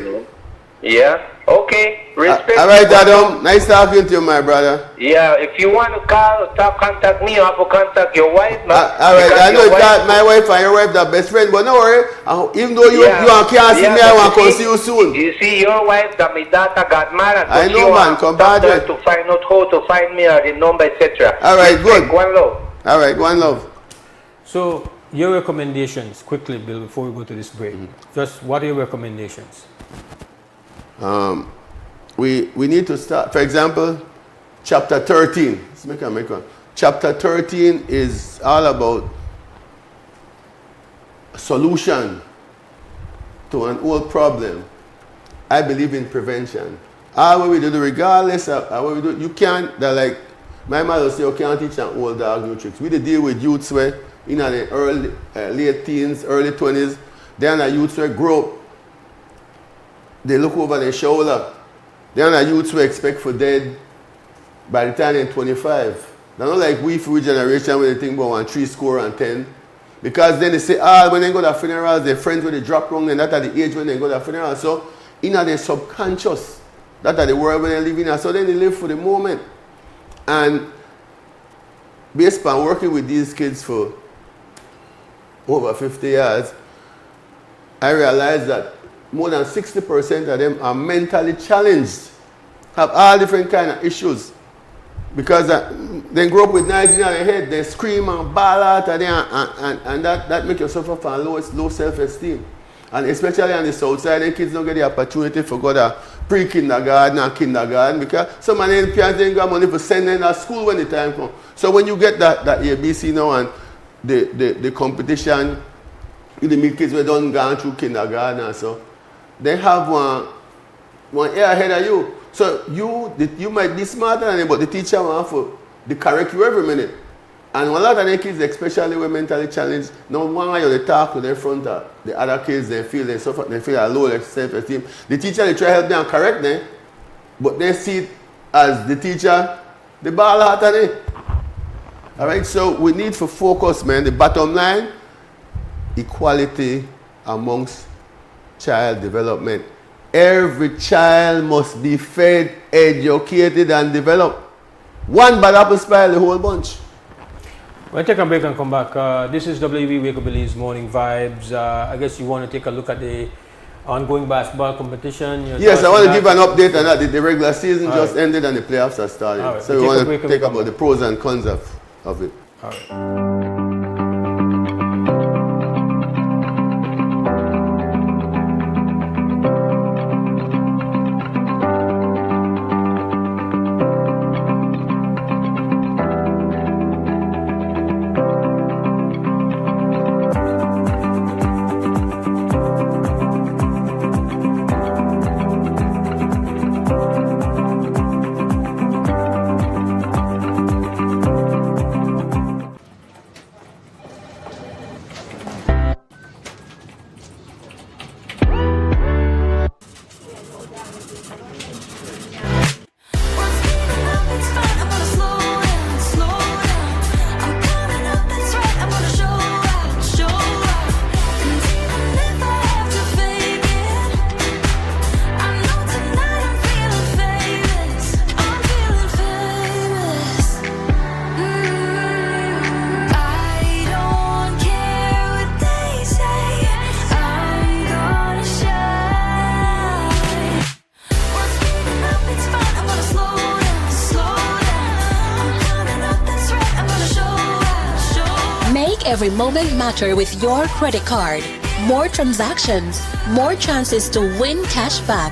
Yeah. Okay. Respect. All right, Adam. Nice talking to you, my brother. Yeah. If you want to contact me, you have to contact your wife. All right. I know my wife and your wife are best friends, but no worry. Even though you can't see me, I want to come see you soon. You see, your wife that my daughter got married. I know, man. Come back to find out how to find me or the number, etc. All right. Good. One love. All right. One love. So, your recommendations, quickly, Bill, before we go to this break. Just what are your recommendations? We need to start, for example, chapter 13. Let's make one. Chapter 13 is all about a solution to an old problem. I believe in prevention. All what we do, regardless of what we do, you can't, like, my mother say, you can't teach an old dog new tricks. We deal with youths where in the early, late teens, early 20s, then the youths where grow up. They look over their shoulder. They're not youths who expect for dead by the time they're 25. They're not like we generation where they think about 1 3 Because then they say, when they go to funerals, their friends when they drop wrong, and that's at the age when they go to funerals. So, in their subconscious, that's the world when they live in. So then they live for the moment. And based on working with these kids for over 50 years, I realized that more than 60% of them are mentally challenged, have all different kind of issues. Because they grow up with knives in their head, they scream and bawl out of them, and that makes you suffer from low self-esteem. And especially on the south side, the kids don't get the opportunity for go to pre-kindergarten and kindergarten, because some of them parents didn't got money for sending them to school when the time comes. So when you get that ABC now and the competition, the meet kids who don't go through kindergarten and so, they have one year ahead of you. So you might be smarter than them, but the teacher wants to correct you every minute. And a lot of the kids, especially when mentally challenged, no one they talk to their front of the other kids, they suffer, they feel a low self-esteem. The teacher, they try to help them and correct them, but they see it as the teacher, the ball out of them. All right, so we need to focus, man. The bottom line, equality amongst child development. Every child must be fed, educated, and developed. One bad apple spoil the whole bunch. We'll take a break and come back. This is WB Wake Up Billy's Morning Vibes. I guess you want to take a look at the ongoing basketball competition. Yes, I want to give an update on that. The regular season just ended and the playoffs are starting. Right. So we want to take about the pros and cons of it. All right. Every moment matter with your credit card. More transactions, more chances to win cash back.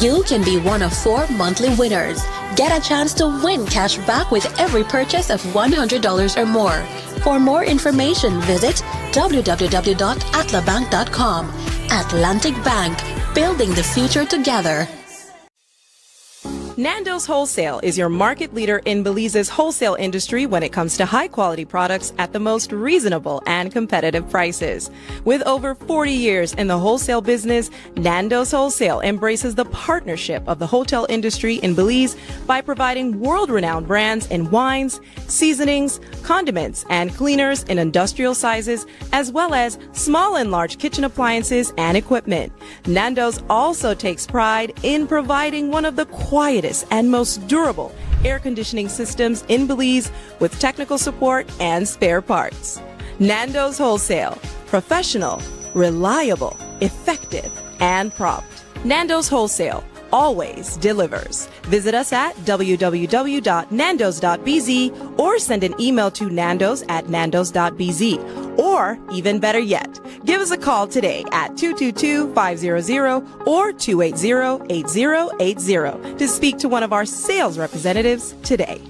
You can be one of 4 monthly winners. Get a chance to win cash back with every purchase of $100 or more. For more information, visit www.atlabank.com. Atlantic Bank, building the future together. Nando's Wholesale is your market leader in Belize's wholesale industry when it comes to high-quality products at the most reasonable and competitive prices. With over 40 years in the wholesale business, Nando's Wholesale embraces the partnership of the hotel industry in Belize by providing world-renowned brands in wines, seasonings, condiments, and cleaners in industrial sizes, as well as small and large kitchen appliances and equipment. Nando's also takes pride in providing one of the quietest and most durable air conditioning systems in Belize with technical support and spare parts. Nando's Wholesale. Professional, reliable, effective, and prompt. Nando's Wholesale always delivers. Visit us at www.nandos.bz or send an email to nandos@nandos.bz. Or, even better yet, give us a call today at 222-500 or 280-8080 to speak to one of our sales representatives today.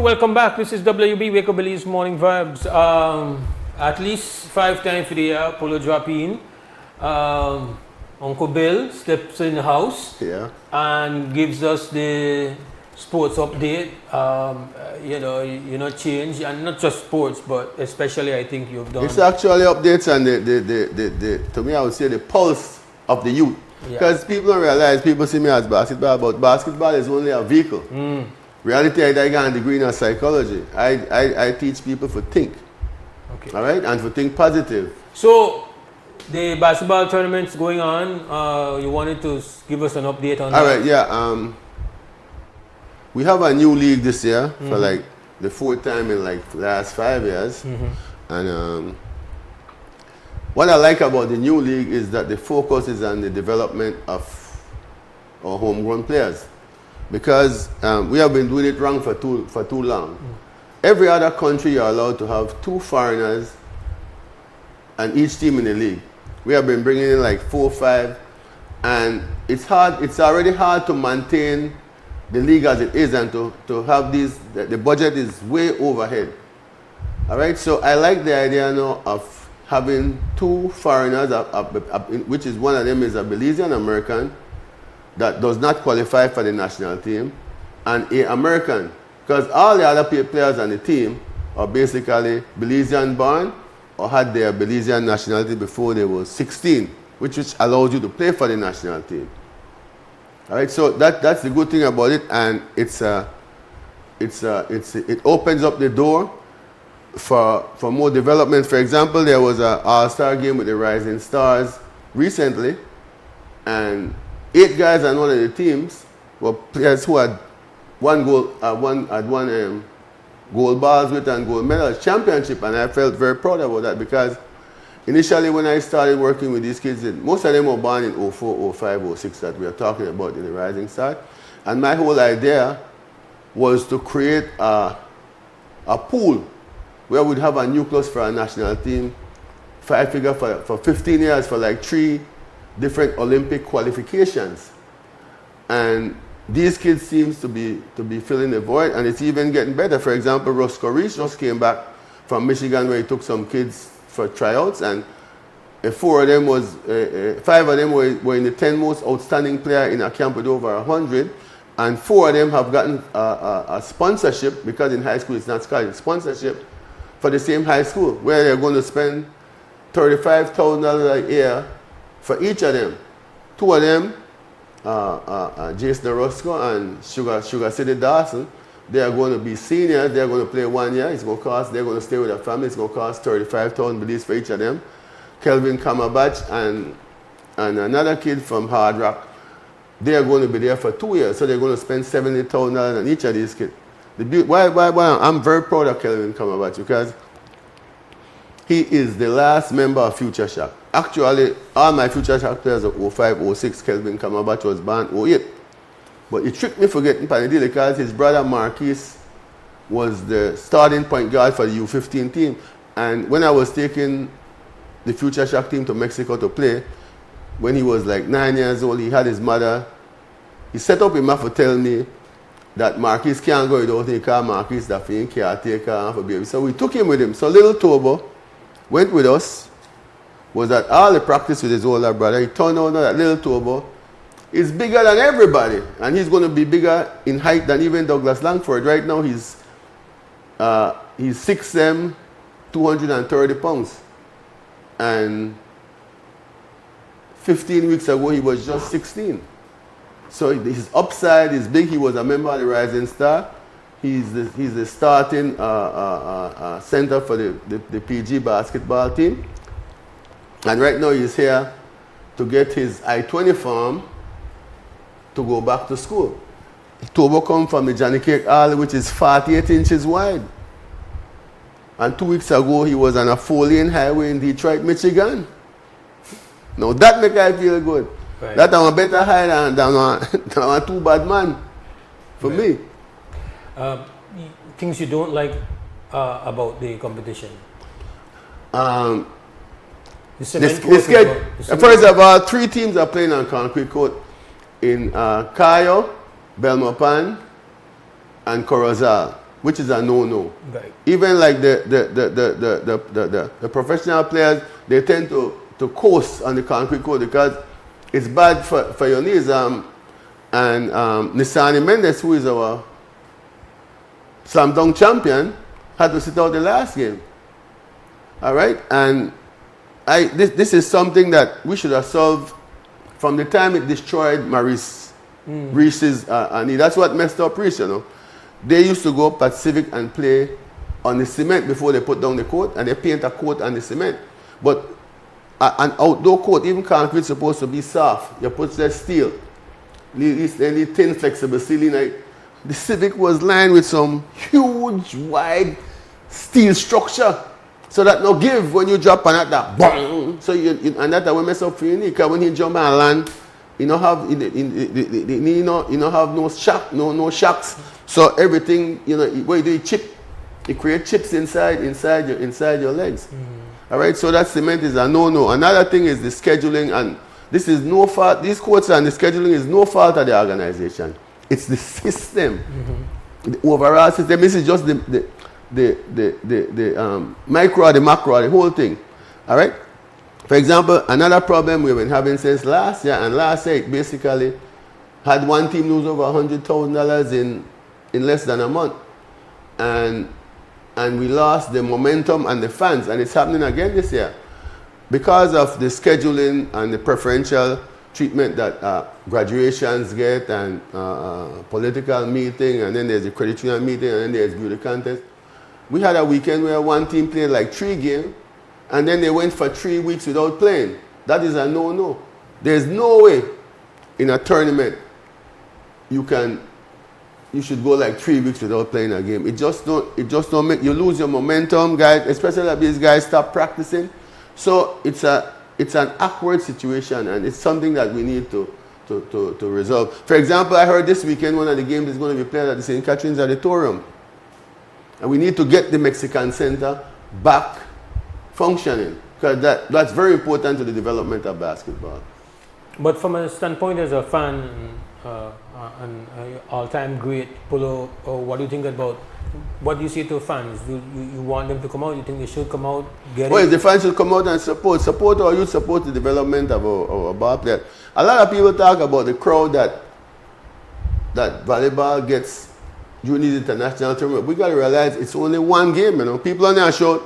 Welcome back. This is WB Wake Up Belize Morning Vibes. At least 5 times for the year, Polo drop in. Uncle Bill steps in the house and gives us the sports update. Change, and not just sports, but especially I think you've done. It's actually updates and the to me I would say the pulse of the youth. Because people don't realize, people see me as basketball, but basketball is only a vehicle. Reality, I got a degree in psychology. I teach people to think. Okay. All right? And to think positive. So, the basketball tournament's going on. You wanted to give us an update on that? All right, yeah. We have a new league this year for like the 4th time in like the last 5 years. And what I like about the new league is that the focus is on the development of our homegrown players. Because we have been doing it wrong for too long. Every other country you're allowed to have 2 foreigners and each team in the league. We have been bringing in like 4 or 5, and it's hard. It's already hard to maintain the league as it is, and to have these, the budget is way overhead. All right, so I like the idea now of having two foreigners, which is one of them is a Belizean American that does not qualify for the national team, and an American, because all the other players on the team are basically Belizean born or had their Belizean nationality before they were 16, which allows you to play for the national team. All right, so that's the good thing about it, and it opens up the door for more development. For example, there was an all-star game with the Rising Stars recently, and 8 guys on one of the teams were players who had won gold balls with and gold medals championship, and I felt very proud about that, because initially when I started working with these kids, most of them were born in 04, 05, 06 that we are talking about in the Rising Star. And my whole idea was to create a pool where we'd have a nucleus for a national team, I figure for 15 years for like 3 different Olympic qualifications. And these kids seems to be filling the void, and it's even getting better. For example, Roscoe Reese just came back from Michigan where he took some kids for tryouts, and 5 of them were in the 10 most outstanding player in a camp with over 100, and 4 of them have gotten a sponsorship, because in high school it's not scholarship, sponsorship for the same high school, where they're going to spend $35,000 a year for each of them. 2 of them, Jason Roscoe and Sugar City Dawson, they are going to be seniors. They are going to play 1 year. It's going to cost, they're going to stay with their family. It's going to cost $35,000 Belize for each of them. Kelvin Kamabach and another kid from Hard Rock, they are going to be there for 2 years. So they're going to spend $70,000 on each of these kids. Why I'm very proud of Kelvin Kamabach, because he is the last member of Future Shock. Actually, all my Future Shock players of 05, 06, Kelvin Kamabach was born 08. But he tricked me for getting Panadil, because his brother Marquis was the starting point guard for the U15 team. And when I was taking the Future Shock team to Mexico to play, when he was like 9 years old, he had his mother. He set up him to tell me that Marquis can't go without him, because Marquis that he can't take care for baby. So we took him with him. So little Tobo went with us, was at all the practice with his older brother. He turned out that little Tobo is bigger than everybody, and he's going to be bigger in height than even Douglas Langford. Right now he's 6'7", 230 pounds, and 15 weeks ago he was just 16. So his upside is big. He was a member of the Rising Star. He's the starting center for the PG basketball team, and right now he's here to get his I-20 form to go back to school. Tobo come from the Johnny Cake Alley, which is 48 inches wide. And 2 weeks ago, he was on a 4-lane highway in Detroit, Michigan. Now that make I feel good. Right. That I'm a better high than a 2 bad man for me. Things you don't like about the competition? First of all, 3 teams are playing on concrete court in Cayo, Belmopan, and Corozal, which is a no-no. Right. Even like the professional players, they tend to coast on the concrete court because it's bad for your knees. And Nisani Mendes, who is our slam dunk champion, had to sit out the last game. All right, and this is something that we should have solved from the time it destroyed Reese's knee. That's what messed up Reese, you know. They used to go up at Civic and play on the cement before they put down the court, and they paint a coat on the cement. But an outdoor court, even concrete, is supposed to be soft. You put that steel, any thin, flexible ceiling. The Civic was lined with some huge, wide steel structure, so that no give when you drop on that boom. So and that will mess up for your knee. Because when you jump and land, you don't have no shock, no shocks. So everything, what you do, you create chips inside your legs. All right. So that cement is a no-no. Another thing is the scheduling, and this is no fault. These courts and the scheduling is no fault of the organization. It's the system. The overall system. This is just the micro or the macro, the whole thing. All right? For example, another problem we've been having since last year, and last year it basically had one team lose over $100,000 in less than a month. And we lost the momentum and the fans, and it's happening again this year. Because of the scheduling and the preferential treatment that graduations get, and political meeting, and then there's the credit union meeting, and then there's beauty contest. We had a weekend where one team played like 3 games, and then they went for 3 weeks without playing. That is a no-no. There's no way in a tournament you should go like 3 weeks without playing a game. It just don't make, you lose your momentum, guys, especially if these guys stop practicing. So it's an awkward situation, and it's something that we need to resolve. For example, I heard this weekend one of the games is going to be played at the St. Catherine's Auditorium. And we need to get the Mexican Center back functioning, because that's very important to the development of basketball. But from a standpoint as a fan and all-time great Polo, what do you think about, what do you say to fans? Do you want them to come out? You think they should come out? Well, the fans should come out and support our youth, support the development of our ball players. A lot of people talk about the crowd that volleyball gets during these international tournaments. We got to realize it's only one game, you know. People on there show,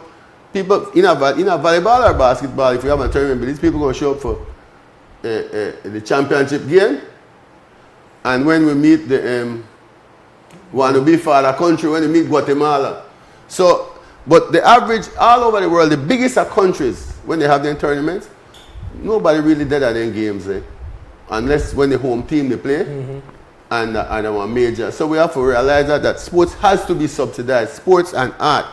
people in a volleyball or basketball, if you have a tournament, but these people are going to show up for the championship game. And when we meet the want to be for the country, when we meet Guatemala. So, but the average all over the world, the biggest of countries, when they have their tournaments, nobody really did at their games, unless when the home team they play. And our major. So we have to realize that sports has to be subsidized. Sports and art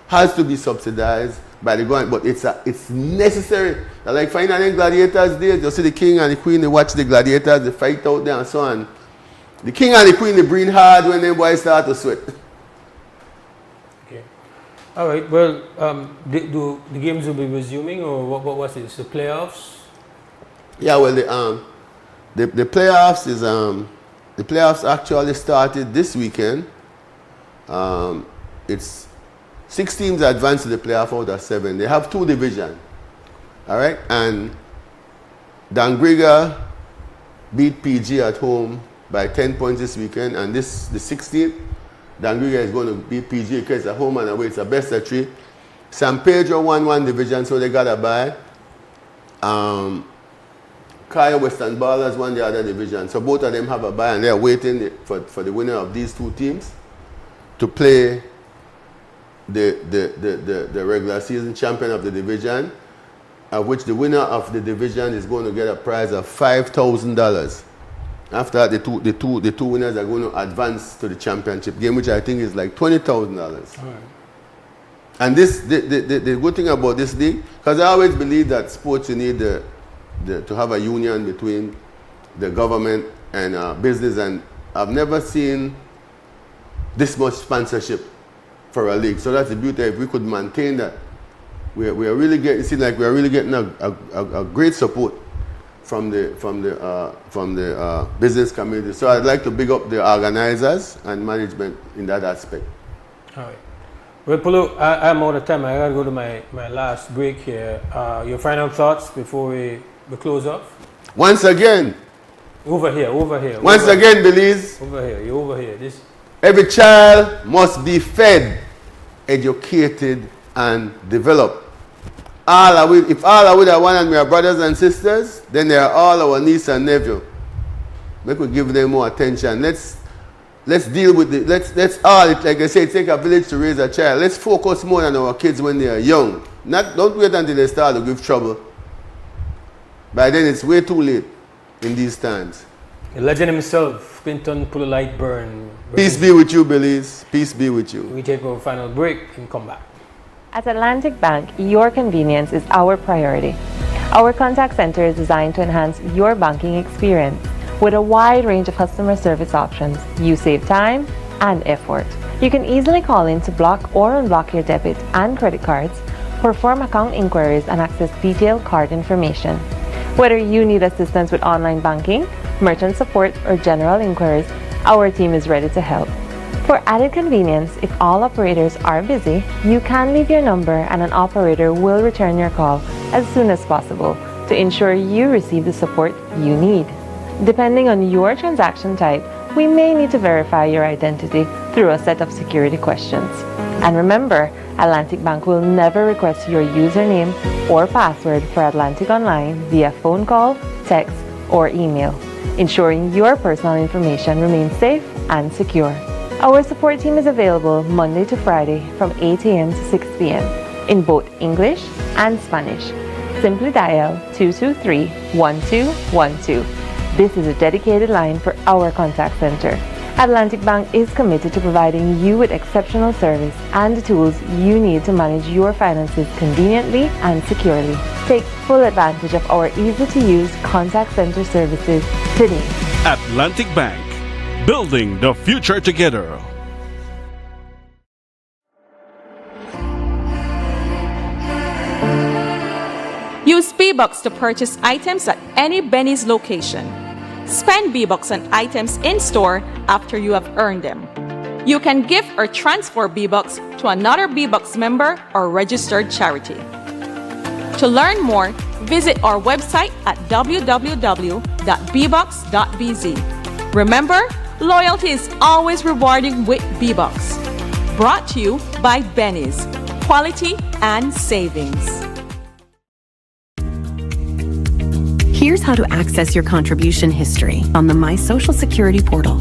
has to be subsidized by the government, but it's necessary. Like finally gladiators days, you see the king and the queen, they watch the gladiators, they fight out there and so on. The king and the queen, they breathe hard when them boys start to sweat. Okay. All right. Well, do the games will be resuming, or what was it? The playoffs? Yeah. Well, the playoffs is the playoffs actually started this weekend. It's 6 teams advanced to the playoff out of 7. They have 2 divisions. All right? And Dangriga beat PG at home by 10 points this weekend. And the 16th, Dangriga is going to beat PG because it's at home and away. It's a best of 3. San Pedro won 1 division, so they got a bye. Kaya Western Ballers won the other division. So both of them have a bye, and they're waiting for the winner of these 2 teams to play the regular season champion of the division, of which the winner of the division is going to get a prize of $5,000. After that, the two winners are going to advance to the championship game, which I think is like $20,000. Right. And the good thing about this league, because I always believe that sports, you need to have a union between the government and business, and I've never seen this much sponsorship for a league. So that's the beauty. If we could maintain that, we are really getting. It seems like we are really getting a great support from the business community. So I'd like to big up the organizers and management in that aspect. All right. Well, Polo, I'm out of time. I gotta go to my last break here. Your final thoughts before we close off? Once again. Over here. Once again, Belize. Over here. You're over here. Every child must be fed, educated, and developed. If all are with our one and we are brothers and sisters, then they are all our niece and nephew. Make we give them more attention. Let's deal with it. Let's all, like I say, it takes a village to raise a child. Let's focus more on our kids when they are young. Don't wait until they start to give trouble. By then it's way too late in these times. The legend himself, Clinton Polo Lightburn. Peace be with you, Belize. Peace be with you. We take our final break and come back. At Atlantic Bank, your convenience is our priority. Our contact center is designed to enhance your banking experience. With a wide range of customer service options, you save time and effort. You can easily call in to block or unblock your debit and credit cards, perform account inquiries, and access detailed card information. Whether you need assistance with online banking, merchant support, or general inquiries, Our team is ready to help. For added convenience, if all operators are busy, you can leave your number and an operator will return your call as soon as possible to ensure you receive the support you need. Depending on your transaction type, we may need to verify your identity through a set of security questions. And remember, Atlantic Bank will never request your username or password for Atlantic Online via phone call, text, or email, ensuring your personal information remains safe and secure. Our support team is available Monday to Friday from 8 a.m. to 6 p.m. in both English and Spanish. Simply dial 223-1212. This is a dedicated line for our contact center. Atlantic Bank is committed to providing you with exceptional service and the tools you need to manage your finances conveniently and securely. Take full advantage of our easy-to-use contact center services today. Atlantic Bank, building the future together. Use B-Bucks to purchase items at any Benny's location. Spend B-Bucks on items in-store after you have earned them. You can gift or transfer B-Bucks to another B-Bucks member or registered charity. To learn more, visit our website at www.bbucks.bz. Remember, loyalty is always rewarding with B-Bucks. Brought to you by Benny's. Quality and savings. Here's how to access your contribution history on the My Social Security portal.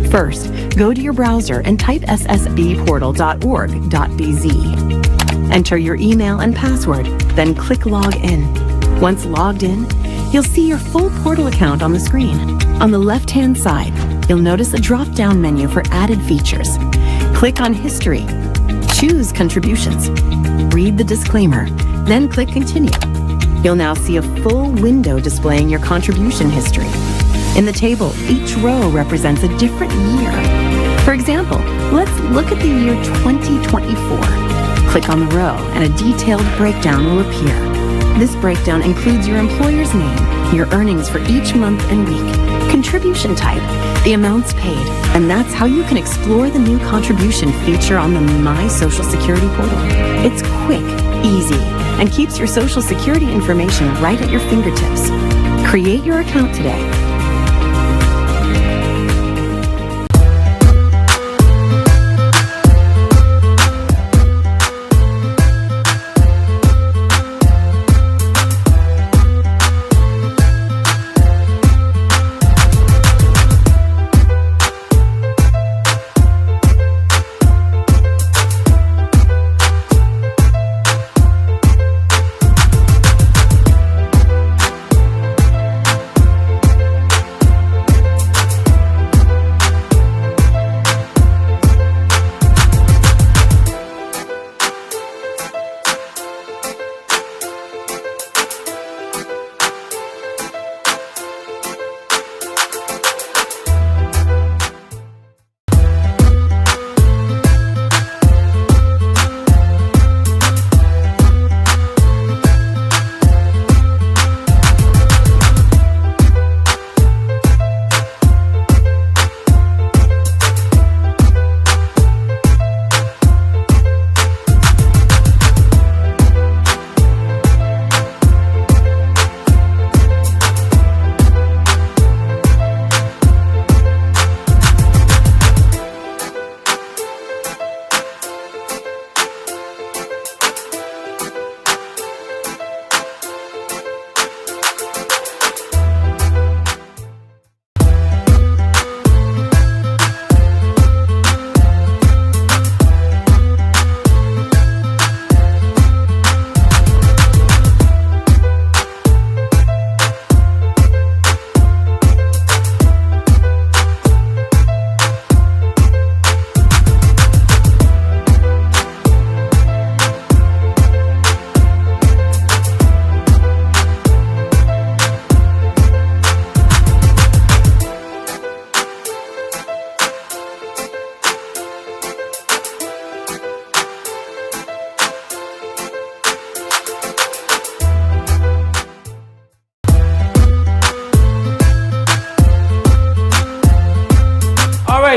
First, go to your browser and type ssbportal.org.bz. Enter your email and password, then click Log In. Once logged in, you'll see your full portal account on the screen. On the left-hand side, you'll notice a drop-down menu for added features. Click on History. Choose Contributions. Read the disclaimer, then click Continue. You'll now see a full window displaying your contribution history. In the table, each row represents a different year. For example, let's look at the year 2024. Click on the row and a detailed breakdown will appear. This breakdown includes your employer's name, your earnings for each month and week, contribution type, the amounts paid, and that's how you can explore the new contribution feature on the My Social Security portal. It's quick, easy, and keeps your Social Security information right at your fingertips. Create your account today.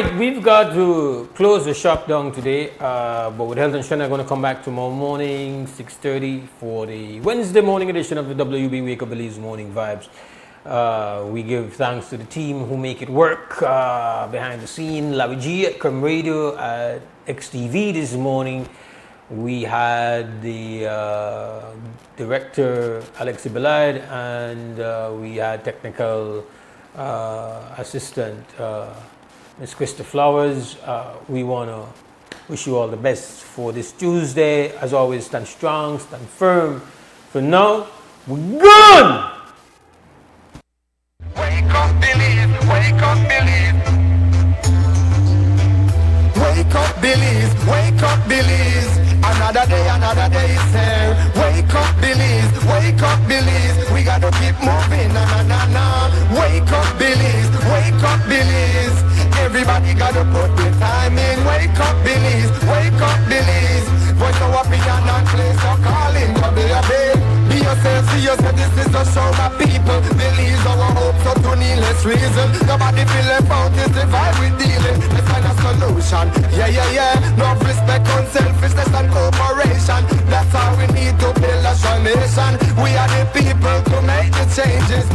right, we've got to close the shop down today, but with health and strength, I'm going to come back tomorrow morning, 6:30 for the Wednesday morning edition of the WB Wake Up Belize Morning Vibes. We give thanks to the team who make it work behind the scene. Larry G at Crumb Radio, at XTV this morning. We had the director Alex Ibilad, and we had technical assistant Ms. Krista Flowers. We want to wish you all the best for this Tuesday. As always, stand strong, stand firm. For now, we're gone! Wake up, believe, wake up, believe. Wake up, believe, wake up, believe. Another day is here. Wake up, believe, wake up, believe. We gotta keep moving, na na na na. Wake up, believe, wake up, believe. Everybody gotta put the time in. Wake up, believe, wake up, believe. Voice of opinion and place of calling, baby. Be yourself, see yourself, this is a show, my people. Believe our hopes so to needless reason. Nobody feel left out, it's the vibe we dealing. Let's find a solution, yeah. No respect, unselfishness and cooperation. That's how we need to build a nation. We are the people to make the changes.